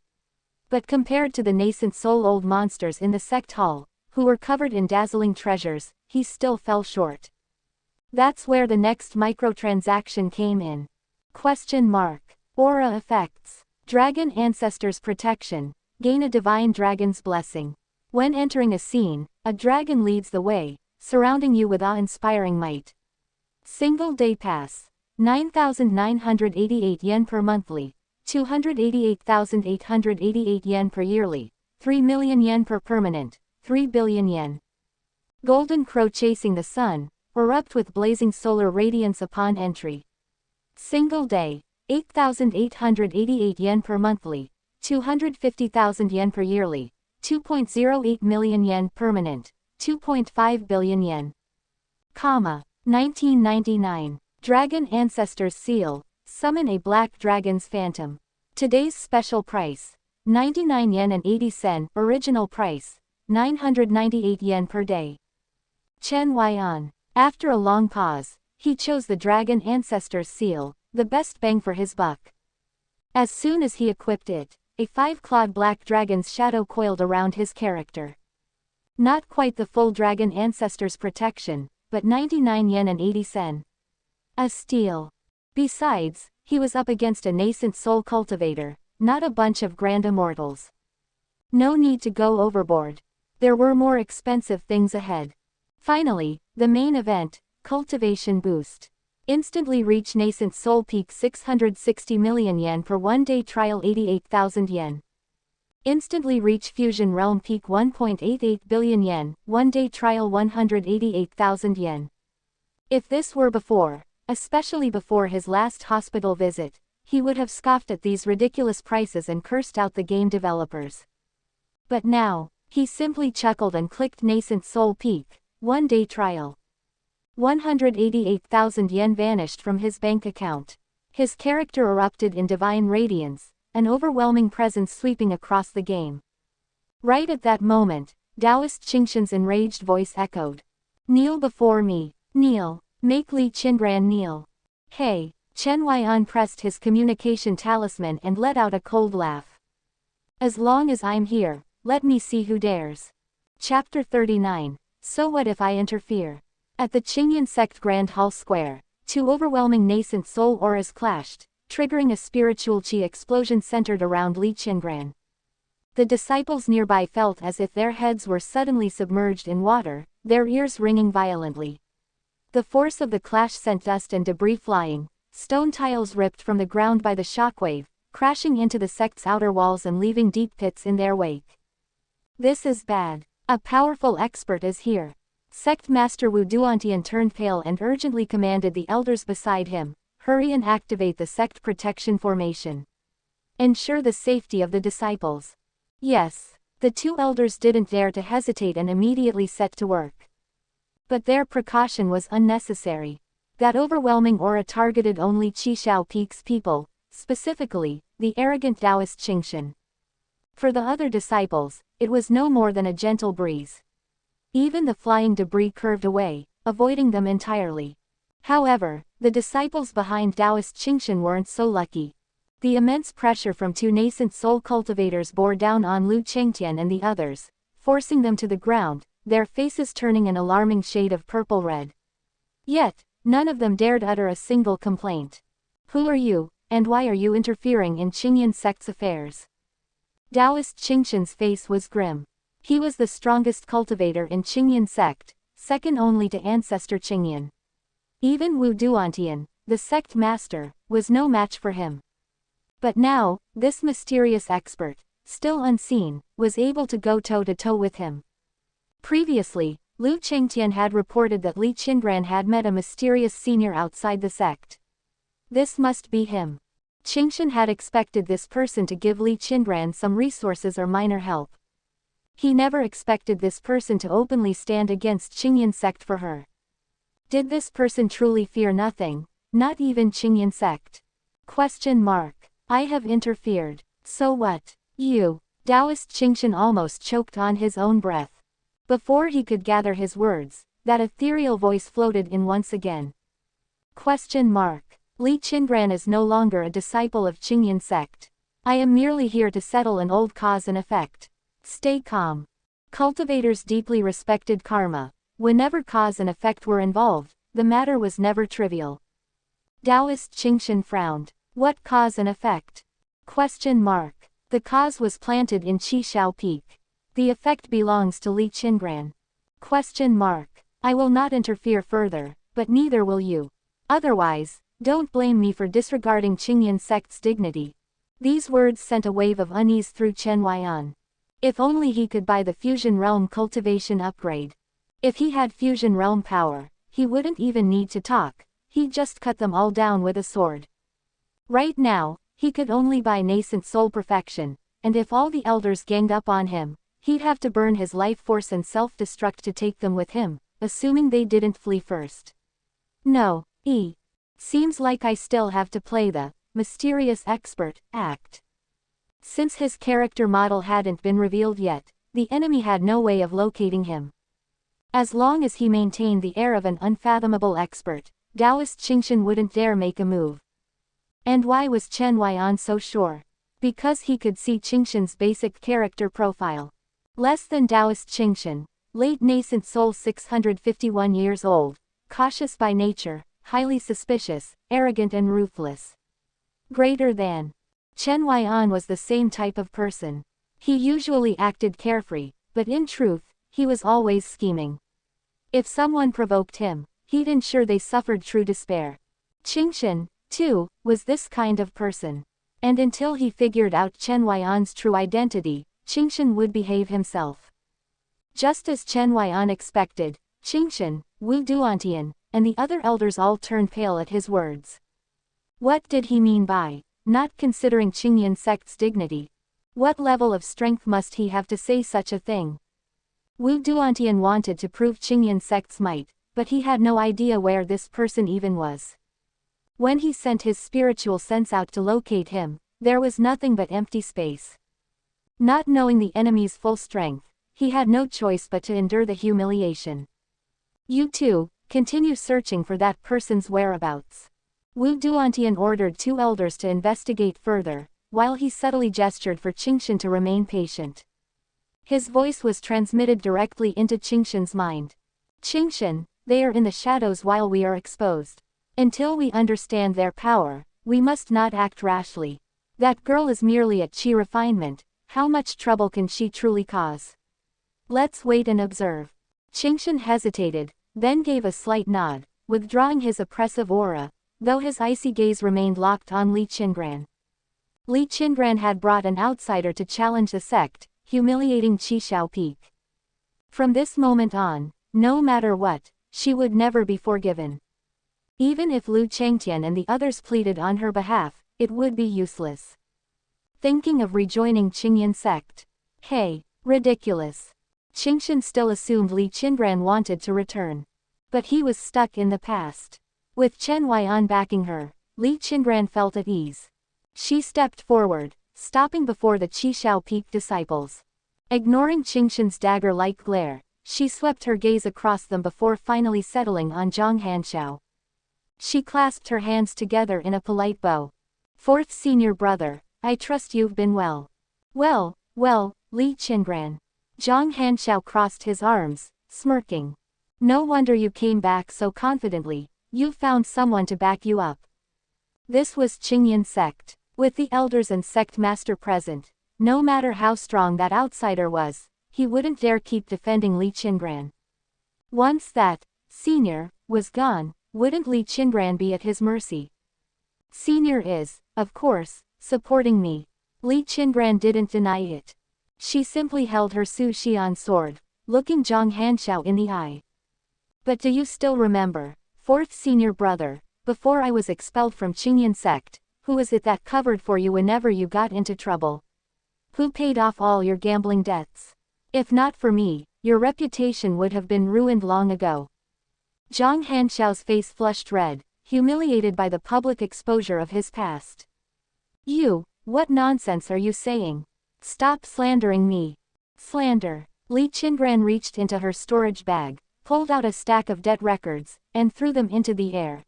But compared to the nascent soul-old monsters in the sect hall, who were covered in dazzling treasures, he still fell short. That's where the next microtransaction came in. Question mark. Aura effects. Dragon Ancestors Protection. Gain a divine dragon's blessing. When entering a scene, a dragon leads the way, surrounding you with awe-inspiring might. Single day pass. 9,988 yen per monthly. 288,888 yen per yearly. 3 million yen per permanent. 3 billion yen. Golden Crow chasing the sun, erupt with blazing solar radiance upon entry. Single day. 8,888 yen per monthly. 250,000 yen per yearly. 2.08 million yen permanent. 2.5 billion yen. 1999. Dragon Ancestors Seal. Summon a black dragon's phantom. Today's special price. 99 yen and 80 sen. Original price. 998 yen per day. Chen Huaian. After a long pause, he chose the Dragon Ancestors Seal, the best bang for his buck. As soon as he equipped it, a 5-clawed black dragon's shadow coiled around his character. Not quite the full Dragon Ancestors protection, but 99 yen and 80 sen. A steal. Besides, he was up against a nascent soul cultivator, not a bunch of grand immortals. No need to go overboard. There were more expensive things ahead. Finally, the main event, cultivation boost. Instantly reach nascent soul peak 660 million yen per one-day trial 88,000 yen. Instantly reach fusion realm peak 1.88 billion yen, one-day trial 188,000 yen. If this were before, especially before his last hospital visit, he would have scoffed at these ridiculous prices and cursed out the game developers. But now, he simply chuckled and clicked nascent soul peak, one-day trial. 188,000 yen vanished from his bank account. His character erupted in divine radiance, an overwhelming presence sweeping across the game. Right at that moment, Taoist Qingshan's enraged voice echoed. Kneel before me, kneel, make Li Qingran kneel. Hey, Chen Huaian pressed his communication talisman and let out a cold laugh. As long as I'm here, let me see who dares. Chapter 39, So What If I Interfere? At the Cangyun sect Grand Hall Square, two overwhelming nascent soul auras clashed, triggering a spiritual chi explosion centered around Li Qingran. The disciples nearby felt as if their heads were suddenly submerged in water, their ears ringing violently. The force of the clash sent dust and debris flying, stone tiles ripped from the ground by the shockwave, crashing into the sect's outer walls and leaving deep pits in their wake. This is bad. A powerful expert is here. Sect Master Wu Duantian turned pale and urgently commanded the elders beside him, hurry and activate the sect protection formation. Ensure the safety of the disciples. Yes. The two elders didn't dare to hesitate and immediately set to work. But their precaution was unnecessary. That overwhelming aura targeted only Qishao Peak's people, specifically, the arrogant Taoist Qingshan. For the other disciples, it was no more than a gentle breeze. Even the flying debris curved away, avoiding them entirely. However, the disciples behind Taoist Qingshan weren't so lucky. The immense pressure from two nascent soul cultivators bore down on Li Qingran and the others, forcing them to the ground, their faces turning an alarming shade of purple-red. Yet, none of them dared utter a single complaint. Who are you, and why are you interfering in Qingyan sect's affairs? Taoist Qingshan's face was grim. He was the strongest cultivator in Qingyan sect, second only to ancestor Qingyan. Even Wu Duantian, the sect master, was no match for him. But now, this mysterious expert, still unseen, was able to go toe-to-toe with him. Previously, Li Qingran had reported that Li Qingran had met a mysterious senior outside the sect. This must be him. Qingshan had expected this person to give Li Qingran some resources or minor help. He never expected this person to openly stand against Qingyan sect for her. Did this person truly fear nothing, not even Qingyan sect? ? I have interfered. So what? You. Taoist Qingshan almost choked on his own breath. Before he could gather his words, that ethereal voice floated in once again. ? Li Qingran is no longer a disciple of Qingyan sect. I am merely here to settle an old cause and effect. Stay calm. Cultivators deeply respected karma. Whenever cause and effect were involved, the matter was never trivial. Taoist Qingshan frowned. What cause and effect? ? The cause was planted in Qishao Peak. The effect belongs to Li Qingran. ? I will not interfere further, but neither will you. Otherwise, don't blame me for disregarding Qingyan sect's dignity. These words sent a wave of unease through Chen Huaian. If only he could buy the Fusion Realm cultivation upgrade. If he had Fusion Realm power, he wouldn't even need to talk, he'd just cut them all down with a sword. Right now, he could only buy nascent soul perfection, and if all the elders ganged up on him, he'd have to burn his life force and self-destruct to take them with him, assuming they didn't flee first. No, seems like I still have to play the mysterious expert act. Since his character model hadn't been revealed yet, the enemy had no way of locating him. As long as he maintained the air of an unfathomable expert, Taoist Qingshan wouldn't dare make a move. And why was Chen Huaian so sure? Because he could see Qingshan's basic character profile. Less than Taoist Qingshan, late nascent soul 651 years old, cautious by nature, highly suspicious, arrogant and ruthless. Greater than. Chen Huaian was the same type of person. He usually acted carefree, but in truth, he was always scheming. If someone provoked him, he'd ensure they suffered true despair. Qingshan, too, was this kind of person. And until he figured out Chen Huaian's true identity, Qingshan would behave himself. Just as Chen Huaian expected, Qingshan, Wu Duantian, and the other elders all turned pale at his words. What did he mean by not considering Qingyan sect's dignity? What level of strength must he have to say such a thing? Wu Duantian wanted to prove Qingyan sect's might, but he had no idea where this person even was. When he sent his spiritual sense out to locate him, there was nothing but empty space. Not knowing the enemy's full strength, he had no choice but to endure the humiliation. You too, continue searching for that person's whereabouts. Wu Duantian ordered two elders to investigate further, while he subtly gestured for Qingshan to remain patient. His voice was transmitted directly into Qingshan's mind. Qingshan, they are in the shadows while we are exposed. Until we understand their power, we must not act rashly. That girl is merely a chi refinement, how much trouble can she truly cause? Let's wait and observe. Qingshan hesitated, then gave a slight nod, withdrawing his oppressive aura, though his icy gaze remained locked on Li Qingran. Li Qingran had brought an outsider to challenge the sect, humiliating Qi Xiao Peak. From this moment on, no matter what, she would never be forgiven. Even if Lu Changtian and the others pleaded on her behalf, it would be useless. Thinking of rejoining Qingyan sect? Hey, ridiculous. Qingshan still assumed Li Qingran wanted to return. But he was stuck in the past. With Chen Huaian backing her, Li Qingran felt at ease. She stepped forward, stopping before the Qi Xiao Peak disciples. Ignoring Qingshan's dagger-like glare, she swept her gaze across them before finally settling on Zhang Hanxiao. She clasped her hands together in a polite bow. "Fourth senior brother, I trust you've been well." Well, Li Qingran. Zhang Hanxiao crossed his arms, smirking. "No wonder you came back so confidently, you found someone to back you up." This was Qingyan sect. With the elders and sect master present, no matter how strong that outsider was, he wouldn't dare keep defending Li Qingran. Once that senior was gone, wouldn't Li Qingran be at his mercy? Senior is, of course, supporting me. Li Qingran didn't deny it. She simply held her Su Xian sword, looking Zhang Hanxiao in the eye. "But do you still remember, fourth senior brother, before I was expelled from Qingyan sect, who is it that covered for you whenever you got into trouble? Who paid off all your gambling debts? If not for me, your reputation would have been ruined long ago." Zhang Hanxiao's face flushed red, humiliated by the public exposure of his past. "You, what nonsense are you saying? Stop slandering me." Slander. Li Qingran reached into her storage bag, pulled out a stack of debt records, and threw them into the air.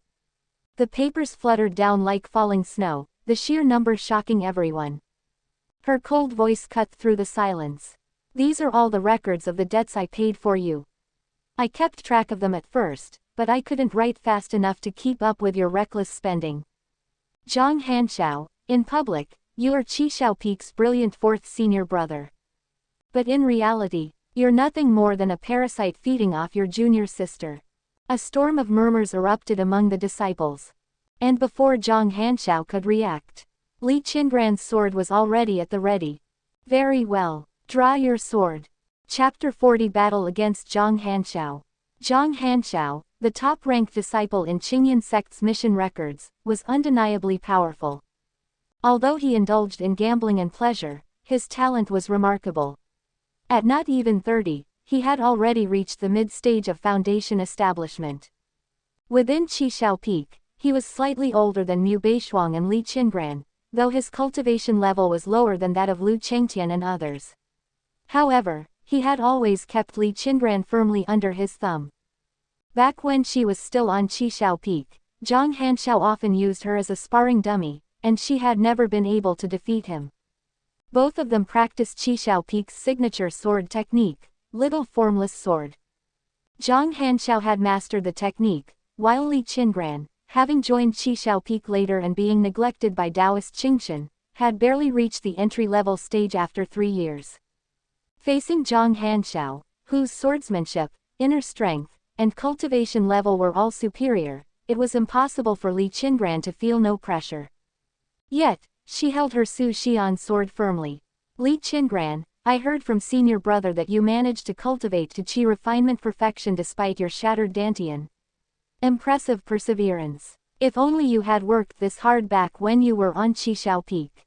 The papers fluttered down like falling snow, the sheer number shocking everyone. Her cold voice cut through the silence. "These are all the records of the debts I paid for you. I kept track of them at first, but I couldn't write fast enough to keep up with your reckless spending. Zhang Hanxiao, in public, you are Qi Xiao Peak's brilliant fourth senior brother. But in reality, you're nothing more than a parasite feeding off your junior sister." A storm of murmurs erupted among the disciples. And before Zhang Hanxiao could react, Li Qingran's sword was already at the ready. "Very well, draw your sword." Chapter 40 Battle against Zhang Hanxiao. Zhang Hanxiao, the top-ranked disciple in Qingyan sect's mission records, was undeniably powerful. Although he indulged in gambling and pleasure, his talent was remarkable. At not even 30, he had already reached the mid-stage of foundation establishment. Within Qi Xiao Peak, he was slightly older than Mu Beishuang and Li Qingran, though his cultivation level was lower than that of Lu Changtian and others. However, he had always kept Li Qingran firmly under his thumb. Back when she was still on Qi Xiao Peak, Zhang Hanxiao often used her as a sparring dummy, and she had never been able to defeat him. Both of them practiced Qi Xiao Peak's signature sword technique, Little Formless Sword. Zhang Hanxiao had mastered the technique, while Li Qingran, having joined Qi Xiao Peak later and being neglected by Taoist Qingshan, had barely reached the entry-level stage after 3 years. Facing Zhang Hanxiao, whose swordsmanship, inner strength, and cultivation level were all superior, it was impossible for Li Qingran to feel no pressure. Yet, she held her Su Xian sword firmly. "Li Qingran, I heard from senior brother that you managed to cultivate to Qi refinement perfection despite your shattered Dantian. Impressive perseverance. If only you had worked this hard back when you were on Qi Xiao Peak.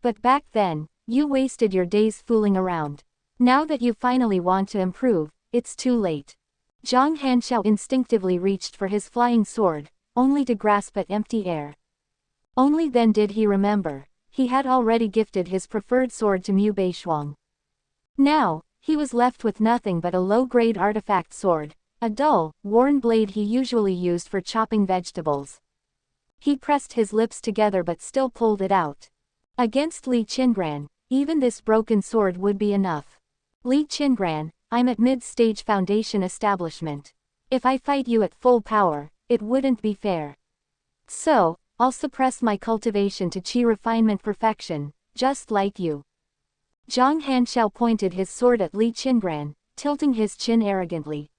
But back then, you wasted your days fooling around. Now that you finally want to improve, it's too late." Zhang Hanxiao instinctively reached for his flying sword, only to grasp at empty air. Only then did he remember, he had already gifted his preferred sword to Mu Beishuang. Now, he was left with nothing but a low-grade artifact sword, a dull, worn blade he usually used for chopping vegetables. He pressed his lips together but still pulled it out. Against Li Qingran, even this broken sword would be enough. "Li Qingran, I'm at mid-stage foundation establishment. If I fight you at full power, it wouldn't be fair. So, I'll suppress my cultivation to Qi refinement perfection, just like you." Zhang Hanxiao pointed his sword at Li Qingran, tilting his chin arrogantly.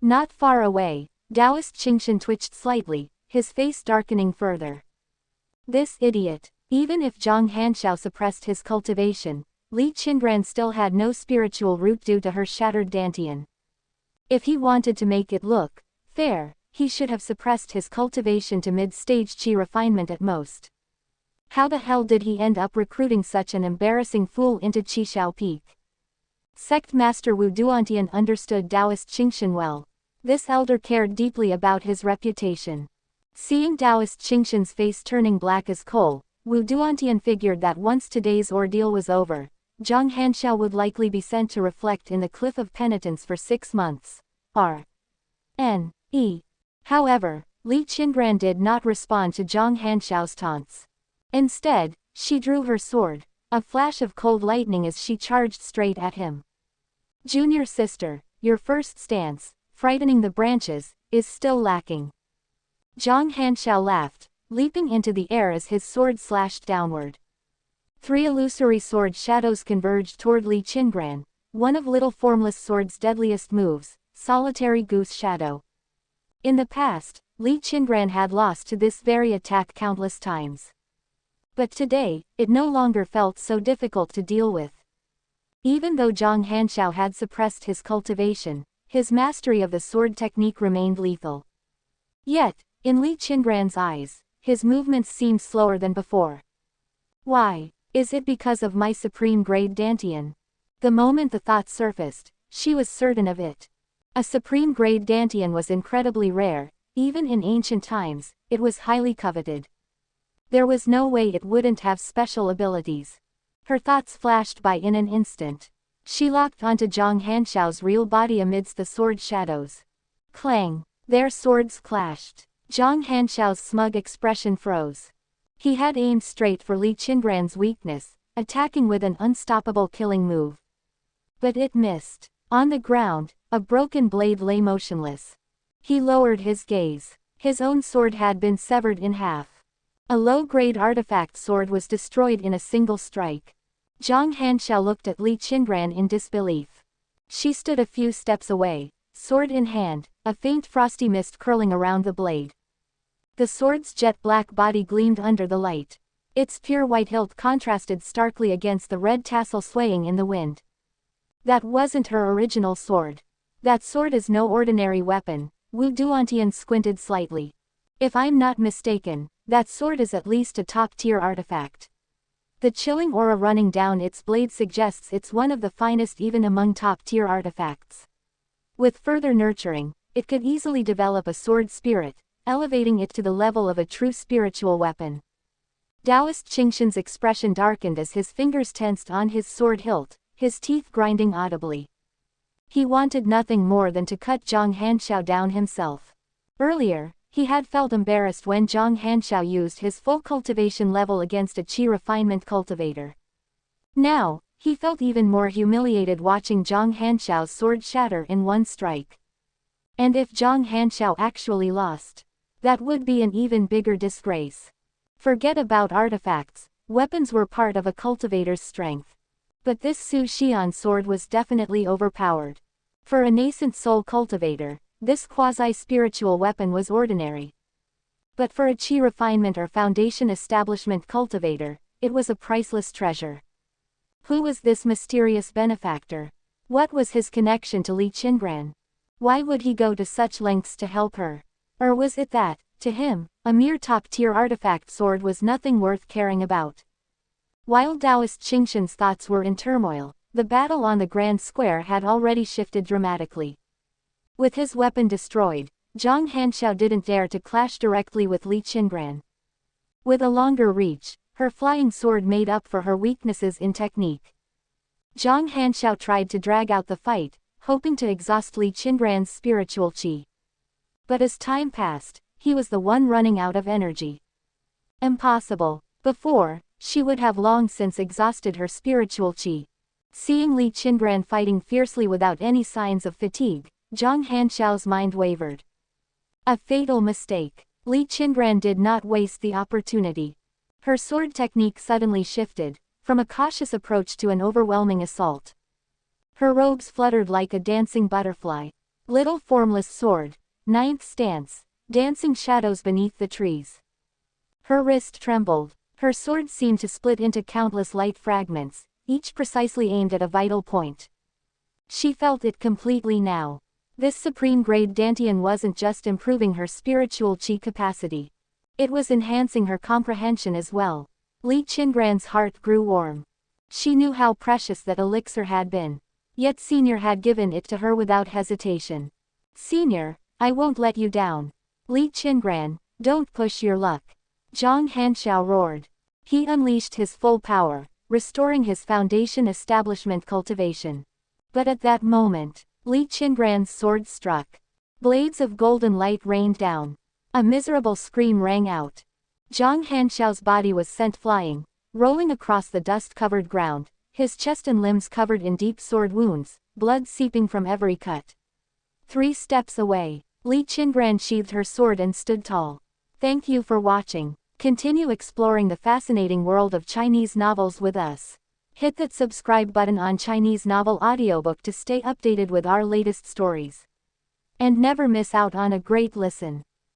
Not far away, Taoist Qingran twitched slightly, his face darkening further. This idiot. Even if Zhang Hanshao suppressed his cultivation, Li Qingran still had no spiritual root due to her shattered dantian. If he wanted to make it look fair, he should have suppressed his cultivation to mid-stage qi refinement at most. How the hell did he end up recruiting such an embarrassing fool into Qishao Peak? Sect Master Wu Duantian understood Taoist Qingran well. This elder cared deeply about his reputation. Seeing Taoist Qingran's face turning black as coal, Wu Duantian figured that once today's ordeal was over, Zhang Hanshao would likely be sent to reflect in the Cliff of Penitence for 6 months. R.N.E. However, Li Qingran did not respond to Zhang Hanshao's taunts. Instead, she drew her sword, a flash of cold lightning as she charged straight at him. Junior sister, your first stance, frightening the branches, is still lacking. Zhang Hanshao laughed, leaping into the air as his sword slashed downward. 3 illusory sword shadows converged toward Li Qingran, one of Little Formless Sword's deadliest moves, solitary Goose shadow. In the past, Li Qingran had lost to this very attack countless times. But today, it no longer felt so difficult to deal with. Even though Zhang Hanshao had suppressed his cultivation, his mastery of the sword technique remained lethal. Yet, in Li Qingran's eyes, his movements seemed slower than before. Why? Is it because of my supreme grade dantian? The moment the thought surfaced, she was certain of it. A supreme grade dantian was incredibly rare, even in ancient times, it was highly coveted. There was no way it wouldn't have special abilities. Her thoughts flashed by in an instant. She locked onto Zhang Hanshao's real body amidst the sword shadows. Clang! Their swords clashed. Zhang Hanshao's smug expression froze. He had aimed straight for Li Qingran's weakness, attacking with an unstoppable killing move. But it missed. On the ground, a broken blade lay motionless. He lowered his gaze. His own sword had been severed in half. A low-grade artifact sword was destroyed in a single strike. Zhang Hanshao looked at Li Qingran in disbelief. She stood a few steps away, sword in hand, a faint frosty mist curling around the blade. The sword's jet-black body gleamed under the light. Its pure white hilt contrasted starkly against the red tassel swaying in the wind. That wasn't her original sword. That sword is no ordinary weapon. Wu Duantian squinted slightly. If I'm not mistaken, that sword is at least a top-tier artifact. The chilling aura running down its blade suggests it's one of the finest even among top-tier artifacts. With further nurturing, it could easily develop a sword spirit, elevating it to the level of a true spiritual weapon. Taoist Qingran's expression darkened as his fingers tensed on his sword hilt, his teeth grinding audibly. He wanted nothing more than to cut Zhang Hanshao down himself. Earlier, he had felt embarrassed when Zhang Hanshao used his full cultivation level against a qi refinement cultivator. Now, he felt even more humiliated watching Zhang Hanshao's sword shatter in one strike. And if Zhang Hanshao actually lost, that would be an even bigger disgrace. Forget about artifacts, weapons were part of a cultivator's strength. But this Su Xian sword was definitely overpowered. For a nascent soul cultivator, this quasi-spiritual weapon was ordinary. But for a qi refinement or foundation establishment cultivator, it was a priceless treasure. Who was this mysterious benefactor? What was his connection to Li Qingran? Why would he go to such lengths to help her? Or was it that, to him, a mere top-tier artifact sword was nothing worth caring about? While Taoist Qingran's thoughts were in turmoil, the battle on the Grand Square had already shifted dramatically. With his weapon destroyed, Zhang Hanshao didn't dare to clash directly with Li Qingran. With a longer reach, her flying sword made up for her weaknesses in technique. Zhang Hanshao tried to drag out the fight, hoping to exhaust Li Qingran's spiritual qi. But as time passed, he was the one running out of energy. Impossible. Before, she would have long since exhausted her spiritual qi. Seeing Li Qingran fighting fiercely without any signs of fatigue, Zhang Hanshao's mind wavered. A fatal mistake. Li Qingran did not waste the opportunity. Her sword technique suddenly shifted, from a cautious approach to an overwhelming assault. Her robes fluttered like a dancing butterfly. Little formless sword, Ninth stance. Dancing shadows beneath the trees. Her wrist trembled. Her sword seemed to split into countless light fragments, each precisely aimed at a vital point. She felt it completely now. This supreme-grade Dantian wasn't just improving her spiritual chi capacity. It was enhancing her comprehension as well. Li Qingran's heart grew warm. She knew how precious that elixir had been. Yet Senior had given it to her without hesitation. Senior, I won't let you down. Li Qingran, don't push your luck. Zhang Hanxiao roared. He unleashed his full power, restoring his foundation establishment cultivation. But at that moment, Li Qingran's sword struck. Blades of golden light rained down. A miserable scream rang out. Zhang Hanxiao's body was sent flying, rolling across the dust-covered ground, his chest and limbs covered in deep sword wounds, blood seeping from every cut. 3 steps away, Li Qingran sheathed her sword and stood tall. Thank you for watching. Continue exploring the fascinating world of Chinese novels with us. Hit that subscribe button on Chinese Novel Audiobook to stay updated with our latest stories. And never miss out on a great listen.